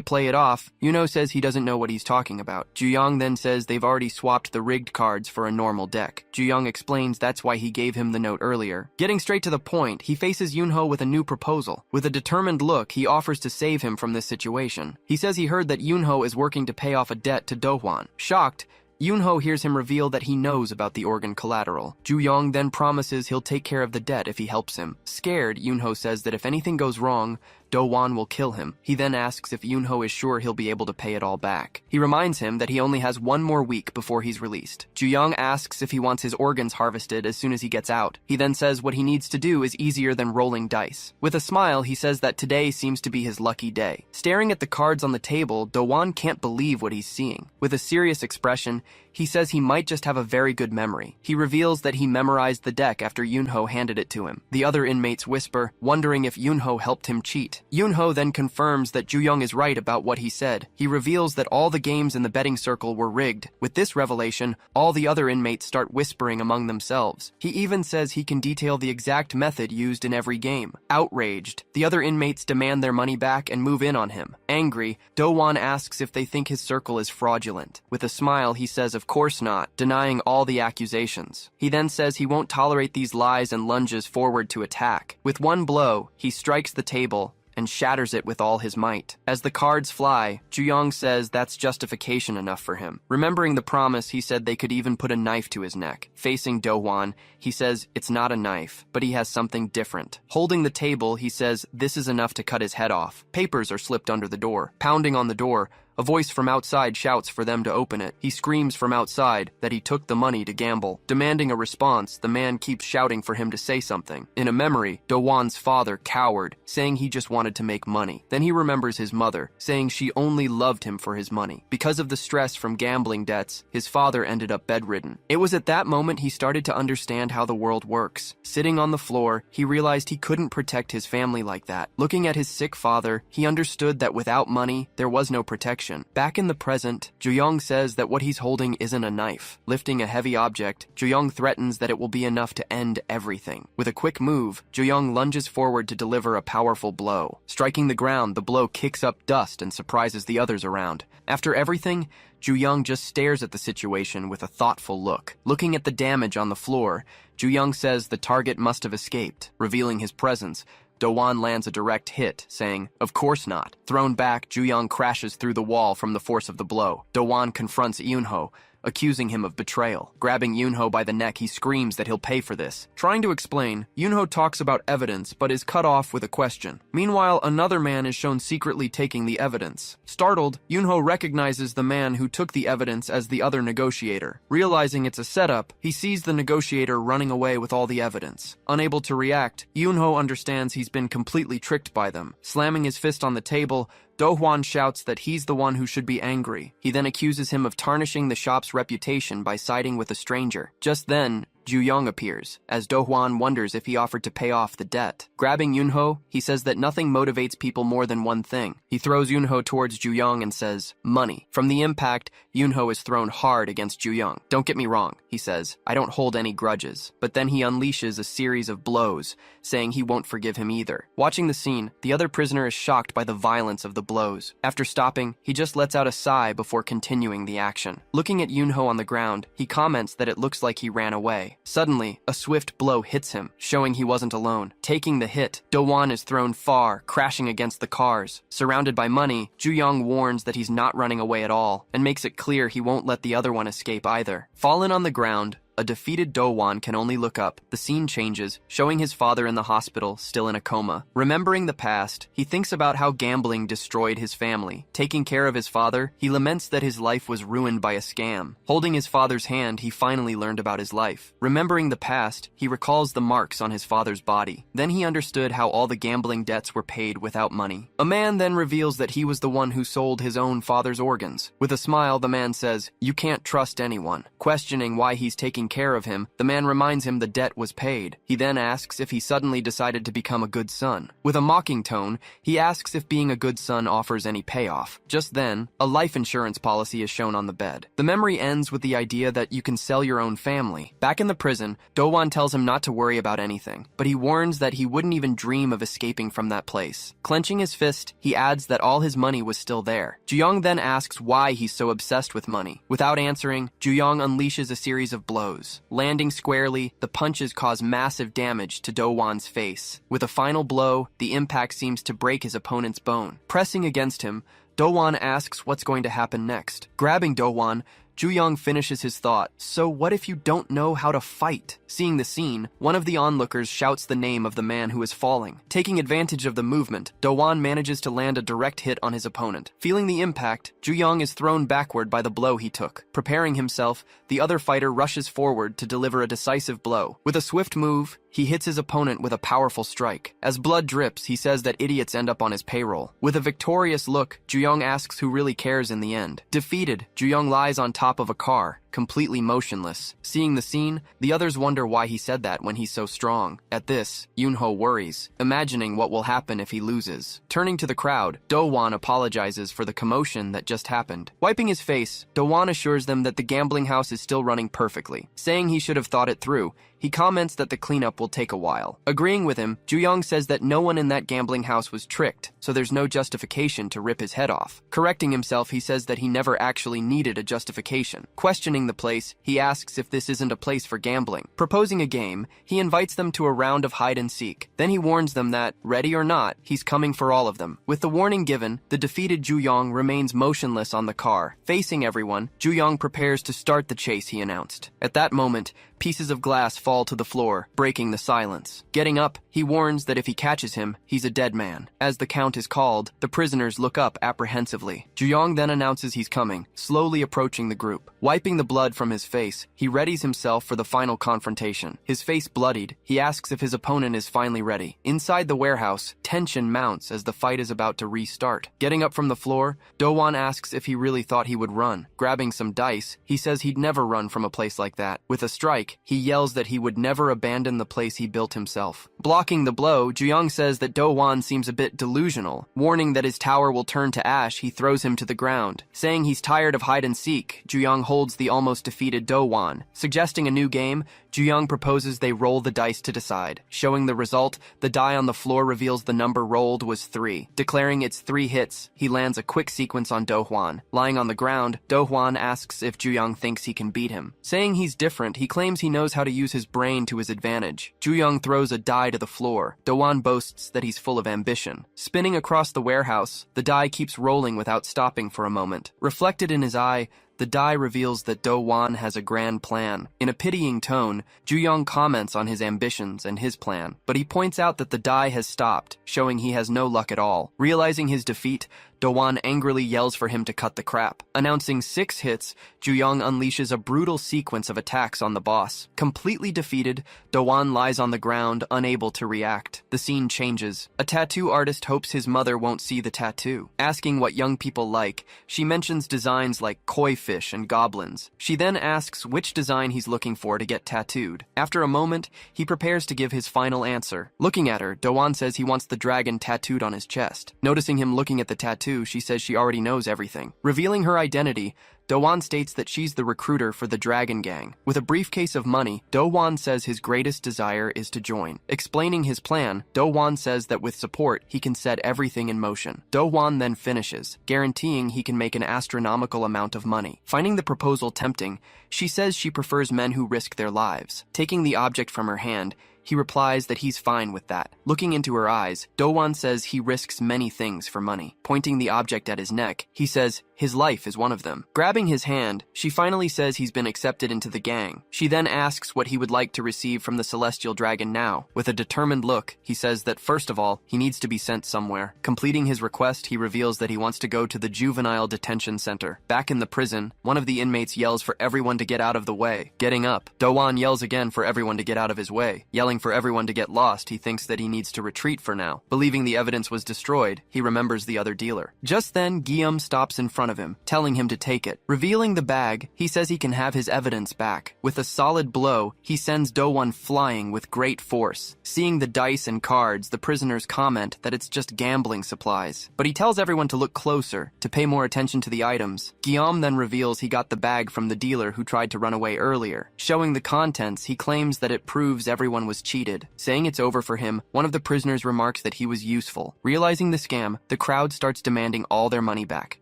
play it off, Yoonho says he doesn't know what he's talking about. Ju-young then says they've already swapped the rigged cards for a normal deck. Ju-young explains that's why he gave him the note earlier. Getting straight to the point, he faces Yoonho with a new proposal. With a determined look, he offers to save him from this situation. He says he heard that Yoonho is working to pay off a debt to Do-won. Shocked, Yoonho hears him reveal that he knows about the organ collateral. Ju-young then promises he'll take care of the debt if he helps him. Scared, Yoonho says that if anything goes wrong, Do-won will kill him. He then asks if Yoonho is sure he'll be able to pay it all back. He reminds him that he only has 1 more week before he's released. Ju-young asks if he wants his organs harvested as soon as he gets out. He then says what he needs to do is easier than rolling dice. With a smile, he says that today seems to be his lucky day. Staring at the cards on the table, Do-won can't believe what he's seeing. With a serious expression, he says he might just have a very good memory. He reveals that he memorized the deck after Yoonho handed it to him. The other inmates whisper, wondering if Yoonho helped him cheat. Yoonho then confirms that Ju-young is right about what he said. He reveals that all the games in the betting circle were rigged. With this revelation, all the other inmates start whispering among themselves. He even says he can detail the exact method used in every game. Outraged, the other inmates demand their money back and move in on him. Angry, Do-won asks if they think his circle is fraudulent. With a smile, he says of course not, denying all the accusations. He then says he won't tolerate these lies and lunges forward to attack. With one blow, he strikes the table and shatters it with all his might. As the cards fly, Ju-young says that's justification enough for him. Remembering the promise, he said they could even put a knife to his neck. Facing Do-won, he says it's not a knife, but he has something different. Holding the table, he says this is enough to cut his head off. Papers are slipped under the door. Pounding on the door, A voice from outside shouts for them to open it. He screams from outside that he took the money to gamble. Demanding a response, the man keeps shouting for him to say something. In a memory, Do-won's father cowered, saying he just wanted to make money. Then he remembers his mother, saying she only loved him for his money. Because of the stress from gambling debts, his father ended up bedridden. It was at that moment he started to understand how the world works. Sitting on the floor, he realized he couldn't protect his family like that. Looking at his sick father, he understood that without money, there was no protection. Back in the present, Ju-young says that what he's holding isn't a knife. Lifting a heavy object, Ju-young threatens that it will be enough to end everything. With a quick move, Ju-young lunges forward to deliver a powerful blow. Striking the ground, the blow kicks up dust and surprises the others around. After everything, Ju-young just stares at the situation with a thoughtful look. Looking at the damage on the floor, Ju-young says the target must have escaped. Revealing his presence, Do-won lands a direct hit, saying, "Of course not." Thrown back, Ju-young crashes through the wall from the force of the blow. Do-won confronts Yoon-ho, accusing him of betrayal. Grabbing Yoon-ho by the neck, he screams that he'll pay for this. Trying to explain, Yoon-ho talks about evidence but is cut off with a question. Meanwhile, another man is shown secretly taking the evidence. Startled, Yoon-ho recognizes the man who took the evidence as the other negotiator. Realizing it's a setup, he sees the negotiator running away with all the evidence. Unable to react, Yoon-ho understands he's been completely tricked by them. Slamming his fist on the table, Do-hwan shouts that he's the one who should be angry. He then accuses him of tarnishing the shop's reputation by siding with a stranger. Just then, Ju-young appears, as Do-hwan wonders if he offered to pay off the debt. Grabbing Yoon-ho, he says that nothing motivates people more than one thing. He throws Yoon-ho towards Ju-young and says, "Money." From the impact, Yoon-ho is thrown hard against Ju-young. "Don't get me wrong," he says, "I don't hold any grudges." But then he unleashes a series of blows, saying he won't forgive him either. Watching the scene, the other prisoner is shocked by the violence of the blows. After stopping, he just lets out a sigh before continuing the action. Looking at Yoon-ho on the ground, he comments that it looks like he ran away. Suddenly, a swift blow hits him, showing he wasn't alone. Taking the hit, Do-won is thrown far, crashing against the cars. Surrounded by money, Ju-young warns that he's not running away at all, and makes it clear he won't let the other one escape either. Fallen on the ground, a defeated Do-won can only look up. The scene changes, showing his father in the hospital, still in a coma. Remembering the past, he thinks about how gambling destroyed his family. Taking care of his father, he laments that his life was ruined by a scam. Holding his father's hand, he finally learned about his life. Remembering the past, he recalls the marks on his father's body. Then he understood how all the gambling debts were paid without money. A man then reveals that he was the one who sold his own father's organs. With a smile, the man says, "You can't trust anyone." Questioning why he's taking care of him, the man reminds him the debt was paid. He then asks if he suddenly decided to become a good son. With a mocking tone, he asks if being a good son offers any payoff. Just then, a life insurance policy is shown on the bed. The memory ends with the idea that you can sell your own family. Back in the prison, Do-won tells him not to worry about anything, but he warns that he wouldn't even dream of escaping from that place. Clenching his fist, he adds that all his money was still there. Ju-young then asks why he's so obsessed with money. Without answering, Ju-young unleashes a series of blows. Landing squarely, the punches cause massive damage to Do-won's face. With a final blow, the impact seems to break his opponent's bone. Pressing against him, Do-won asks what's going to happen next. Grabbing Do-won, Ju-young finishes his thought, "So what if you don't know how to fight?" Seeing the scene, one of the onlookers shouts the name of the man who is falling. Taking advantage of the movement, Do-won manages to land a direct hit on his opponent. Feeling the impact, Ju-young is thrown backward by the blow he took. Preparing himself, the other fighter rushes forward to deliver a decisive blow. With a swift move, he hits his opponent with a powerful strike. As blood drips, he says that idiots end up on his payroll. With a victorious look, Ju-young asks who really cares in the end. Defeated, Ju-young lies on top of a car, completely motionless. Seeing the scene, the others wonder why he said that when he's so strong. At this, Yoon-ho worries, imagining what will happen if he loses. Turning to the crowd, Do-won apologizes for the commotion that just happened. Wiping his face, Do-won assures them that the gambling house is still running perfectly. Saying he should have thought it through, he comments that the cleanup will take a while. Agreeing with him, Ju-young says that no one in that gambling house was tricked, so there's no justification to rip his head off. Correcting himself, he says that he never actually needed a justification. Questioning Entering the place, he asks if this isn't a place for gambling. Proposing a game, he invites them to a round of hide and seek. Then he warns them that, ready or not, he's coming for all of them. With the warning given, the defeated Ju-young remains motionless on the car. Facing everyone, Ju-young prepares to start the chase he announced. At that moment, pieces of glass fall to the floor, breaking the silence. Getting up, he warns that if he catches him, he's a dead man. As the count is called, the prisoners look up apprehensively. Ju-young then announces he's coming, slowly approaching the group. Wiping the blood from his face, he readies himself for the final confrontation. His face bloodied, he asks if his opponent is finally ready. Inside the warehouse, tension mounts as the fight is about to restart. Getting up from the floor, Do-won asks if he really thought he would run. Grabbing some dice, he says he'd never run from a place like that. With a strike, he yells that he would never abandon the place he built himself. Blocking the blow, Ju-young says that Do-won seems a bit delusional. Warning that his tower will turn to ash, he throws him to the ground. Saying he's tired of hide and seek, Ju-young holds the almost defeated Do-won. Suggesting a new game, Ju-young proposes they roll the dice to decide. Showing the result, the die on the floor reveals the number rolled was 3. Declaring it's 3 hits, he lands a quick sequence on Do-hwan. Lying on the ground, Do-hwan asks if Ju-young thinks he can beat him. Saying he's different, he claims he knows how to use his brain to his advantage. Ju-young throws a die to the floor. Do-won boasts that he's full of ambition. Spinning across the warehouse, the die keeps rolling without stopping for a moment. Reflected in his eye, the die reveals that Do-won has a grand plan. In a pitying tone, Ju-young comments on his ambitions and his plan, but he points out that the die has stopped, showing he has no luck at all. Realizing his defeat, Do-won angrily yells for him to cut the crap. Announcing 6 hits, Ju-young unleashes a brutal sequence of attacks on the boss. Completely defeated, Do-won lies on the ground, unable to react. The scene changes. A tattoo artist hopes his mother won't see the tattoo. Asking what young people like, she mentions designs like koi fish and goblins. She then asks which design he's looking for to get tattooed. After a moment, he prepares to give his final answer. Looking at her, Do-won says he wants the dragon tattooed on his chest. Noticing him looking at the tattoo, she says she already knows everything. Revealing her identity, Do-won states that she's the recruiter for the Dragon Gang. With a briefcase of money, Do-won says his greatest desire is to join. Explaining his plan, Do-won says that with support, he can set everything in motion. Do-won then finishes, guaranteeing he can make an astronomical amount of money. Finding the proposal tempting, she says she prefers men who risk their lives. Taking the object from her hand, he replies that he's fine with that. Looking into her eyes, Do-won says he risks many things for money. Pointing the object at his neck, he says his life is one of them. Grabbing his hand, she finally says he's been accepted into the gang. She then asks what he would like to receive from the Celestial Dragon now. With a determined look, he says that first of all, he needs to be sent somewhere. Completing his request, he reveals that he wants to go to the Juvenile Detention Center. Back in the prison, one of the inmates yells for everyone to get out of the way. Getting up, Do-won yells again for everyone to get out of his way. Yelling for everyone to get lost, he thinks that he needs to retreat for now. Believing the evidence was destroyed, he remembers the other dealer. Just then, Guillaume stops in front of him, telling him to take it. Revealing the bag, he says he can have his evidence back. With a solid blow, he sends Do-won flying with great force. Seeing the dice and cards, the prisoners comment that it's just gambling supplies. But he tells everyone to look closer, to pay more attention to the items. Guillaume then reveals he got the bag from the dealer who tried to run away earlier. Showing the contents, he claims that it proves everyone was cheated. Saying it's over for him, one of the prisoners remarks that he was useful. Realizing the scam, the crowd starts demanding all their money back.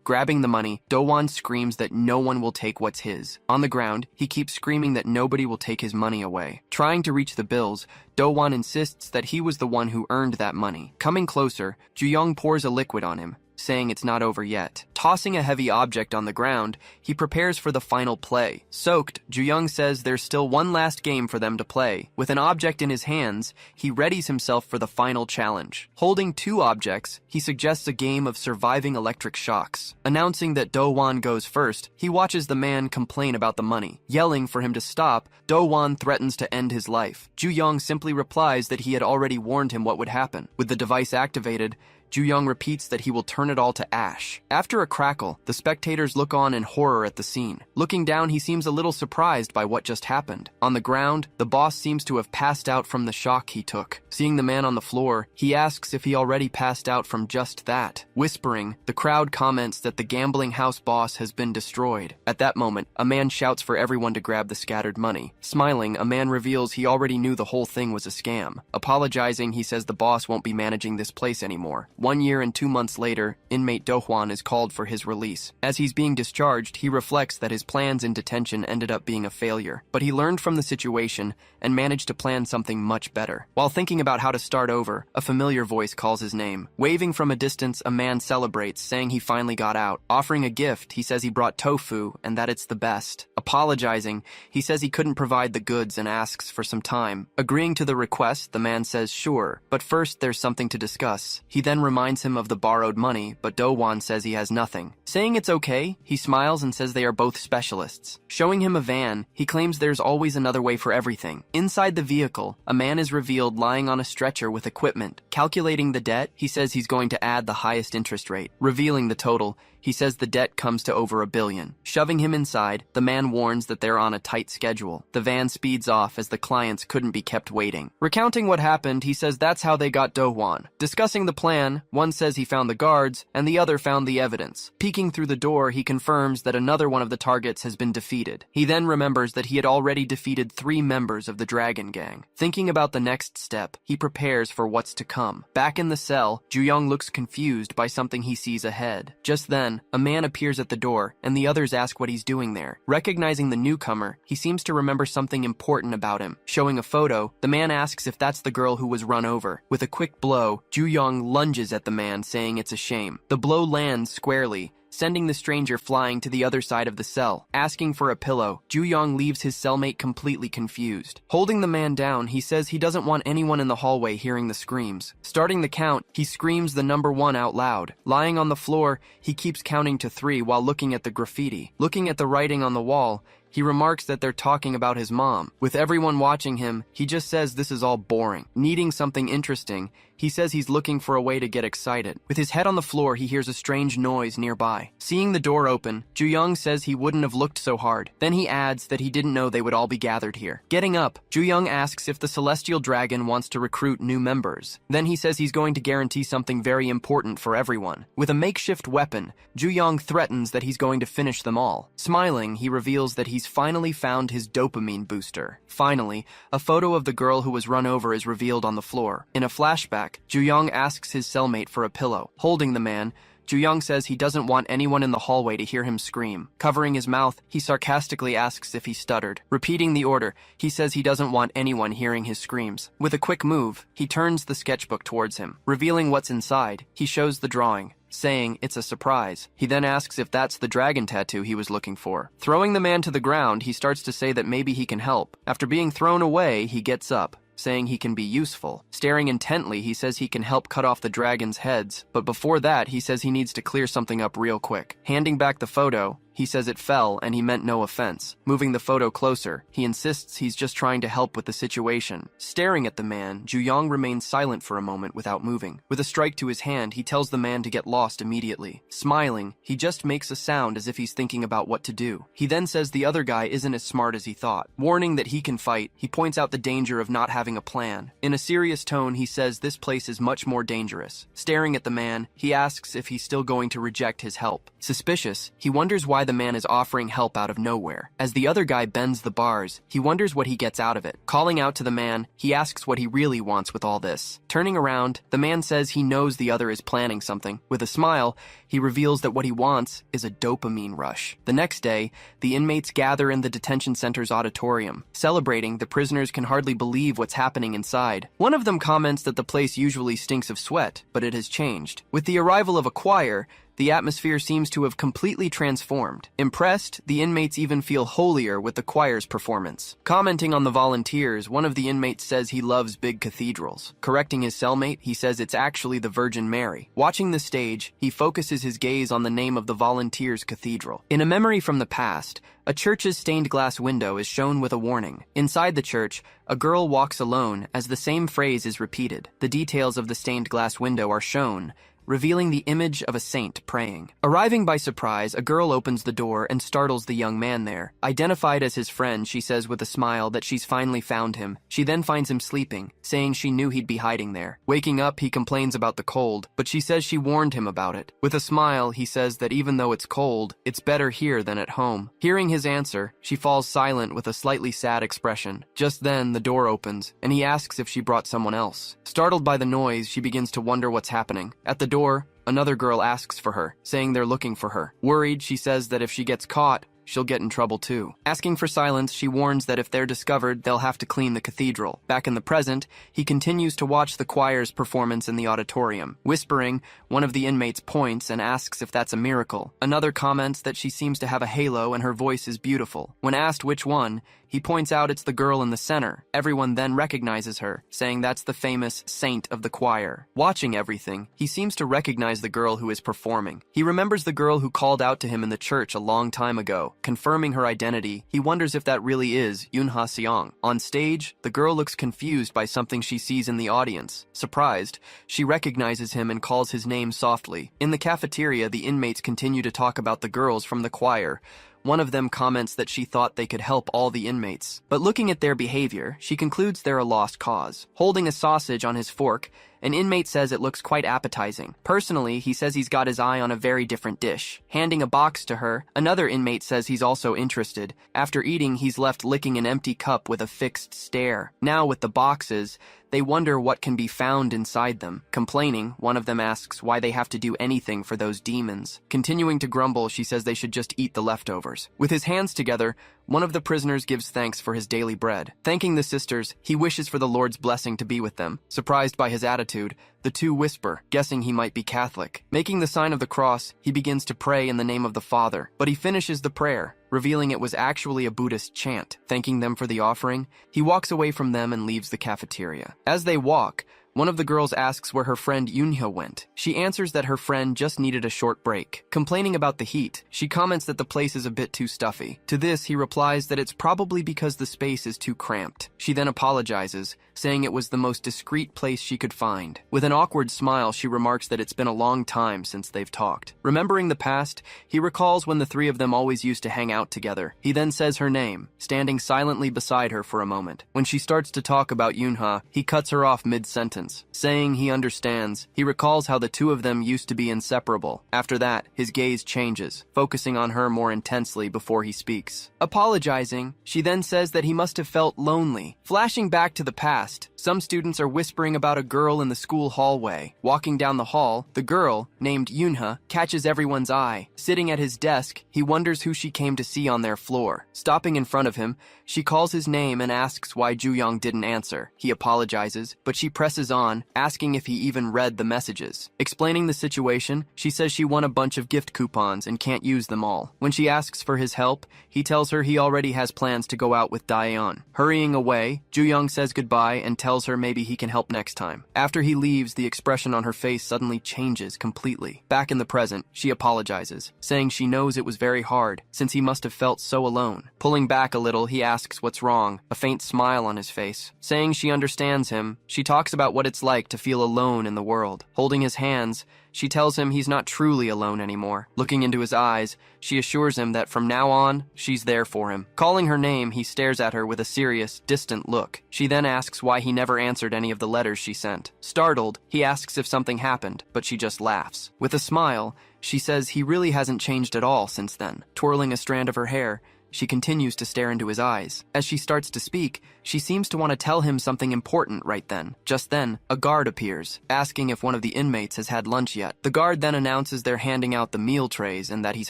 Grabbing the money, Do-won screams that no one will take what's his. On the ground, he keeps screaming that nobody will take his money away. Trying to reach the bills, Do-won insists that he was the one who earned that money. Coming closer, Ju-young pours a liquid on him, saying it's not over yet. Tossing a heavy object on the ground, he prepares for the final play. Soaked, Ju-young says there's still one last game for them to play. With an object in his hands, he readies himself for the final challenge. Holding 2 objects, he suggests a game of surviving electric shocks. Announcing that Do-won goes first, he watches the man complain about the money. Yelling for him to stop, Do-won threatens to end his life. Ju-young simply replies that he had already warned him what would happen. With the device activated, Ju-young repeats that he will turn it all to ash. After a crackle, the spectators look on in horror at the scene. Looking down, he seems a little surprised by what just happened. On the ground, the boss seems to have passed out from the shock he took. Seeing the man on the floor, he asks if he already passed out from just that. Whispering, the crowd comments that the gambling house boss has been destroyed. At that moment, a man shouts for everyone to grab the scattered money. Smiling, a man reveals he already knew the whole thing was a scam. Apologizing, he says the boss won't be managing this place anymore. 1 year and 2 months later, inmate Do-hwan is called for his release. As he's being discharged, he reflects that his plans in detention ended up being a failure. But he learned from the situation and managed to plan something much better. While thinking about how to start over, a familiar voice calls his name. Waving from a distance, a man celebrates, saying he finally got out. Offering a gift, he says he brought tofu and that it's the best. Apologizing, he says he couldn't provide the goods and asks for some time. Agreeing to the request, the man says sure, but first there's something to discuss. He then reminds him of the borrowed money, but Do-hwan says he has nothing. Saying it's okay, he smiles and says they are both specialists. Showing him a van, he claims there's always another way for everything. Inside the vehicle, a man is revealed lying on a stretcher with equipment. Calculating the debt, he says he's going to add the highest interest rate. Revealing the total, he says the debt comes to over $1 billion. Shoving him inside, the man warns that they're on a tight schedule. The van speeds off as the clients couldn't be kept waiting. Recounting what happened, he says that's how they got Do-hwan. Discussing the plan, one says he found the guards, and the other found the evidence. Peeking through the door, he confirms that another one of the targets has been defeated. He then remembers that he had already defeated 3 members of the Dragon Gang. Thinking about the next step, he prepares for what's to come. Back in the cell, Ju-young looks confused by something he sees ahead. Just then, a man appears at the door, and the others ask what he's doing there. Recognizing the newcomer, he seems to remember something important about him. Showing a photo, the man asks if that's the girl who was run over. With a quick blow, Ju-young lunges at the man, saying it's a shame. The blow lands squarely, sending the stranger flying to the other side of the cell. Asking for a pillow, Ju-young leaves his cellmate completely confused. Holding the man down, he says he doesn't want anyone in the hallway hearing the screams. Starting the count, he screams the number 1 out loud. Lying on the floor, he keeps counting to 3 while looking at the graffiti. Looking at the writing on the wall, he remarks that they're talking about his mom. With everyone watching him, he just says this is all boring. Needing something interesting, he says he's looking for a way to get excited. With his head on the floor, he hears a strange noise nearby. Seeing the door open, Ju-young says he wouldn't have looked so hard. Then he adds that he didn't know they would all be gathered here. Getting up, Ju-young asks if the Celestial Dragon wants to recruit new members. Then he says he's going to guarantee something very important for everyone. With a makeshift weapon, Ju-young threatens that he's going to finish them all. Smiling, he reveals that he's finally found his dopamine booster. Finally, a photo of the girl who was run over is revealed on the floor. In a flashback, Ju-young asks his cellmate for a pillow. Holding the man, Ju-young says he doesn't want anyone in the hallway to hear him scream. Covering his mouth, he sarcastically asks if he stuttered. Repeating the order, he says he doesn't want anyone hearing his screams. With a quick move, he turns the sketchbook towards him. Revealing what's inside, he shows the drawing, saying it's a surprise. He then asks if that's the dragon tattoo he was looking for. Throwing the man to the ground, he starts to say that maybe he can help. After being thrown away, he gets up, saying he can be useful. Staring intently, he says he can help cut off the dragon's heads, but before that, he says he needs to clear something up real quick. Handing back the photo, he says it fell and he meant no offense. Moving the photo closer, he insists he's just trying to help with the situation. Staring at the man, Ju-young remains silent for a moment without moving. With a strike to his hand, he tells the man to get lost immediately. Smiling, he just makes a sound as if he's thinking about what to do. He then says the other guy isn't as smart as he thought. Warning that he can fight, he points out the danger of not having a plan. In a serious tone, he says this place is much more dangerous. Staring at the man, he asks if he's still going to reject his help. Suspicious, he wonders why the man is offering help out of nowhere. As the other guy bends the bars, he wonders what he gets out of it. Calling out to the man, he asks what he really wants with all this. Turning around, the man says he knows the other is planning something. With a smile, he reveals that what he wants is a dopamine rush. The next day, the inmates gather in the detention center's auditorium. Celebrating, the prisoners can hardly believe what's happening inside. One of them comments that the place usually stinks of sweat, but it has changed. With the arrival of a choir, the atmosphere seems to have completely transformed. Impressed, the inmates even feel holier with the choir's performance. Commenting on the volunteers, one of the inmates says he loves big cathedrals. Correcting his cellmate, he says it's actually the Virgin Mary. Watching the stage, he focuses his gaze on the name of the volunteers' cathedral. In a memory from the past, a church's stained glass window is shown with a warning. Inside the church, a girl walks alone as the same phrase is repeated. The details of the stained glass window are shown, revealing the image of a saint praying. Arriving by surprise, a girl opens the door and startles the young man there. Identified as his friend, she says with a smile that she's finally found him. She then finds him sleeping, saying she knew he'd be hiding there. Waking up, he complains about the cold, but she says she warned him about it. With a smile, he says that even though it's cold, it's better here than at home. Hearing his answer, she falls silent with a slightly sad expression. Just then, the door opens, and he asks if she brought someone else. Startled by the noise, she begins to wonder what's happening. At the door, another girl asks for her, saying they're looking for her. Worried, she says that if she gets caught, she'll get in trouble too. Asking for silence, she warns that if they're discovered, they'll have to clean the cathedral. Back in the present, he continues to watch the choir's performance in the auditorium. Whispering, one of the inmates points and asks if that's a miracle. Another comments that she seems to have a halo and her voice is beautiful. When asked which one, he points out it's the girl in the center. Everyone then recognizes her, saying that's the famous saint of the choir. Watching everything, he seems to recognize the girl who is performing. He remembers the girl who called out to him in the church a long time ago. Confirming her identity, he wonders if that really is Yoonha Seong. On stage, the girl looks confused by something she sees in the audience. Surprised, she recognizes him and calls his name softly. In the cafeteria, the inmates continue to talk about the girls from the choir. One of them comments that she thought they could help all the inmates. But looking at their behavior, she concludes they're a lost cause. Holding a sausage on his fork, an inmate says it looks quite appetizing. Personally, he says he's got his eye on a very different dish. Handing a box to her, another inmate says he's also interested. After eating, he's left licking an empty cup with a fixed stare. Now with the boxes, they wonder what can be found inside them. Complaining, one of them asks why they have to do anything for those demons. Continuing to grumble, she says they should just eat the leftovers. With his hands together, one of the prisoners gives thanks for his daily bread. Thanking the sisters, he wishes for the Lord's blessing to be with them. Surprised by his attitude, the two whisper, guessing he might be Catholic. Making the sign of the cross, he begins to pray in the name of the Father. But he finishes the prayer, revealing it was actually a Buddhist chant. Thanking them for the offering, he walks away from them and leaves the cafeteria. As they walk, one of the girls asks where her friend Yoonha went. She answers that her friend just needed a short break. Complaining about the heat, she comments that the place is a bit too stuffy. To this, he replies that it's probably because the space is too cramped. She then apologizes, saying it was the most discreet place she could find. With an awkward smile, she remarks that it's been a long time since they've talked. Remembering the past, he recalls when the three of them always used to hang out together. He then says her name, standing silently beside her for a moment. When she starts to talk about Yoonha, he cuts her off mid-sentence. Saying he understands, he recalls how the two of them used to be inseparable. After that, his gaze changes, focusing on her more intensely before he speaks. Apologizing, she then says that he must have felt lonely. Flashing back to the past, some students are whispering about a girl in the school hallway. Walking down the hall, the girl, named Yoonha, catches everyone's eye. Sitting at his desk, he wonders who she came to see on their floor. Stopping in front of him, she calls his name and asks why Ju-young didn't answer. He apologizes, but she presses on, asking if he even read the messages. Explaining the situation, she says she won a bunch of gift coupons and can't use them all. When she asks for his help, he tells her he already has plans to go out with Daeon. Hurrying away, Ju-young says goodbye and tells her maybe he can help next time. After he leaves, the expression on her face suddenly changes completely. Back in the present, she apologizes, saying she knows it was very hard, since he must have felt so alone. Pulling back a little, he asks what's wrong, a faint smile on his face. Saying she understands him, she talks about what it's like to feel alone in the world. Holding his hands, she tells him he's not truly alone anymore. Looking into his eyes, she assures him that from now on, she's there for him. Calling her name, he stares at her with a serious, distant look. She then asks why he never answered any of the letters she sent. Startled, he asks if something happened, but she just laughs. With a smile, she says he really hasn't changed at all since then. Twirling a strand of her hair, she continues to stare into his eyes. As she starts to speak, she seems to want to tell him something important right then. Just then, a guard appears, asking if one of the inmates has had lunch yet. The guard then announces they're handing out the meal trays and that he's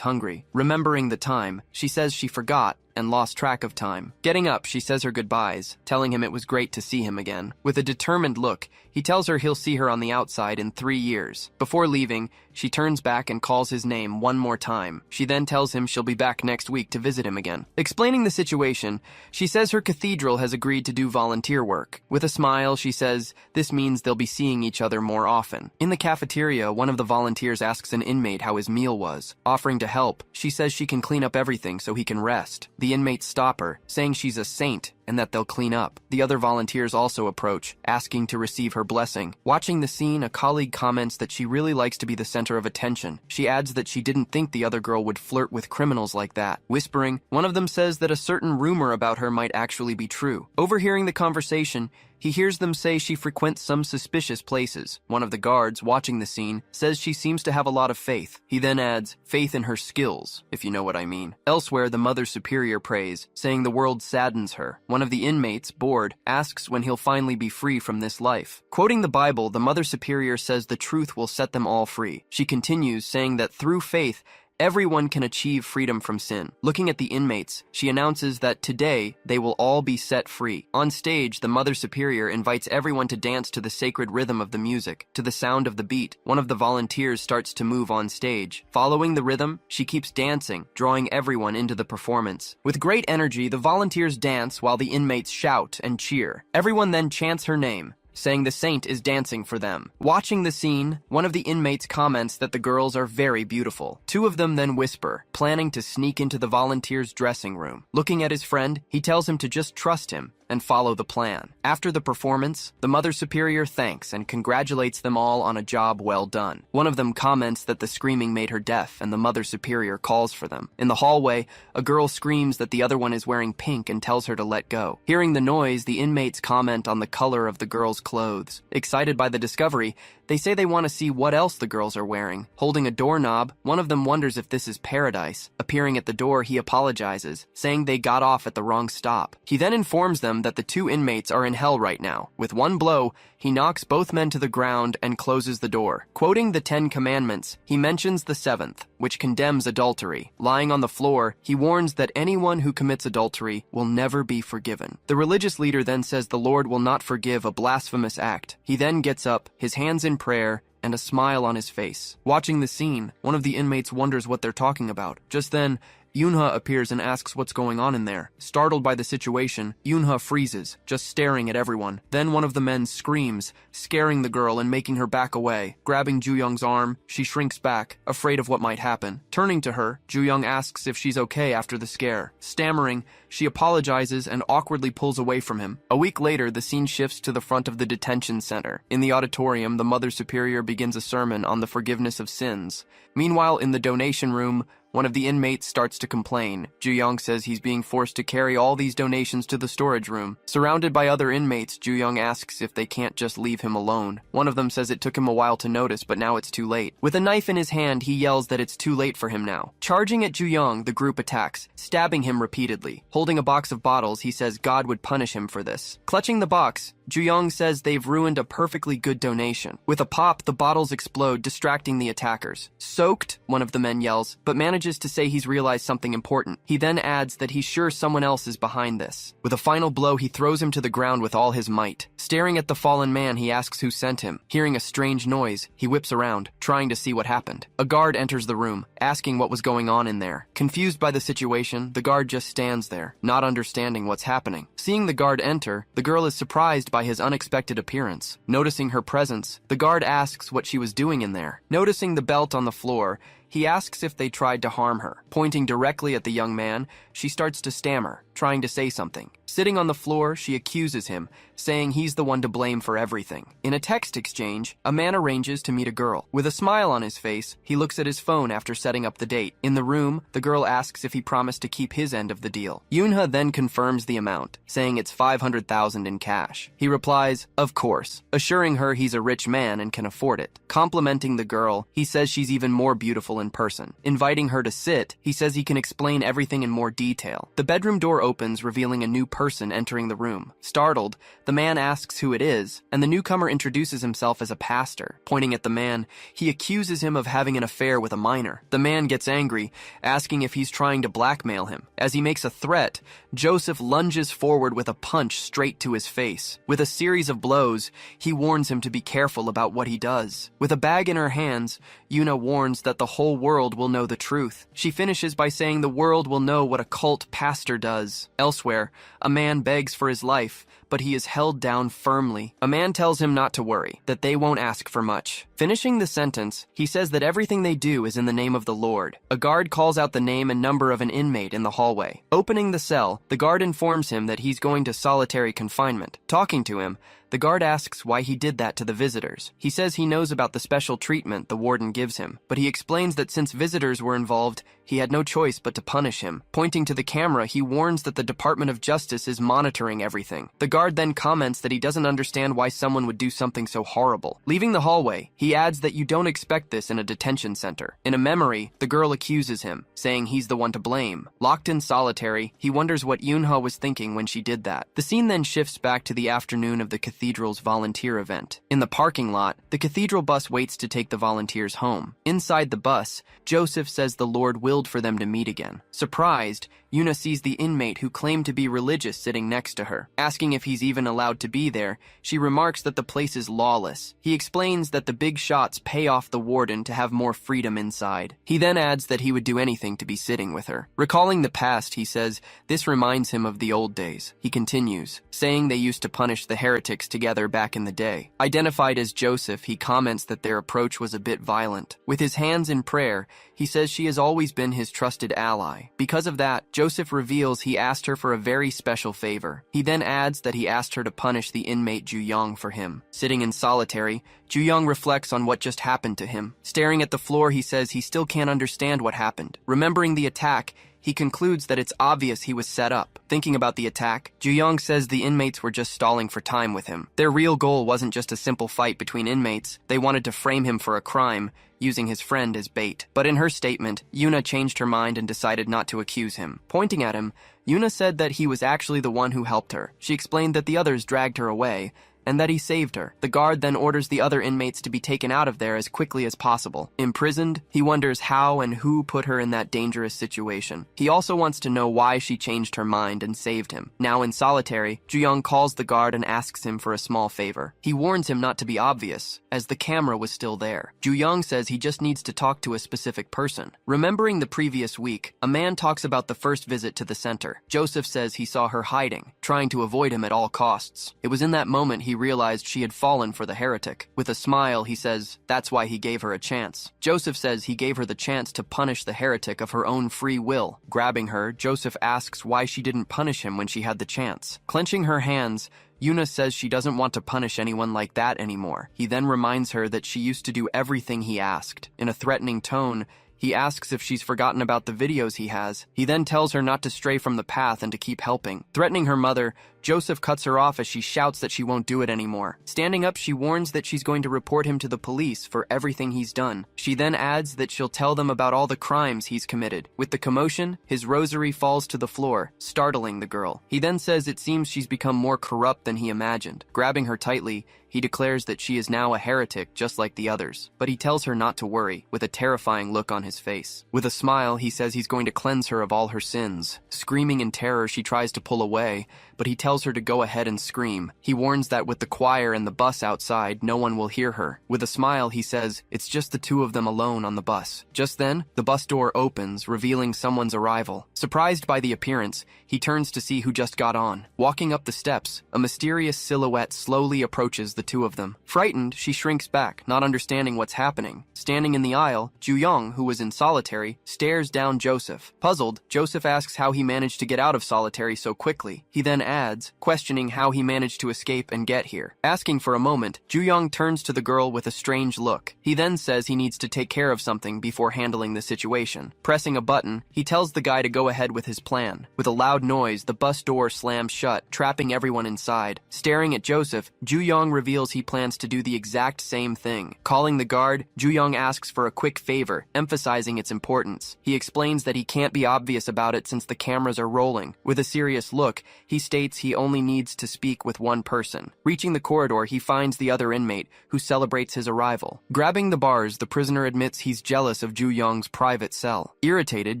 hungry. Remembering the time, she says she forgot and lost track of time. Getting up, she says her goodbyes, telling him it was great to see him again. With a determined look, he tells her he'll see her on the outside in 3 years. Before leaving, she turns back and calls his name one more time. She then tells him she'll be back next week to visit him again. Explaining the situation, she says her cathedral has agreed to do volunteer work. With a smile, she says this means they'll be seeing each other more often. In the cafeteria, one of the volunteers asks an inmate how his meal was. Offering to help, she says she can clean up everything so he can rest. The inmates stop her, saying she's a saint and that they'll clean up. The other volunteers also approach, asking to receive her blessing. Watching the scene, a colleague comments that she really likes to be the center of attention. She adds that she didn't think the other girl would flirt with criminals like that. Whispering, one of them says that a certain rumor about her might actually be true. Overhearing the conversation, he hears them say she frequents some suspicious places. One of the guards, watching the scene, says she seems to have a lot of faith. He then adds, faith in her skills, if you know what I mean. Elsewhere, the Mother Superior prays, saying the world saddens her. One of the inmates, bored, asks when he'll finally be free from this life. Quoting the Bible, the Mother Superior says the truth will set them all free. She continues, saying that through faith, everyone can achieve freedom from sin. Looking at the inmates, she announces that today they will all be set free. On stage, the Mother Superior invites everyone to dance to the sacred rhythm of the music. To the sound of the beat, one of the volunteers starts to move on stage. Following the rhythm, she keeps dancing, drawing everyone into the performance. With great energy, the volunteers dance while the inmates shout and cheer. Everyone then chants her name, saying the saint is dancing for them. Watching the scene, one of the inmates comments that the girls are very beautiful. Two of them then whisper, planning to sneak into the volunteer's dressing room. Looking at his friend, he tells him to just trust him and follow the plan. After the performance, the Mother Superior thanks and congratulates them all on a job well done. One of them comments that the screaming made her deaf, and the Mother Superior calls for them. In the hallway, a girl screams that the other one is wearing pink and tells her to let go. Hearing the noise, the inmates comment on the color of the girl's clothes. Excited by the discovery, they say they want to see what else the girls are wearing. Holding a doorknob, one of them wonders if this is paradise. Appearing at the door, he apologizes, saying they got off at the wrong stop. He then informs them that the two inmates are in hell right now. With one blow, he knocks both men to the ground and closes the door. Quoting the 10 Commandments, he mentions the 7th, which condemns adultery. Lying on the floor, he warns that anyone who commits adultery will never be forgiven. The religious leader then says the Lord will not forgive a blasphemous act. He then gets up, his hands in prayer, and a smile on his face. Watching the scene, one of the inmates wonders what they're talking about. Just then, Yoonha appears and asks what's going on in there. Startled by the situation, Yoonha freezes, just staring at everyone. Then one of the men screams, scaring the girl and making her back away. Grabbing Joo-young's arm, she shrinks back, afraid of what might happen. Turning to her, Joo-young asks if she's okay after the scare. Stammering, she apologizes and awkwardly pulls away from him. A week later, the scene shifts to the front of the detention center. In the auditorium, the Mother Superior begins a sermon on the forgiveness of sins. Meanwhile, in the donation room, one of the inmates starts to complain. Joo-young says he's being forced to carry all these donations to the storage room. Surrounded by other inmates, Joo-young asks if they can't just leave him alone. One of them says it took him a while to notice, but now it's too late. With a knife in his hand, he yells that it's too late for him now. Charging at Joo-young, the group attacks, stabbing him repeatedly. Holding a box of bottles, he says God would punish him for this. Clutching the box, Joo-young says they've ruined a perfectly good donation. With a pop, the bottles explode, distracting the attackers. Soaked, one of the men yells, but manages to say he's realized something important. He then adds that he's sure someone else is behind this. With a final blow, he throws him to the ground with all his might. Staring at the fallen man, he asks who sent him. Hearing a strange noise, he whips around, trying to see what happened. A guard enters the room, asking what was going on in there. Confused by the situation, the guard just stands there, not understanding what's happening. Seeing the guard enter, the girl is surprised by his unexpected appearance. Noticing her presence, the guard asks what she was doing in there. Noticing the belt on the floor, he asks if they tried to harm her. Pointing directly at the young man, she starts to stammer, trying to say something. Sitting on the floor, she accuses him, saying he's the one to blame for everything. In a text exchange, a man arranges to meet a girl. With a smile on his face, he looks at his phone after setting up the date. In the room, the girl asks if he promised to keep his end of the deal. Yoonha then confirms the amount, saying it's 500,000 in cash. He replies, of course, assuring her he's a rich man and can afford it. Complimenting the girl, he says she's even more beautiful in person. Inviting her to sit, he says he can explain everything in more detail. The bedroom door opens, revealing a new person entering the room. Startled, the man asks who it is, and the newcomer introduces himself as a pastor. Pointing at the man, he accuses him of having an affair with a minor. The man gets angry, asking if he's trying to blackmail him. As he makes a threat, Joseph lunges forward with a punch straight to his face. With a series of blows, he warns him to be careful about what he does. With a bag in her hands, Yuna warns that the whole world will know the truth. She finishes by saying the world will know what a cult pastor does. Elsewhere, a man begs for his life, but he is held down firmly. A man tells him not to worry, that they won't ask for much. Finishing the sentence, he says that everything they do is in the name of the Lord. A guard calls out the name and number of an inmate in the hallway. Opening the cell, the guard informs him that he's going to solitary confinement. Talking to him, the guard asks why he did that to the visitors. He says he knows about the special treatment the warden gives him, but he explains that since visitors were involved, he had no choice but to punish him. Pointing to the camera, he warns that the Department of Justice is monitoring everything. The guard then comments that he doesn't understand why someone would do something so horrible. Leaving the hallway, he He adds that you don't expect this in a detention center. In a memory, the girl accuses him, saying he's the one to blame. Locked in solitary, he wonders what Yoonho was thinking when she did that. The scene then shifts back to the afternoon of the cathedral's volunteer event. In the parking lot, the cathedral bus waits to take the volunteers home. Inside the bus, Joseph says the Lord willed for them to meet again. Surprised, Yuna sees the inmate who claimed to be religious sitting next to her. Asking if he's even allowed to be there, she remarks that the place is lawless. He explains that the big shots pay off the warden to have more freedom inside. He then adds that he would do anything to be sitting with her. Recalling the past, he says, this reminds him of the old days. He continues, saying they used to punish the heretics together back in the day. Identified as Joseph, he comments that their approach was a bit violent. With his hands in prayer, he says she has always been his trusted ally. Because of that, Joseph reveals he asked her for a very special favor. He then adds that he asked her to punish the inmate Ju-young for him. Sitting in solitary, Ju-young reflects on what just happened to him. Staring at the floor, he says he still can't understand what happened. Remembering the attack, he concludes that it's obvious he was set up. Thinking about the attack, Ju-young says the inmates were just stalling for time with him. Their real goal wasn't just a simple fight between inmates. They wanted to frame him for a crime, using his friend as bait. But in her statement, Yuna changed her mind and decided not to accuse him. Pointing at him, Yuna said that he was actually the one who helped her. She explained that the others dragged her away, and that he saved her. The guard then orders the other inmates to be taken out of there as quickly as possible. Imprisoned, he wonders how and who put her in that dangerous situation. He also wants to know why she changed her mind and saved him. Now in solitary, Ju-young calls the guard and asks him for a small favor. He warns him not to be obvious, as the camera was still there. Ju-young says he just needs to talk to a specific person. Remembering the previous week, a man talks about the first visit to the center. Joseph says he saw her hiding, trying to avoid him at all costs. It was in that moment he realized she had fallen for the heretic. With a smile, he says that's why he gave her a chance. Joseph says he gave her the chance to punish the heretic of her own free will. Grabbing her, Joseph asks why she didn't punish him when she had the chance. Clenching her hands, Yuna says she doesn't want to punish anyone like that anymore. He then reminds her that she used to do everything he asked. In a threatening tone, he asks if she's forgotten about the videos he has. He then tells her not to stray from the path and to keep helping. Threatening her mother, Joseph cuts her off as she shouts that she won't do it anymore. Standing up, she warns that she's going to report him to the police for everything he's done. She then adds that she'll tell them about all the crimes he's committed. With the commotion, his rosary falls to the floor, startling the girl. He then says it seems she's become more corrupt than he imagined. Grabbing her tightly, he declares that she is now a heretic just like the others. But he tells her not to worry, with a terrifying look on his face. With a smile, he says he's going to cleanse her of all her sins. Screaming in terror, she tries to pull away, but he tells her to go ahead and scream. He warns that with the choir and the bus outside, no one will hear her. With a smile, he says it's just the two of them alone on the bus. Just then, the bus door opens, revealing someone's arrival. Surprised by the appearance, he turns to see who just got on. Walking up the steps, a mysterious silhouette slowly approaches the two of them. Frightened, she shrinks back, not understanding what's happening. Standing in the aisle, Ju-young, who was in solitary, stares down Joseph. Puzzled, Joseph asks how he managed to get out of solitary so quickly. He then adds, questioning how he managed to escape and get here. Asking for a moment, Ju-young turns to the girl with a strange look. He then says he needs to take care of something before handling the situation. Pressing a button, he tells the guy to go ahead with his plan. With a loud noise, the bus door slams shut, trapping everyone inside. Staring at Joseph, Ju-young reveals he plans to do the exact same thing. Calling the guard, Ju-young asks for a quick favor, emphasizing its importance. He explains that he can't be obvious about it since the cameras are rolling. With a serious look, he states he only needs to speak with one person. Reaching the corridor, he finds the other inmate, who celebrates his arrival. Grabbing the bars, the prisoner admits he's jealous of Ju-young's private cell. Irritated,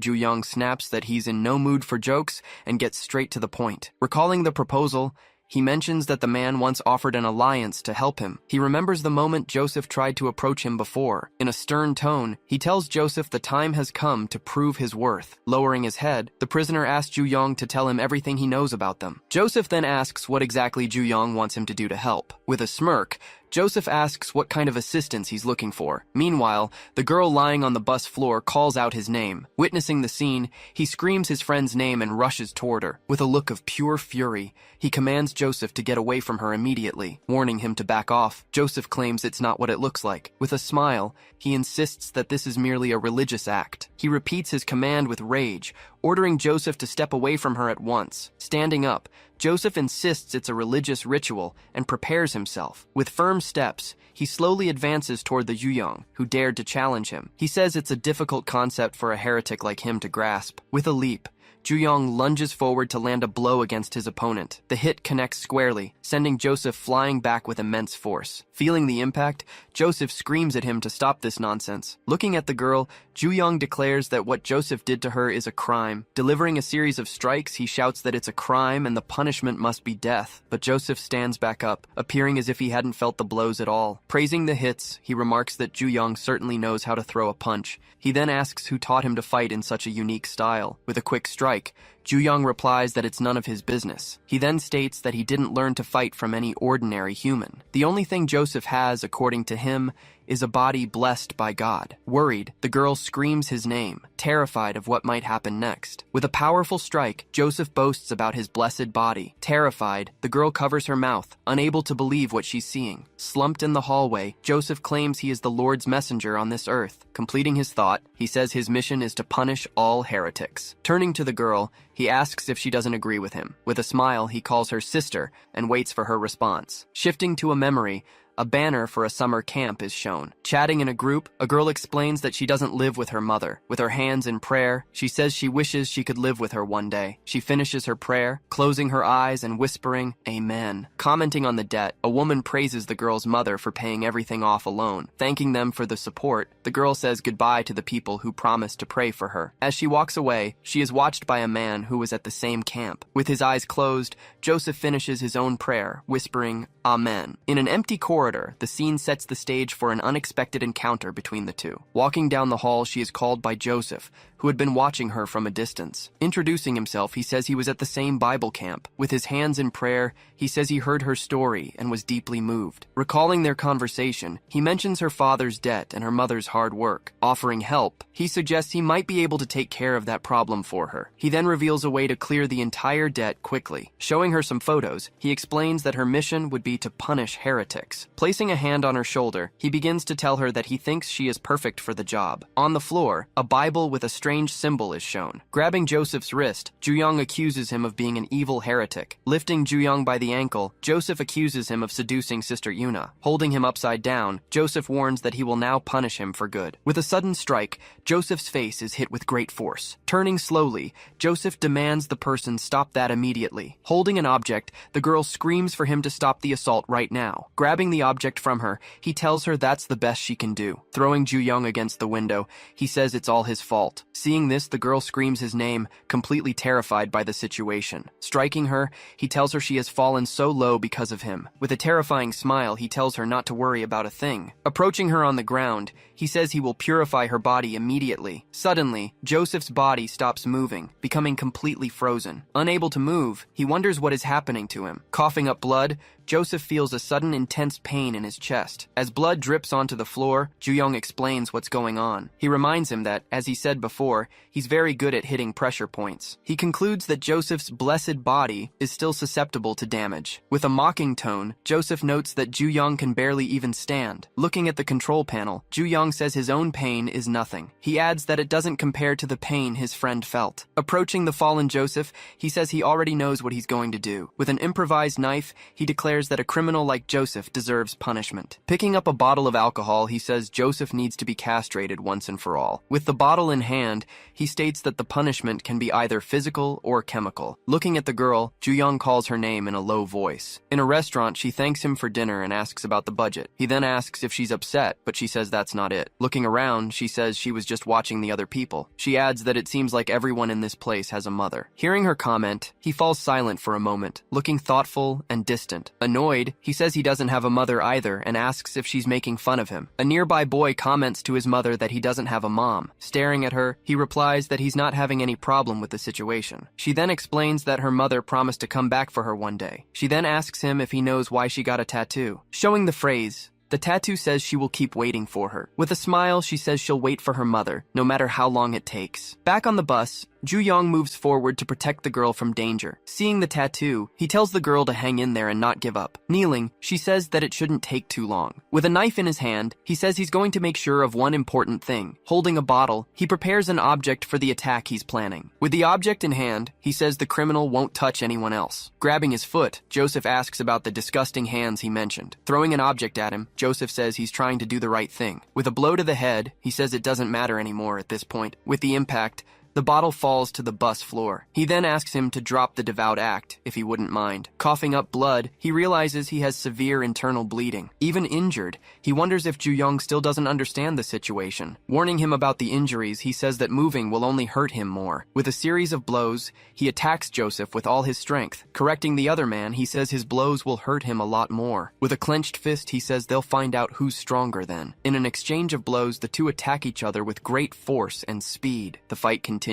Ju-young snaps that he's in no mood for jokes and gets straight to the point. Recalling the proposal, he mentions that the man once offered an alliance to help him. He remembers the moment Joseph tried to approach him before. In a stern tone, he tells Joseph the time has come to prove his worth. Lowering his head, the prisoner asks Ju-young to tell him everything he knows about them. Joseph then asks what exactly Ju-young wants him to do to help. With a smirk, Joseph asks what kind of assistance he's looking for. Meanwhile, the girl lying on the bus floor calls out his name. Witnessing the scene, he screams his friend's name and rushes toward her. With a look of pure fury, he commands Joseph to get away from her immediately, warning him to back off. Joseph claims it's not what it looks like. With a smile, he insists that this is merely a religious act. He repeats his command with rage, ordering Joseph to step away from her at once. Standing up, Joseph insists it's a religious ritual and prepares himself. With firm steps, he slowly advances toward the Juyong, who dared to challenge him. He says it's a difficult concept for a heretic like him to grasp. With a leap, Juyong lunges forward to land a blow against his opponent. The hit connects squarely, sending Joseph flying back with immense force. Feeling the impact, Joseph screams at him to stop this nonsense. Looking at the girl, Juyong declares that what Joseph did to her is a crime. Delivering a series of strikes, he shouts that it's a crime and the punishment must be death. But Joseph stands back up, appearing as if he hadn't felt the blows at all. Praising the hits, he remarks that Juyong certainly knows how to throw a punch. He then asks who taught him to fight in such a unique style. With a quick strike, Juyong replies that it's none of his business. He then states that he didn't learn to fight from any ordinary human. The only thing Joseph has, according to him, is a body blessed by God. Worried, the girl screams his name, terrified of what might happen next. With a powerful strike, Joseph boasts about his blessed body. Terrified, the girl covers her mouth, unable to believe what she's seeing. Slumped in the hallway, Joseph claims he is the Lord's messenger on this earth. Completing his thought, he says his mission is to punish all heretics. Turning to the girl, he asks if she doesn't agree with him. With a smile, he calls her sister and waits for her response. Shifting to a memory, a banner for a summer camp is shown. Chatting in a group, a girl explains that she doesn't live with her mother. With her hands in prayer, she says she wishes she could live with her one day. She finishes her prayer, closing her eyes and whispering, "Amen." Commenting on the debt, a woman praises the girl's mother for paying everything off alone. Thanking them for the support, the girl says goodbye to the people who promised to pray for her. As she walks away, she is watched by a man who was at the same camp. With his eyes closed, Joseph finishes his own prayer, whispering, "Amen." In an empty corridor, the scene sets the stage for an unexpected encounter between the two. Walking down the hall, she is called by Joseph, who had been watching her from a distance. Introducing himself, he says he was at the same Bible camp. With his hands in prayer, he says he heard her story and was deeply moved. Recalling their conversation, he mentions her father's debt and her mother's hard work. Offering help, he suggests he might be able to take care of that problem for her. He then reveals a way to clear the entire debt quickly. Showing her some photos, he explains that her mission would be to punish heretics. Placing a hand on her shoulder, he begins to tell her that he thinks she is perfect for the job. On the floor, a Bible with a strange symbol is shown. Grabbing Joseph's wrist, Juyong accuses him of being an evil heretic. Lifting Juyong by the ankle, Joseph accuses him of seducing Sister Yuna. Holding him upside down, Joseph warns that he will now punish him for good. With a sudden strike, Joseph's face is hit with great force. Turning slowly, Joseph demands the person stop that immediately. Holding an object, the girl screams for him to stop the assault right now. Grabbing the object from her, he tells her that's the best she can do. Throwing Juyong against the window, he says it's all his fault. Seeing this, the girl screams his name, completely terrified by the situation. Striking her, he tells her she has fallen so low because of him. With a terrifying smile, he tells her not to worry about a thing. Approaching her on the ground, he says he will purify her body immediately. Suddenly, Joseph's body stops moving, becoming completely frozen. Unable to move, he wonders what is happening to him. Coughing up blood, Joseph feels a sudden intense pain in his chest. As blood drips onto the floor, Juyong explains what's going on. He reminds him that, as he said before, he's very good at hitting pressure points. He concludes that Joseph's blessed body is still susceptible to damage. With a mocking tone, Joseph notes that Juyong can barely even stand. Looking at the control panel, Juyong says his own pain is nothing. He adds that it doesn't compare to the pain his friend felt. Approaching the fallen Joseph, he says he already knows what he's going to do. With an improvised knife, he declares that a criminal like Joseph deserves punishment. Picking up a bottle of alcohol, he says Joseph needs to be castrated once and for all. With the bottle in hand, he states that the punishment can be either physical or chemical. Looking at the girl, Juyong calls her name in a low voice. In a restaurant, she thanks him for dinner and asks about the budget. He then asks if she's upset, but she says that's not it. Looking around, she says she was just watching the other people. She adds that it seems like everyone in this place has a mother. Hearing her comment, he falls silent for a moment, looking thoughtful and distant. Annoyed, he says he doesn't have a mother either and asks if she's making fun of him. A nearby boy comments to his mother that he doesn't have a mom. Staring at her, he replies that he's not having any problem with the situation. She then explains that her mother promised to come back for her one day. She then asks him if he knows why she got a tattoo. Showing the phrase, the tattoo says she will keep waiting for her. With a smile, she says she'll wait for her mother, no matter how long it takes. Back on the bus, Ju Young moves forward to protect the girl from danger. Seeing the tattoo, he tells the girl to hang in there and not give up. Kneeling, she says that it shouldn't take too long. With a knife in his hand, he says he's going to make sure of one important thing. Holding a bottle, he prepares an object for the attack he's planning. With the object in hand, he says the criminal won't touch anyone else. Grabbing his foot, Joseph asks about the disgusting hands he mentioned. Throwing an object at him, Joseph says he's trying to do the right thing. With a blow to the head, he says it doesn't matter anymore at this point. With the impact, the bottle falls to the bus floor. He then asks him to drop the devout act, if he wouldn't mind. Coughing up blood, he realizes he has severe internal bleeding. Even injured, he wonders if Ju Young still doesn't understand the situation. Warning him about the injuries, he says that moving will only hurt him more. With a series of blows, he attacks Joseph with all his strength. Correcting the other man, he says his blows will hurt him a lot more. With a clenched fist, he says they'll find out who's stronger then. In an exchange of blows, the two attack each other with great force and speed. The fight continues,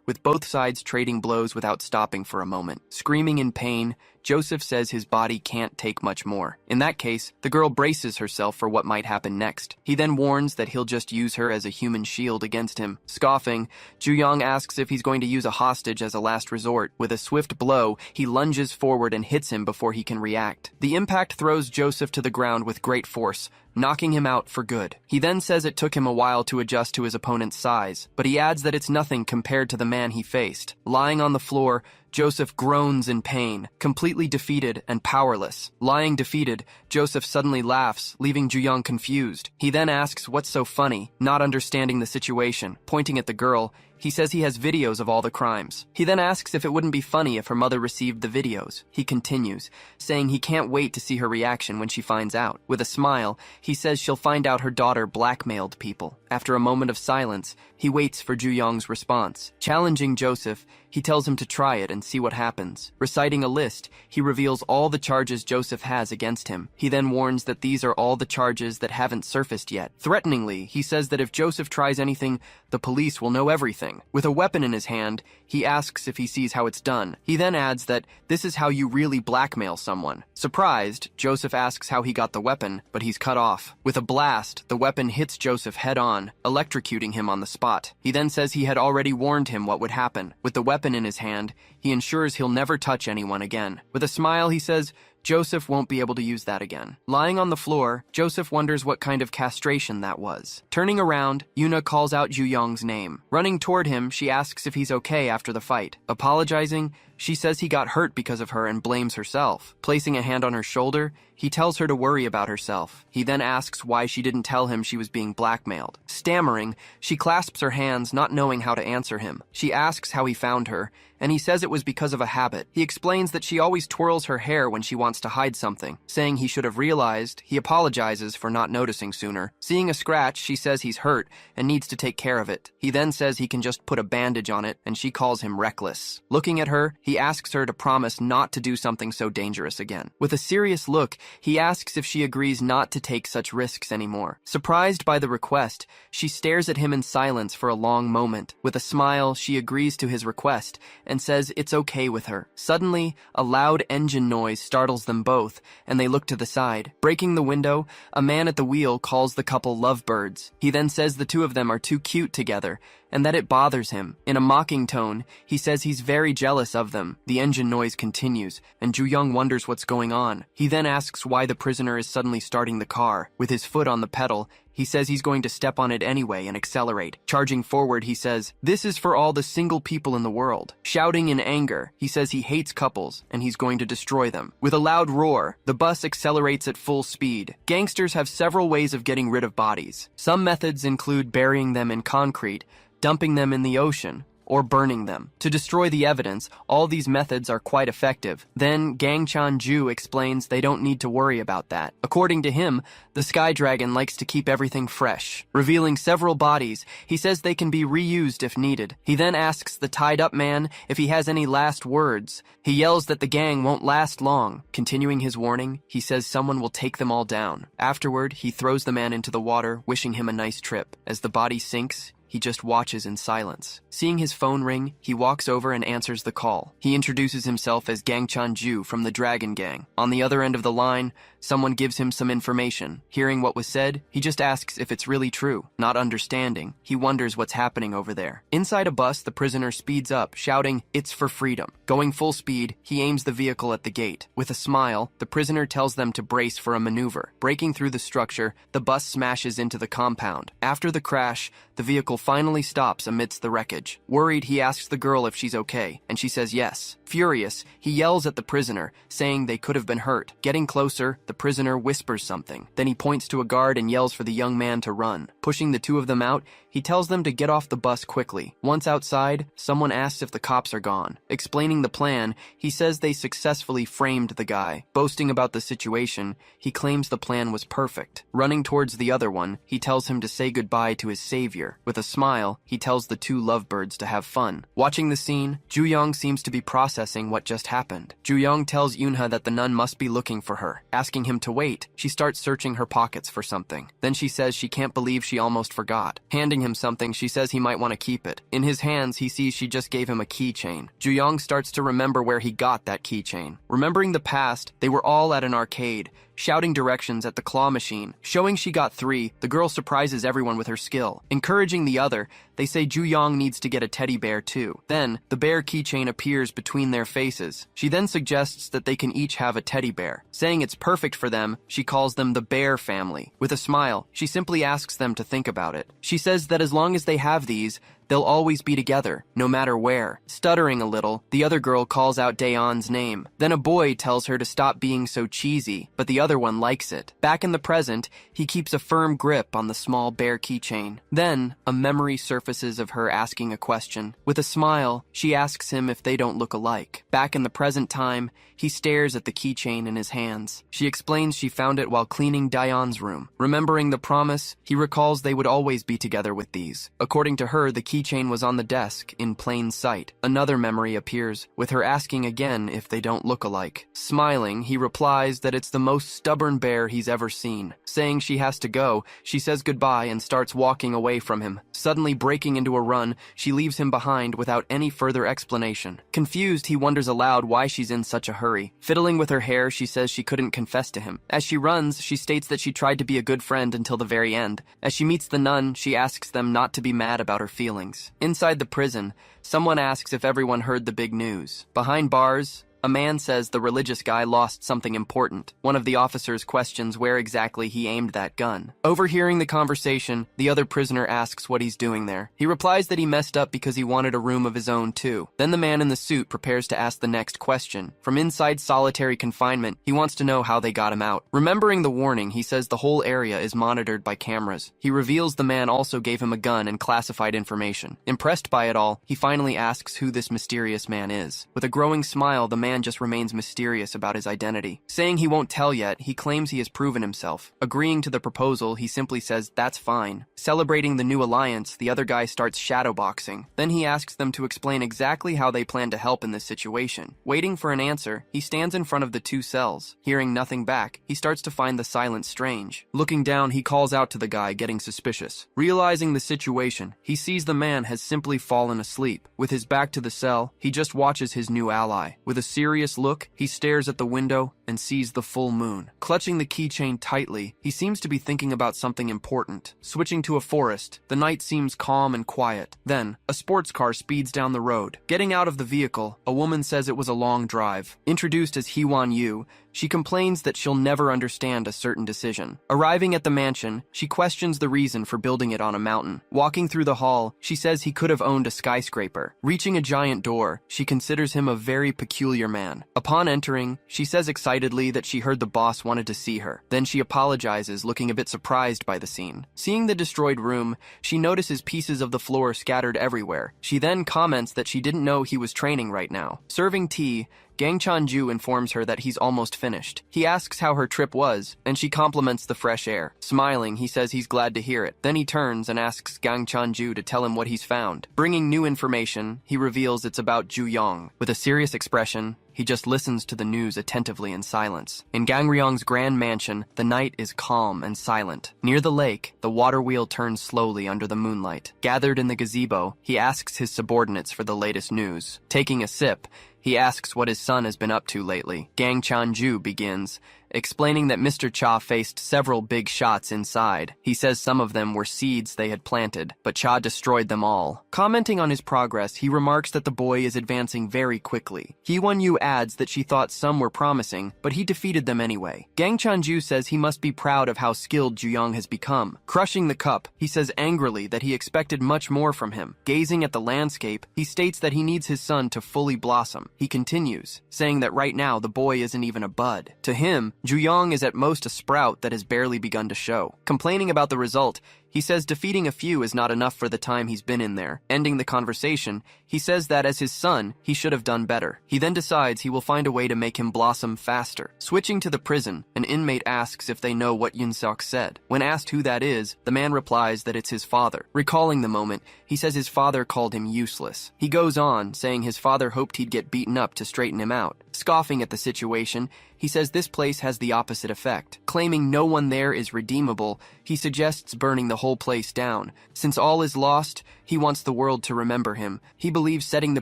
with both sides trading blows without stopping for a moment. Screaming in pain, Joseph says his body can't take much more. In that case, the girl braces herself for what might happen next. He then warns that he'll just use her as a human shield against him. Scoffing, Ju Young asks if he's going to use a hostage as a last resort. With a swift blow, he lunges forward and hits him before he can react. The impact throws Joseph to the ground with great force, knocking him out for good. He then says it took him a while to adjust to his opponent's size, but he adds that it's nothing compared to the man he faced. Lying on the floor, Joseph groans in pain, completely defeated and powerless. Lying defeated, Joseph suddenly laughs, leaving Ju Young confused. He then asks what's so funny, not understanding the situation. Pointing at the girl, he says he has videos of all the crimes. He then asks if it wouldn't be funny if her mother received the videos. He continues, saying he can't wait to see her reaction when she finds out. With a smile, he says she'll find out her daughter blackmailed people. After a moment of silence, he waits for Ju Young's response. Challenging Joseph, he tells him to try it and see what happens. Reciting a list, he reveals all the charges Joseph has against him. He then warns that these are all the charges that haven't surfaced yet. Threateningly, he says that if Joseph tries anything, the police will know everything. With a weapon in his hand, he asks if he sees how it's done. He then adds that this is how you really blackmail someone. Surprised, Joseph asks how he got the weapon, but he's cut off. With a blast, the weapon hits Joseph head-on, electrocuting him on the spot. He then says he had already warned him what would happen. With the weapon in his hand, he ensures he'll never touch anyone again. With a smile, he says Joseph won't be able to use that again. Lying on the floor, Joseph wonders what kind of castration that was. Turning around, Yuna calls out Ju Young's name. Running toward him, she asks if he's okay after the fight. Apologizing, she says he got hurt because of her and blames herself. Placing a hand on her shoulder, he tells her to worry about herself. He then asks why she didn't tell him she was being blackmailed. Stammering, she clasps her hands, not knowing how to answer him. She asks how he found her, and he says it was because of a habit. He explains that she always twirls her hair when she wants to hide something. Saying he should have realized, he apologizes for not noticing sooner. Seeing a scratch, she says he's hurt and needs to take care of it. He then says he can just put a bandage on it, and she calls him reckless. Looking at her, he asks her to promise not to do something so dangerous again. With a serious look, he asks if she agrees not to take such risks anymore. Surprised by the request, she stares at him in silence for a long moment. With a smile, she agrees to his request and says it's okay with her. Suddenly, a loud engine noise startles them both, and they look to the side. Breaking the window, a man at the wheel calls the couple lovebirds. He then says the two of them are too cute together, and that it bothers him. In a mocking tone, he says he's very jealous of them. The engine noise continues, and Ju Young wonders what's going on. He then asks why the prisoner is suddenly starting the car. With his foot on the pedal, he says he's going to step on it anyway and accelerate. Charging forward, he says, "This is for all the single people in the world." Shouting in anger, he says he hates couples and he's going to destroy them. With a loud roar, the bus accelerates at full speed. Gangsters have several ways of getting rid of bodies. Some methods include burying them in concrete, dumping them in the ocean, or burning them. To destroy the evidence, all these methods are quite effective. Then Gang Chan-ju explains they don't need to worry about that. According to him, the Sky Dragon likes to keep everything fresh. Revealing several bodies, he says they can be reused if needed. He then asks the tied-up man if he has any last words. He yells that the gang won't last long. Continuing his warning, he says someone will take them all down. Afterward, he throws the man into the water, wishing him a nice trip. As the body sinks, he just watches in silence. Seeing his phone ring, he walks over and answers the call. He introduces himself as Gang Chan-ju from the Dragon Gang. On the other end of the line, Someone gives him some information. Hearing what was said, he just asks if it's really true. Not understanding, he wonders what's happening over there. Inside a bus, the prisoner speeds up, shouting, "It's for freedom." Going full speed, he aims the vehicle at the gate. With a smile, the prisoner tells them to brace for a maneuver. Breaking through the structure, the bus smashes into the compound. After the crash, the vehicle finally stops amidst the wreckage. Worried, he asks the girl if she's okay, and she says yes. Furious, he yells at the prisoner, saying they could have been hurt. Getting closer, the prisoner whispers something. Then he points to a guard and yells for the young man to run. Pushing the two of them out, he tells them to get off the bus quickly. Once outside, someone asks if the cops are gone. Explaining the plan, he says they successfully framed the guy. Boasting about the situation, he claims the plan was perfect. Running towards the other one, he tells him to say goodbye to his savior. With a smile, he tells the two lovebirds to have fun. Watching the scene, Ju-young seems to be processing what just happened. Ju-young tells Yoonha that the nun must be looking for her. Asking him to wait, she starts searching her pockets for something. Then she says she can't believe she almost forgot. Handing him something, she says he might want to keep it. In his hands, he sees she just gave him a keychain. Ju-young starts to remember where he got that keychain. Remembering the past, they were all at an arcade, shouting directions at the claw machine. Showing she got 3, the girl surprises everyone with her skill. Encouraging the other, they say Ju-young needs to get a teddy bear too. Then, the bear keychain appears between their faces. She then suggests that they can each have a teddy bear. Saying it's perfect for them, she calls them the Bear Family. With a smile, she simply asks them to think about it. She says that as long as they have these, they'll always be together, no matter where. Stuttering a little, the other girl calls out Daeon's name. Then a boy tells her to stop being so cheesy, but the other one likes it. Back in the present, he keeps a firm grip on the small bear keychain. Then, a memory surfaces of her asking a question. With a smile, she asks him if they don't look alike. Back in the present time, he stares at the keychain in his hands. She explains she found it while cleaning Daeon's room. Remembering the promise, he recalls they would always be together with these. According to her, the keychain was on the desk, in plain sight. Another memory appears, with her asking again if they don't look alike. Smiling, he replies that it's the most stubborn bear he's ever seen. Saying she has to go, she says goodbye and starts walking away from him. Suddenly breaking into a run, she leaves him behind without any further explanation. Confused, he wonders aloud why she's in such a hurry. Fiddling with her hair, she says she couldn't confess to him. As she runs, she states that she tried to be a good friend until the very end. As she meets the nun, she asks them not to be mad about her feelings. Inside the prison, someone asks if everyone heard the big news. Behind bars, a man says the religious guy lost something important. One of the officers questions where exactly he aimed that gun. Overhearing the conversation, the other prisoner asks what he's doing there. He replies that he messed up because he wanted a room of his own too. Then the man in the suit prepares to ask the next question. From inside solitary confinement, he wants to know how they got him out. Remembering the warning, he says the whole area is monitored by cameras. He reveals the man also gave him a gun and classified information. Impressed by it all, he finally asks who this mysterious man is. With a growing smile, the man just remains mysterious about his identity. Saying he won't tell yet, he claims he has proven himself. Agreeing to the proposal, he simply says that's fine. Celebrating the new alliance, the other guy starts shadowboxing. Then he asks them to explain exactly how they plan to help in this situation. Waiting for an answer, he stands in front of the two cells. Hearing nothing back, he starts to find the silence strange. Looking down, he calls out to the guy, getting suspicious. Realizing the situation, he sees the man has simply fallen asleep. With his back to the cell, he just watches his new ally. With a serious look, he stares at the window and sees the full moon. Clutching the keychain tightly, he seems to be thinking about something important. Switching to a forest, the night seems calm and quiet. Then, a sports car speeds down the road. Getting out of the vehicle, a woman says it was a long drive. Introduced as Hee-won Yu, she complains that she'll never understand a certain decision. Arriving at the mansion, she questions the reason for building it on a mountain. Walking through the hall, she says he could have owned a skyscraper. Reaching a giant door, she considers him a very peculiar man. Upon entering, she says excitedly that she heard the boss wanted to see her. Then she apologizes, looking a bit surprised by the scene. Seeing the destroyed room, she notices pieces of the floor scattered everywhere. She then comments that she didn't know he was training right now. Serving tea, Gang Chan-ju informs her that he's almost finished. He asks how her trip was, and she compliments the fresh air. Smiling, he says he's glad to hear it. Then he turns and asks Gang Chan-ju to tell him what he's found. Bringing new information, he reveals it's about Ju-young. With a serious expression, he just listens to the news attentively in silence. In Gangryong's grand mansion, the night is calm and silent. Near the lake, the water wheel turns slowly under the moonlight. Gathered in the gazebo, he asks his subordinates for the latest news. Taking a sip, he asks what his son has been up to lately. Gang Chan-ju begins, explaining that Mr. Cha faced several big shots inside. He says some of them were seeds they had planted, but Cha destroyed them all. Commenting on his progress, he remarks that the boy is advancing very quickly. Hee Won-yu adds that she thought some were promising, but he defeated them anyway. Gang Chan-ju says he must be proud of how skilled Ju-young has become. Crushing the cup, he says angrily that he expected much more from him. Gazing at the landscape, he states that he needs his son to fully blossom. He continues, saying that right now the boy isn't even a bud. To him, Ju-young is at most a sprout that has barely begun to show. Complaining about the result, he says defeating a few is not enough for the time he's been in there. Ending the conversation, he says that as his son, he should have done better. He then decides he will find a way to make him blossom faster. Switching to the prison, an inmate asks if they know what Yun-seok said. When asked who that is, the man replies that it's his father. Recalling the moment, he says his father called him useless. He goes on, saying his father hoped he'd get beaten up to straighten him out. Scoffing at the situation, he says this place has the opposite effect. Claiming no one there is redeemable, he suggests burning the whole place down. Since all is lost, he wants the world to remember him. He believes setting the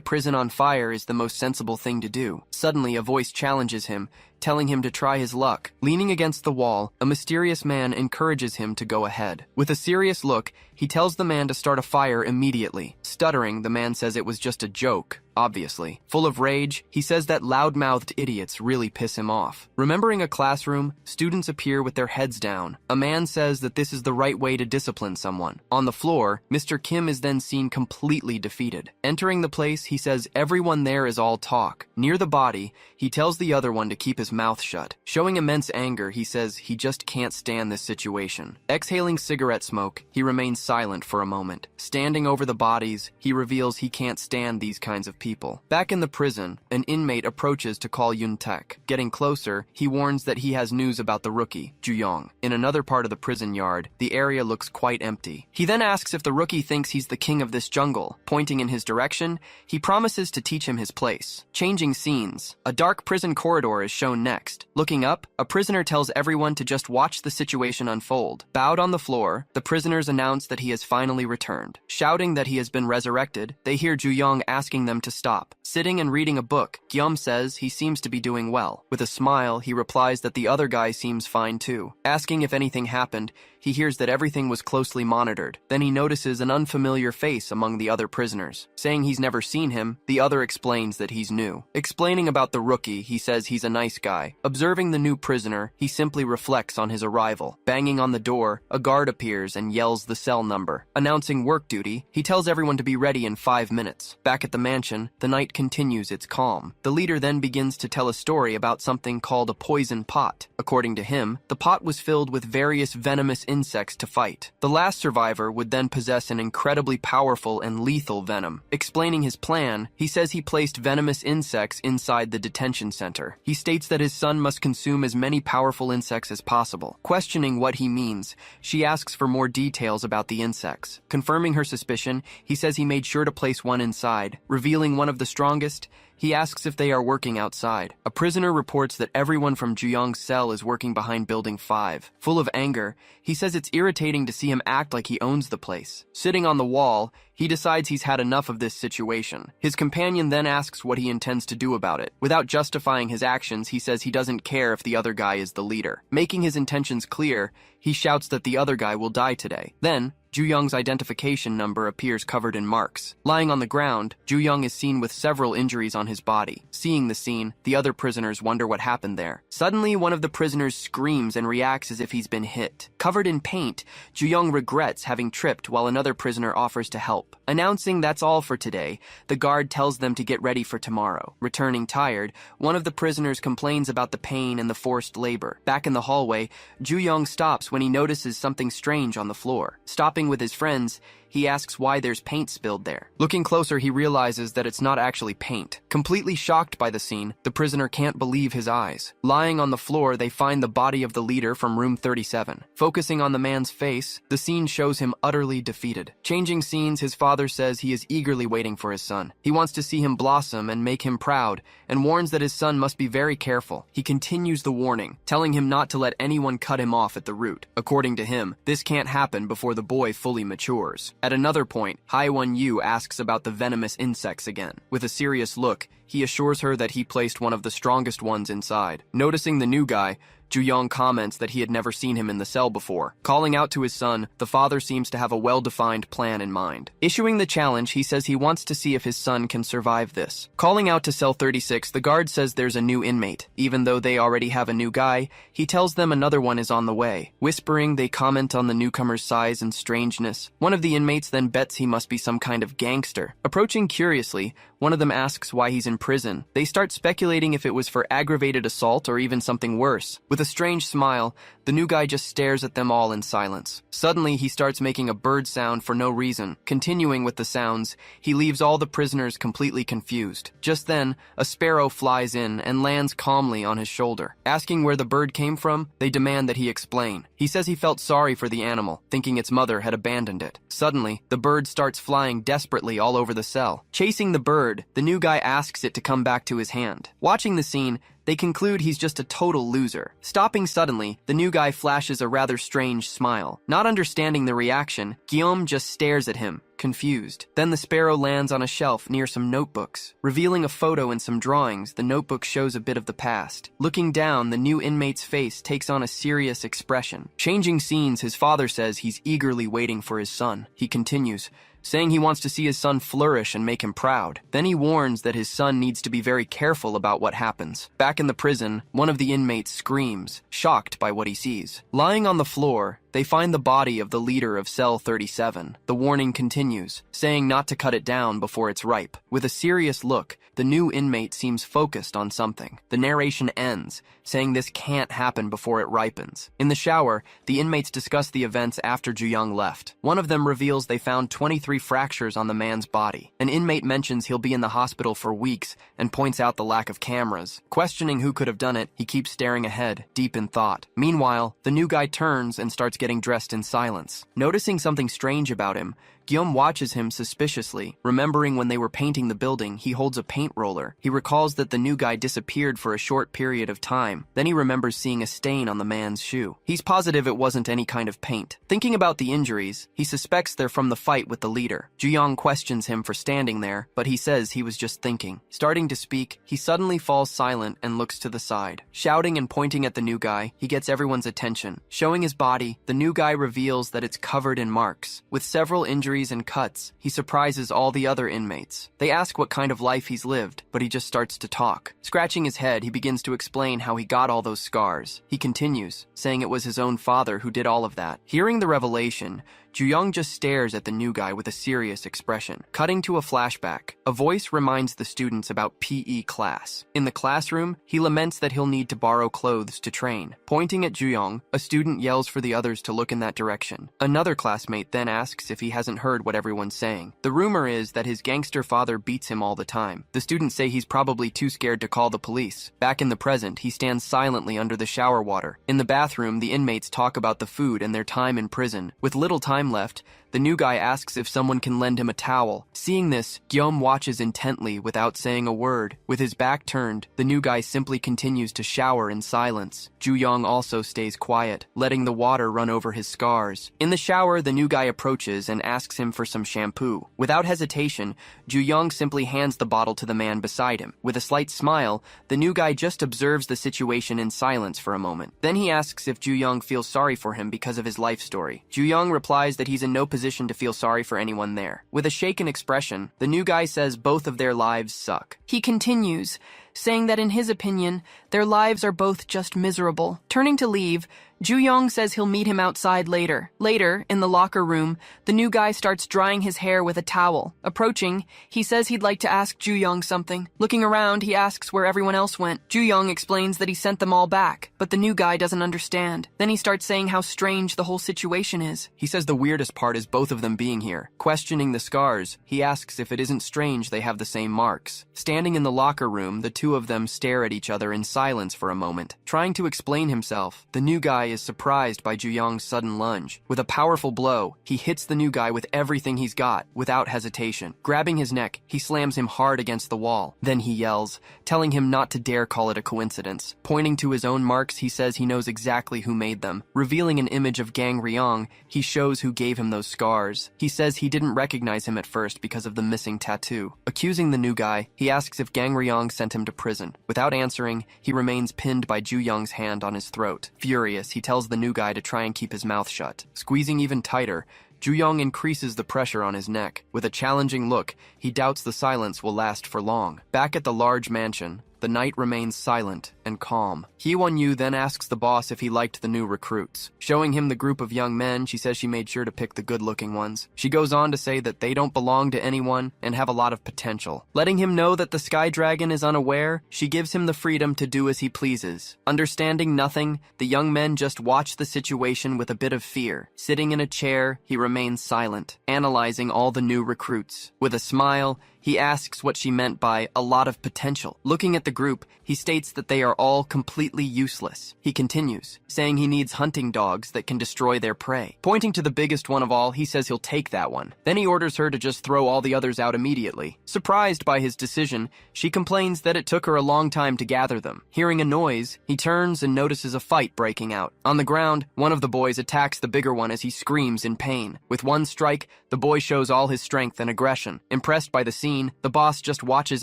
prison on fire is the most sensible thing to do. Suddenly, a voice challenges him, telling him to try his luck. Leaning against the wall, a mysterious man encourages him to go ahead. With a serious look, he tells the man to start a fire immediately. Stuttering, the man says it was just a joke, obviously. Full of rage, he says that loud-mouthed idiots really piss him off. Remembering a classroom, students appear with their heads down. A man says that this is the right way to discipline someone. On the floor, Mr. Kim is then seen completely defeated. Entering the place, he says everyone there is all talk. Near the body, he tells the other one to keep his mouth shut. Showing immense anger, he says he just can't stand this situation. Exhaling cigarette smoke, he remains silent for a moment. Standing over the bodies, he reveals he can't stand these kinds of people. Back in the prison, an inmate approaches to call Yun-taek. Getting closer, he warns that he has news about the rookie, Ju-young. In another part of the prison yard, the area looks quite empty. He then asks if the rookie thinks he's the king of this jungle. Pointing in his direction, he promises to teach him his place. Changing scenes, a dark prison corridor is shown next. Looking up, a prisoner tells everyone to just watch the situation unfold. Bowed on the floor, the prisoners announce that he has finally returned. Shouting that he has been resurrected, they hear Ju-young asking them to stop. Sitting and reading a book, Gyum says he seems to be doing well. With a smile, he replies that the other guy seems fine too. Asking if anything happened, he hears that everything was closely monitored. Then he notices an unfamiliar face among the other prisoners. Saying he's never seen him, the other explains that he's new. Explaining about the rookie, he says he's a nice guy. Observing the new prisoner, he simply reflects on his arrival. Banging on the door, a guard appears and yells the cell number. Announcing work duty, he tells everyone to be ready in 5 minutes. Back at the mansion, the night continues its calm. The leader then begins to tell a story about something called a poison pot. According to him, the pot was filled with various venomous insects to fight. The last survivor would then possess an incredibly powerful and lethal venom. Explaining his plan, he says he placed venomous insects inside the detention center. He states that his son must consume as many powerful insects as possible. Questioning what he means, she asks for more details about the insects. Confirming her suspicion, he says he made sure to place one inside. Revealing one of the strongest, he asks if they are working outside. A prisoner reports that everyone from Ju-young's cell is working behind Building 5. Full of anger, he says it's irritating to see him act like he owns the place. Sitting on the wall, he decides he's had enough of this situation. His companion then asks what he intends to do about it. Without justifying his actions, he says he doesn't care if the other guy is the leader. Making his intentions clear, he shouts that the other guy will die today. Then, Ju-young's identification number appears covered in marks. Lying on the ground, Ju-young is seen with several injuries on his body. Seeing the scene, the other prisoners wonder what happened there. Suddenly, one of the prisoners screams and reacts as if he's been hit. Covered in paint, Ju-young regrets having tripped while another prisoner offers to help. Announcing that's all for today, the guard tells them to get ready for tomorrow. Returning tired, one of the prisoners complains about the pain and the forced labor. Back in the hallway, Ju-young stops when he notices something strange on the floor. Stopping with his friends, he asks why there's paint spilled there. Looking closer, he realizes that it's not actually paint. Completely shocked by the scene, the prisoner can't believe his eyes. Lying on the floor, they find the body of the leader from room 37. Focusing on the man's face, the scene shows him utterly defeated. Changing scenes, his father says he is eagerly waiting for his son. He wants to see him blossom and make him proud, and warns that his son must be very careful. He continues the warning, telling him not to let anyone cut him off at the root. According to him, this can't happen before the boy fully matures. At another point, Hye Won-yu asks about the venomous insects again. With a serious look, he assures her that he placed one of the strongest ones inside. Noticing the new guy, Ju-young comments that he had never seen him in the cell before. Calling out to his son, the father seems to have a well-defined plan in mind. Issuing the challenge, he says he wants to see if his son can survive this. Calling out to cell 36, the guard says there's a new inmate. Even though they already have a new guy, he tells them another one is on the way. Whispering, they comment on the newcomer's size and strangeness. One of the inmates then bets he must be some kind of gangster. Approaching curiously, one of them asks why he's in prison. They start speculating if it was for aggravated assault or even something worse. With a strange smile, the new guy just stares at them all in silence. Suddenly, he starts making a bird sound for no reason. Continuing with the sounds, he leaves all the prisoners completely confused. Just then, a sparrow flies in and lands calmly on his shoulder. Asking where the bird came from, they demand that he explain. He says he felt sorry for the animal, thinking its mother had abandoned it. Suddenly, the bird starts flying desperately all over the cell. Chasing the bird, the new guy asks it to come back to his hand. Watching the scene, they conclude he's just a total loser. Stopping suddenly, the new guy flashes a rather strange smile. Not understanding the reaction, Guillaume just stares at him, confused. Then the sparrow lands on a shelf near some notebooks. Revealing a photo and some drawings, the notebook shows a bit of the past. Looking down, the new inmate's face takes on a serious expression. Changing scenes, his father says he's eagerly waiting for his son. He continues, saying he wants to see his son flourish and make him proud. Then he warns that his son needs to be very careful about what happens. Back in the prison, one of the inmates screams, shocked by what he sees. Lying on the floor, they find the body of the leader of cell 37. The warning continues, saying not to cut it down before it's ripe. With a serious look, the new inmate seems focused on something. The narration ends, saying this can't happen before it ripens. In the shower, the inmates discuss the events after Ju-young left. One of them reveals they found 23 fractures on the man's body. An inmate mentions he'll be in the hospital for weeks and points out the lack of cameras. Questioning who could have done it, he keeps staring ahead, deep in thought. Meanwhile, the new guy turns and starts getting dressed in silence. Noticing something strange about him, Guillaume watches him suspiciously. Remembering when they were painting the building, he holds a paint roller. He recalls that the new guy disappeared for a short period of time. Then he remembers seeing a stain on the man's shoe. He's positive it wasn't any kind of paint. Thinking about the injuries, he suspects they're from the fight with the leader. Ju-young questions him for standing there, but he says he was just thinking. Starting to speak, he suddenly falls silent and looks to the side. Shouting and pointing at the new guy, he gets everyone's attention. Showing his body, the new guy reveals that it's covered in marks. With several injuries and cuts, he surprises all the other inmates. They ask what kind of life he's lived, but he just starts to talk. Scratching his head, he begins to explain how he got all those scars. He continues, saying it was his own father who did all of that. Hearing the revelation, Ju-young just stares at the new guy with a serious expression. Cutting to a flashback, a voice reminds the students about PE class. In the classroom, he laments that he'll need to borrow clothes to train. Pointing at Ju-young, a student yells for the others to look in that direction. Another classmate then asks if he hasn't heard what everyone's saying. The rumor is that his gangster father beats him all the time. The students say he's probably too scared to call the police. Back in the present, he stands silently under the shower water. In the bathroom, the inmates talk about the food and their time in prison. With little time left, the new guy asks if someone can lend him a towel. Seeing this, Guillaume watches intently without saying a word. With his back turned, the new guy simply continues to shower in silence. Ju-young also stays quiet, letting the water run over his scars. In the shower, the new guy approaches and asks him for some shampoo. Without hesitation, Ju-young simply hands the bottle to the man beside him. With a slight smile, the new guy just observes the situation in silence for a moment. Then he asks if Ju-young feels sorry for him because of his life story. Ju-young replies that he's in no position to feel sorry for anyone there. With a shaken expression, the new guy says both of their lives suck. He continues, saying that in his opinion, their lives are both just miserable. Turning to leave, Ju-young says he'll meet him outside later. Later, in the locker room, the new guy starts drying his hair with a towel. Approaching, he says he'd like to ask Ju-young something. Looking around, he asks where everyone else went. Ju-young explains that he sent them all back, but the new guy doesn't understand. Then he starts saying how strange the whole situation is. He says the weirdest part is both of them being here. Questioning the scars, he asks if it isn't strange they have the same marks. Standing in the locker room, the two of them stare at each other in silence for a moment. Trying to explain himself, the new guy is surprised by Ju-young's sudden lunge. With a powerful blow, he hits the new guy with everything he's got, without hesitation. Grabbing his neck, he slams him hard against the wall. Then he yells, telling him not to dare call it a coincidence. Pointing to his own marks, he says he knows exactly who made them. Revealing an image of Gang Ryong, he shows who gave him those scars. He says he didn't recognize him at first because of the missing tattoo. Accusing the new guy, he asks if Gang Ryong sent him to prison. Without answering, he remains pinned by Ju Young's hand on his throat. Furious, he tells the new guy to try and keep his mouth shut. Squeezing even tighter, Ju Young increases the pressure on his neck. With a challenging look, he doubts the silence will last for long. Back at the large mansion, the night remains silent and calm. Hee Won-yu then asks the boss if he liked the new recruits. Showing him the group of young men, she says she made sure to pick the good-looking ones. She goes on to say that they don't belong to anyone and have a lot of potential. Letting him know that the Sky Dragon is unaware, she gives him the freedom to do as he pleases. Understanding nothing, the young men just watch the situation with a bit of fear. Sitting in a chair, he remains silent, analyzing all the new recruits. With a smile, he asks what she meant by a lot of potential. Looking at the group, he states that they are all completely useless. He continues, saying he needs hunting dogs that can destroy their prey. Pointing to the biggest one of all, he says he'll take that one. Then he orders her to just throw all the others out immediately. Surprised by his decision, she complains that it took her a long time to gather them. Hearing a noise, he turns and notices a fight breaking out. On the ground, one of the boys attacks the bigger one as he screams in pain. With one strike, the boy shows all his strength and aggression. Impressed by the scene, the boss just watches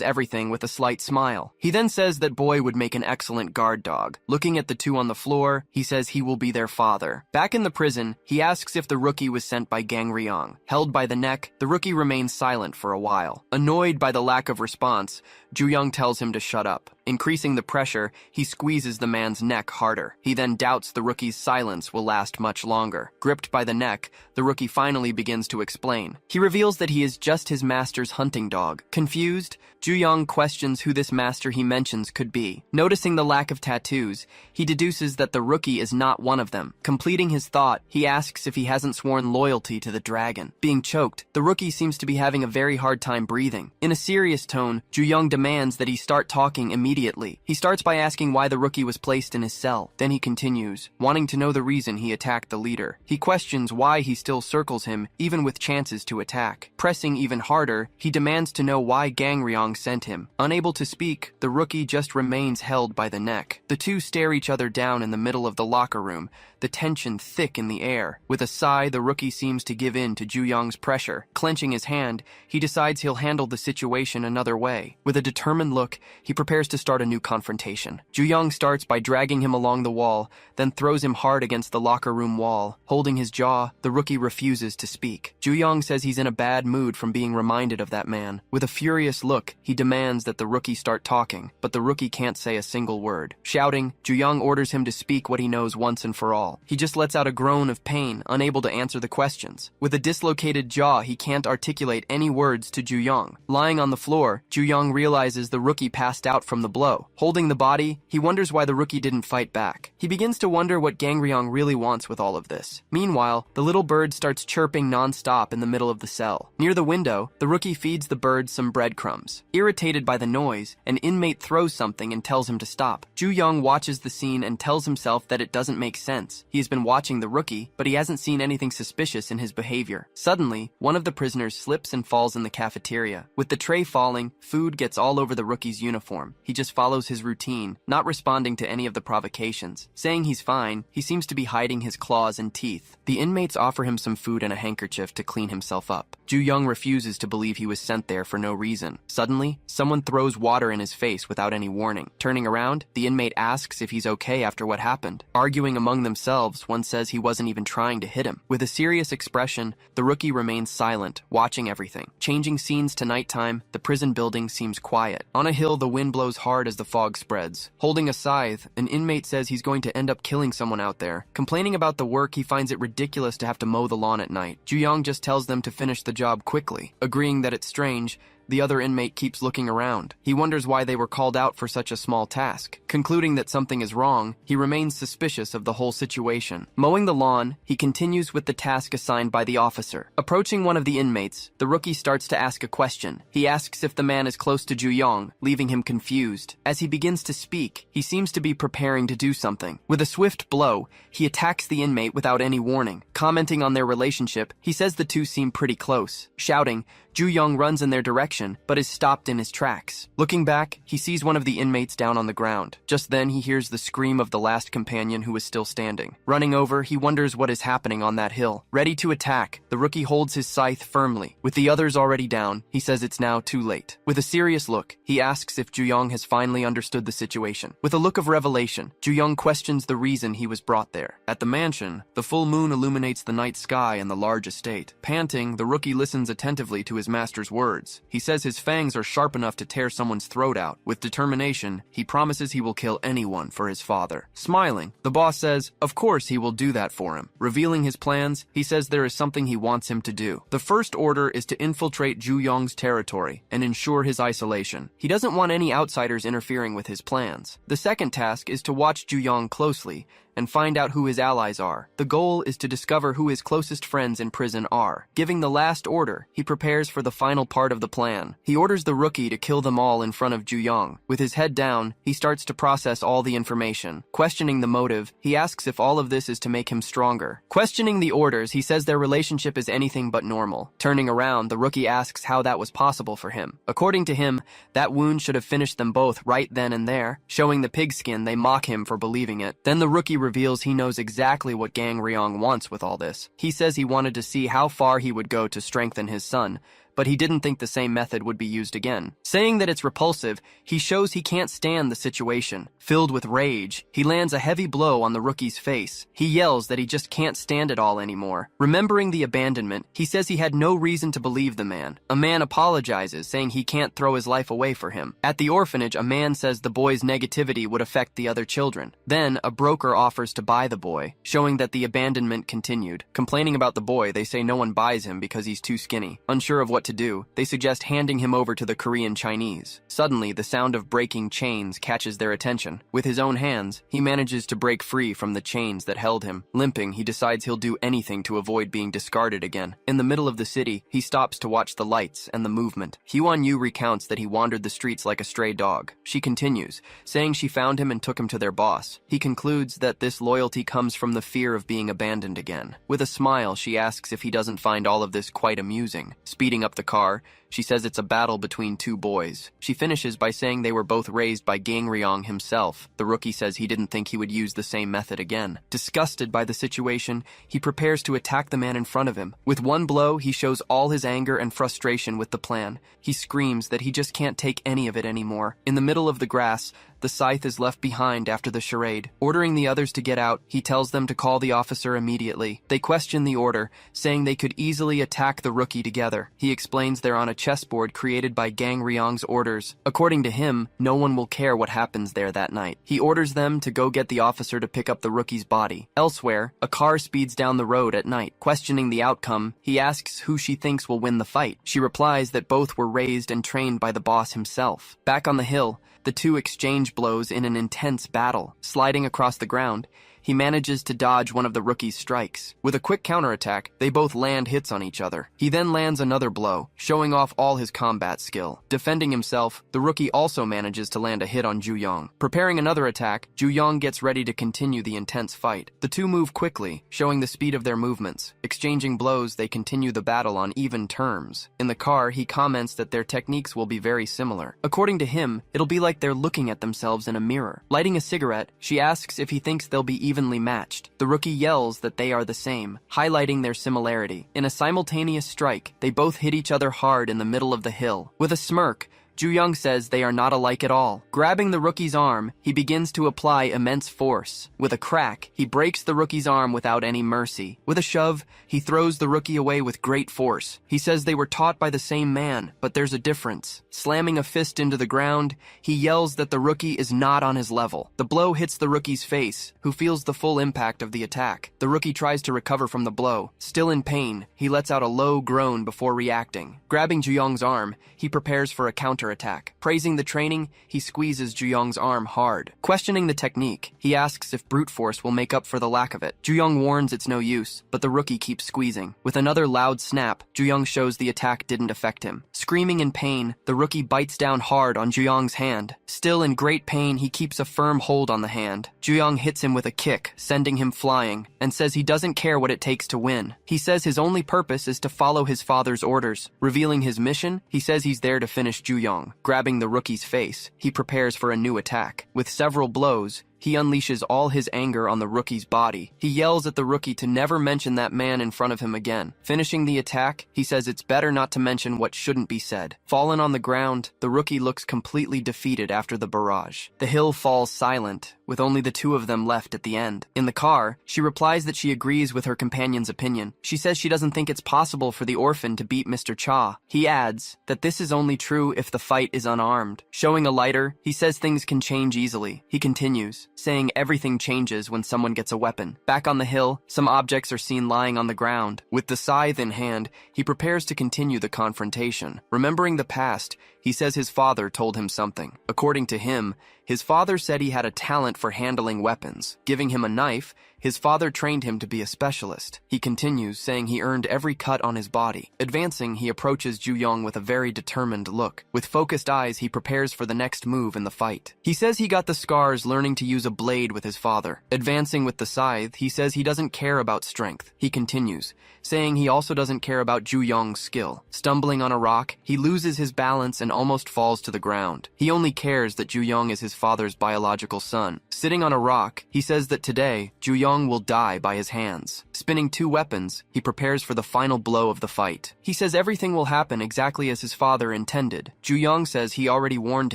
everything with a slight smile. He then says that boy would make an excellent guard dog. Looking at the two on the floor, he says he will be their father. Back in the prison, he asks if the rookie was sent by Gang Ryong. Held by the neck, the rookie remains silent for a while. Annoyed by the lack of response, Ju Young tells him to shut up. Increasing the pressure, he squeezes the man's neck harder. He then doubts the rookie's silence will last much longer. Gripped by the neck, the rookie finally begins to explain. He reveals that he is just his master's hunting dog. Confused, Ju Young questions who this master he mentions could be. Noticing the lack of tattoos, he deduces that the rookie is not one of them. Completing his thought, he asks if he hasn't sworn loyalty to the dragon. Being choked, the rookie seems to be having a very hard time breathing. In a serious tone, Ju Young demands that he start talking immediately. He starts by asking why the rookie was placed in his cell. Then he continues, wanting to know the reason he attacked the leader. He questions why he still circles him, even with chances to attack. Pressing even harder, he demands to know why Gang Ryong sent him. Unable to speak, the rookie just remains held by the neck. The two stare each other down in the middle of the locker room, the tension thick in the air. With a sigh, the rookie seems to give in to Ju Young's pressure. Clenching his hand, he decides he'll handle the situation another way. With a determined look, he prepares to start a new confrontation. Ju Young starts by dragging him along the wall, then throws him hard against the locker room wall. Holding his jaw, the rookie refuses to speak. Ju Young says he's in a bad mood from being reminded of that man. With a furious look, he demands that the rookie start talking, but the rookie can't say a single word. Shouting, Ju Young orders him to speak what he knows once and for all. He just lets out a groan of pain, unable to answer the questions. With a dislocated jaw, he can't articulate any words to Ju Young. Lying on the floor, Ju Young realizes the rookie passed out from the blow. Holding the body, he wonders why the rookie didn't fight back. He begins to wonder what Gang Ryong really wants with all of this. Meanwhile, the little bird starts chirping non-stop in the middle of the cell. Near the window, the rookie feeds the bird some breadcrumbs. Irritated by the noise, an inmate throws something and tells him to stop. Ju Young watches the scene and tells himself that it doesn't make sense. He has been watching the rookie, but he hasn't seen anything suspicious in his behavior. Suddenly, one of the prisoners slips and falls in the cafeteria. With the tray falling, food gets all over the rookie's uniform. He just follows his routine, not responding to any of the provocations. Saying he's fine, he seems to be hiding his claws and teeth. The inmates offer him some food and a handkerchief to clean himself up. Ju Young refuses to believe he was sent there for no reason. Suddenly, someone throws water in his face without any warning. Turning around, the inmate asks if he's okay after what happened. Arguing among themselves, one says he wasn't even trying to hit him. With a serious expression, the rookie remains silent, watching everything. Changing scenes to nighttime, the prison building seems quiet. On a hill, the wind blows hard as the fog spreads. Holding a scythe, an inmate says he's going to end up killing someone out there. Complaining about the work, he finds it ridiculous to have to mow the lawn at night. Ju Young just tells them to finish the job quickly. Agreeing that it's strange, the other inmate keeps looking around. He wonders why they were called out for such a small task. Concluding that something is wrong, he remains suspicious of the whole situation. Mowing the lawn, he continues with the task assigned by the officer. Approaching one of the inmates, the rookie starts to ask a question. He asks if the man is close to Ju Young, leaving him confused. As he begins to speak, he seems to be preparing to do something. With a swift blow, he attacks the inmate without any warning. Commenting on their relationship, he says the two seem pretty close. Shouting, Ju-young runs in their direction, but is stopped in his tracks. Looking back, he sees one of the inmates down on the ground. Just then, he hears the scream of the last companion who is still standing. Running over, he wonders what is happening on that hill. Ready to attack, the rookie holds his scythe firmly. With the others already down, he says it's now too late. With a serious look, he asks if Ju-young has finally understood the situation. With a look of revelation, Ju-young questions the reason he was brought there. At the mansion, the full moon illuminates the night sky and the large estate. Panting, the rookie listens attentively to his master's words. He says his fangs are sharp enough to tear someone's throat out. With determination, he promises he will kill anyone for his father. Smiling, the boss says, of course he will do that for him. Revealing his plans, he says there is something he wants him to do. The first order is to infiltrate Ju-young's territory and ensure his isolation. He doesn't want any outsiders interfering with his plans. The second task is to watch Ju-young closely and find out who his allies are. The goal is to discover who his closest friends in prison are. Giving the last order, he prepares for the final part of the plan. He orders the rookie to kill them all in front of Ju-young. With his head down, he starts to process all the information. Questioning the motive, he asks if all of this is to make him stronger. Questioning the orders, he says their relationship is anything but normal. Turning around, the rookie asks how that was possible for him. According to him, that wound should have finished them both right then and there. Showing the pigskin, they mock him for believing it. Then the rookie reveals he knows exactly what Gang Ryong wants with all this. He says he wanted to see how far he would go to strengthen his son, but he didn't think the same method would be used again. Saying that it's repulsive, he shows he can't stand the situation. Filled with rage, he lands a heavy blow on the rookie's face. He yells that he just can't stand it all anymore. Remembering the abandonment, he says he had no reason to believe the man. A man apologizes, saying he can't throw his life away for him. At the orphanage, a man says the boy's negativity would affect the other children. Then, a broker offers to buy the boy, showing that the abandonment continued. Complaining about the boy, they say no one buys him because he's too skinny. Unsure of what to do, they suggest handing him over to the Korean Chinese. Suddenly, the sound of breaking chains catches their attention. With his own hands, he manages to break free from the chains that held him. Limping, he decides he'll do anything to avoid being discarded again. In the middle of the city, he stops to watch the lights and the movement. Hwon-yu recounts that he wandered the streets like a stray dog. She continues, saying she found him and took him to their boss. He concludes that this loyalty comes from the fear of being abandoned again. With a smile, she asks if he doesn't find all of this quite amusing. Speeding up the car, she says it's a battle between two boys. She finishes by saying they were both raised by Gang Ryong himself. The rookie says he didn't think he would use the same method again. Disgusted by the situation, he prepares to attack the man in front of him. With one blow, he shows all his anger and frustration with the plan. He screams that he just can't take any of it anymore. In the middle of the grass, the scythe is left behind after the charade. Ordering the others to get out, he tells them to call the officer immediately. They question the order, saying they could easily attack the rookie together. He explains they're on a chessboard created by Gang Ryong's orders. According to him, no one will care what happens there that night. He orders them to go get the officer to pick up the rookie's body. Elsewhere, a car speeds down the road at night. Questioning the outcome, he asks who she thinks will win the fight. She replies that both were raised and trained by the boss himself. Back on the hill, the two exchange blows in an intense battle. Sliding across the ground, he manages to dodge one of the rookie's strikes. With a quick counterattack, they both land hits on each other. He then lands another blow, showing off all his combat skill. Defending himself, the rookie also manages to land a hit on Ju-young. Preparing another attack, Ju-young gets ready to continue the intense fight. The two move quickly, showing the speed of their movements. Exchanging blows, they continue the battle on even terms. In the car, he comments that their techniques will be very similar. According to him, it'll be like they're looking at themselves in a mirror. Lighting a cigarette, she asks if he thinks they'll be evenly matched. The rookie yells that they are the same, highlighting their similarity. In a simultaneous strike, they both hit each other hard in the middle of the hill. With a smirk, Ju-young says they are not alike at all. Grabbing the rookie's arm, he begins to apply immense force. With a crack, he breaks the rookie's arm without any mercy. With a shove, he throws the rookie away with great force. He says they were taught by the same man, but there's a difference. Slamming a fist into the ground, he yells that the rookie is not on his level. The blow hits the rookie's face, who feels the full impact of the attack. The rookie tries to recover from the blow. Still in pain, he lets out a low groan before reacting. Grabbing Ju-young's arm, he prepares for a counter counterattack. Praising the training, he squeezes Ju-young's arm hard. Questioning the technique, he asks if brute force will make up for the lack of it. Ju-young warns it's no use, but the rookie keeps squeezing. With another loud snap, Ju-young shows the attack didn't affect him. Screaming in pain, the rookie bites down hard on Ju-young's hand. Still in great pain, he keeps a firm hold on the hand. Ju-young hits him with a kick, sending him flying, and says he doesn't care what it takes to win. He says his only purpose is to follow his father's orders. Revealing his mission, he says he's there to finish Ju-young. Grabbing the rookie's face, he prepares for a new attack. With several blows, he unleashes all his anger on the rookie's body. He yells at the rookie to never mention that man in front of him again. Finishing the attack, he says it's better not to mention what shouldn't be said. Fallen on the ground, the rookie looks completely defeated after the barrage. The hill falls silent, with only the two of them left at the end. In the car, she replies that she agrees with her companion's opinion. She says she doesn't think it's possible for the orphan to beat Mr. Cha. He adds that this is only true if the fight is unarmed. Showing a lighter, he says things can change easily. He continues, saying everything changes when someone gets a weapon. Back on the hill, some objects are seen lying on the ground. With the scythe in hand, he prepares to continue the confrontation. Remembering the past, he says his father told him something. According to him, his father said he had a talent for handling weapons. Giving him a knife, his father trained him to be a specialist. He continues, saying he earned every cut on his body. Advancing, he approaches Ju-young with a very determined look. With focused eyes, he prepares for the next move in the fight. He says he got the scars learning to use a blade with his father. Advancing with the scythe, he says he doesn't care about strength. He continues, saying he also doesn't care about Ju-young's skill. Stumbling on a rock, he loses his balance and almost falls to the ground. He only cares that Ju-young is his father's biological son. Sitting on a rock, he says that today, Ju-young will die by his hands. Spinning two weapons, he prepares for the final blow of the fight. He says everything will happen exactly as his father intended. Ju-young says he already warned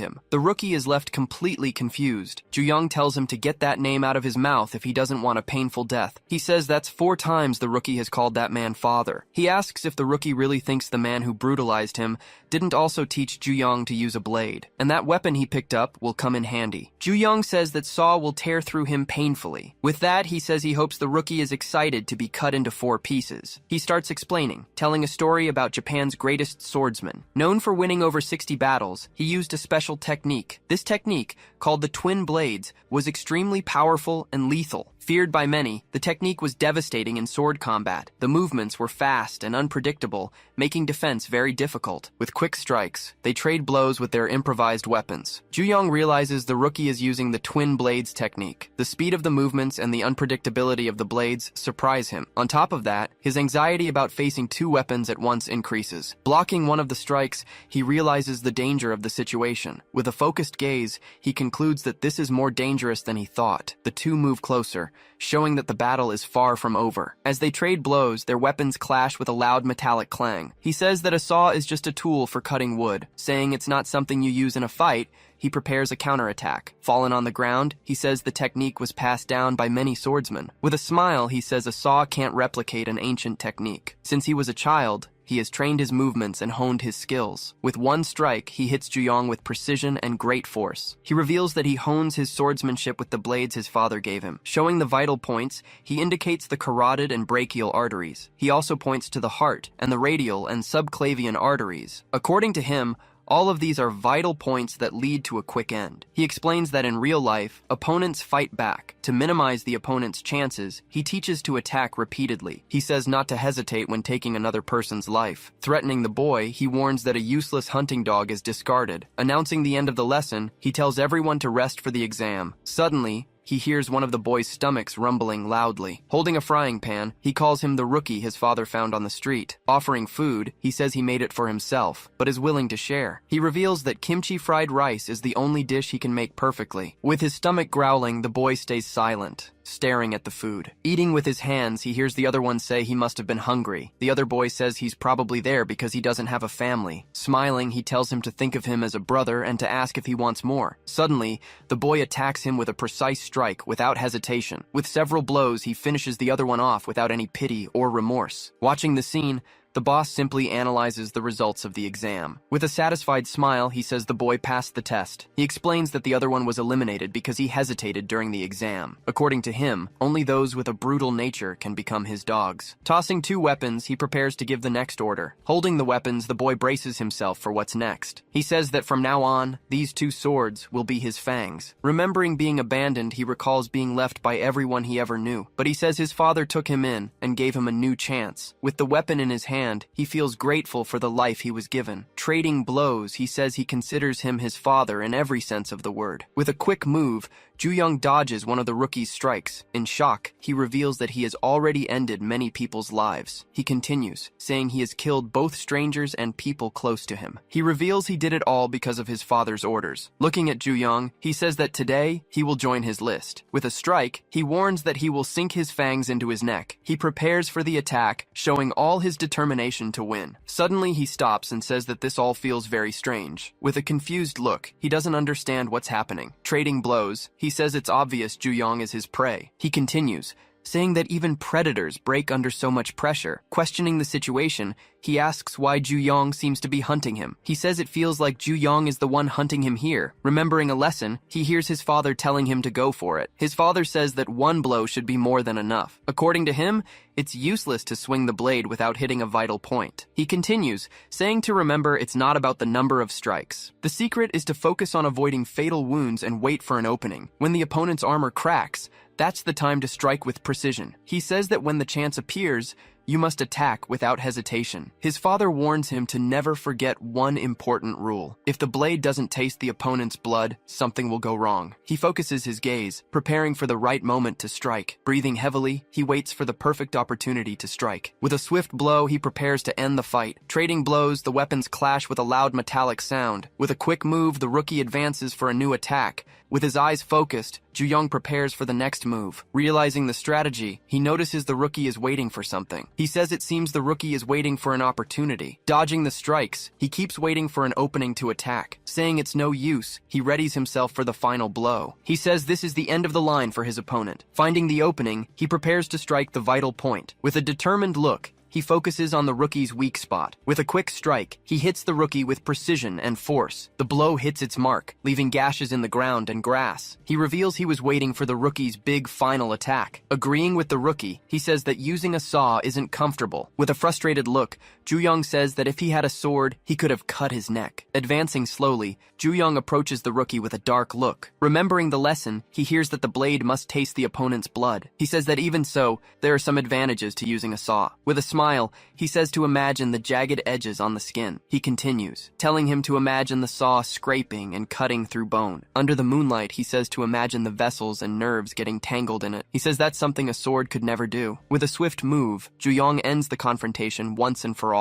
him. The rookie is left completely confused. Ju-young tells him to get that name out of his mouth if he doesn't want a painful death. He says that's 4 times the rookie has called that man father. He asks if the rookie really thinks the man who brutalized him didn't also teach Ju-young to use a blade, and that weapon he picked up will come in handy. Ju-young says that Saw will tear through him painfully. With that, he says he hopes the rookie is excited to be cut into 4 pieces. He starts explaining, telling a story about Japan's greatest swordsman. Known for winning over 60 battles, he used a special technique. This technique, called the twin blades, was extremely powerful and lethal. Feared by many, the technique was devastating in sword combat. The movements were fast and unpredictable, making defense very difficult. With quick strikes, they trade blows with their improvised weapons. Ju-young realizes the rookie is using the twin blades technique. The speed of the movements and the unpredictability of the blades surprise him. On top of that, his anxiety about facing 2 weapons at once increases. Blocking one of the strikes, he realizes the danger of the situation. With a focused gaze, he concludes that this is more dangerous than he thought. The two move closer, showing that the battle is far from over. As they trade blows, their weapons clash with a loud metallic clang. He says that a saw is just a tool for cutting wood. Saying it's not something you use in a fight, he prepares a counterattack. Fallen on the ground, he says the technique was passed down by many swordsmen. With a smile, he says a saw can't replicate an ancient technique. Since he was a child, he has trained his movements and honed his skills. With one strike, he hits Ju-young with precision and great force. He reveals that he hones his swordsmanship with the blades his father gave him. Showing the vital points, he indicates the carotid and brachial arteries. He also points to the heart and the radial and subclavian arteries. According to him, all of these are vital points that lead to a quick end. He explains that in real life, opponents fight back. To minimize the opponent's chances, he teaches to attack repeatedly. He says not to hesitate when taking another person's life. Threatening the boy, he warns that a useless hunting dog is discarded. Announcing the end of the lesson, he tells everyone to rest for the exam. Suddenly, he hears one of the boy's stomachs rumbling loudly. Holding a frying pan, he calls him the rookie his father found on the street. Offering food, he says he made it for himself, but is willing to share. He reveals that kimchi fried rice is the only dish he can make perfectly. With his stomach growling, the boy stays silent, staring at the food. Eating with his hands, he hears the other one say he must have been hungry. The other boy says he's probably there because he doesn't have a family. Smiling, he tells him to think of him as a brother and to ask if he wants more. Suddenly, the boy attacks him with a precise strike without hesitation. With several blows, he finishes the other one off without any pity or remorse. Watching the scene, The boss simply analyzes the results of the exam. With a satisfied smile, he says the boy passed the test. He explains that the other one was eliminated because he hesitated during the exam. According to him, only those with a brutal nature can become his dogs. Tossing 2 weapons, he prepares to give the next order. Holding the weapons, the boy braces himself for what's next. He says that from now on, these 2 swords will be his fangs. Remembering being abandoned, he recalls being left by everyone he ever knew. But he says his father took him in and gave him a new chance. With the weapon in his hand, he feels grateful for the life he was given. Trading blows, he says he considers him his father in every sense of the word. With a quick move, Ju-young dodges one of the rookie's strikes. In shock, he reveals that he has already ended many people's lives. He continues, saying he has killed both strangers and people close to him. He reveals he did it all because of his father's orders. Looking at Ju-young, he says that today, he will join his list. With a strike, he warns that he will sink his fangs into his neck. He prepares for the attack, showing all his determination to win. Suddenly, he stops and says that this all feels very strange. With a confused look, he doesn't understand what's happening. Trading blows, he says it's obvious Ju-young is his prey. He continues, saying that even predators break under so much pressure. Questioning the situation, he asks why Ju-young seems to be hunting him. He says it feels like Ju-young is the one hunting him here. Remembering a lesson, he hears his father telling him to go for it. His father says that 1 blow should be more than enough. According to him, it's useless to swing the blade without hitting a vital point. He continues, saying to remember it's not about the number of strikes. The secret is to focus on avoiding fatal wounds and wait for an opening. When the opponent's armor cracks, that's the time to strike with precision. He says that when the chance appears, you must attack without hesitation. His father warns him to never forget one important rule. If the blade doesn't taste the opponent's blood, something will go wrong. He focuses his gaze, preparing for the right moment to strike. Breathing heavily, he waits for the perfect opportunity to strike. With a swift blow, he prepares to end the fight. Trading blows, the weapons clash with a loud metallic sound. With a quick move, the rookie advances for a new attack. With his eyes focused, Ju-young prepares for the next move. Realizing the strategy, he notices the rookie is waiting for something. He says it seems the rookie is waiting for an opportunity. Dodging the strikes, he keeps waiting for an opening to attack. Saying it's no use, he readies himself for the final blow. He says this is the end of the line for his opponent. Finding the opening, he prepares to strike the vital point. With a determined look, he focuses on the rookie's weak spot. With a quick strike, he hits the rookie with precision and force. The blow hits its mark, leaving gashes in the ground and grass. He reveals he was waiting for the rookie's big final attack. Agreeing with the rookie, he says that using a saw isn't comfortable. With a frustrated look, Ju-young says that if he had a sword, he could have cut his neck. Advancing slowly, Ju-young approaches the rookie with a dark look. Remembering the lesson, he hears that the blade must taste the opponent's blood. He says that even so, there are some advantages to using a saw. With a smile, he says to imagine the jagged edges on the skin. He continues, telling him to imagine the saw scraping and cutting through bone. Under the moonlight, he says to imagine the vessels and nerves getting tangled in it. He says that's something a sword could never do. With a swift move, Ju-young ends the confrontation once and for all.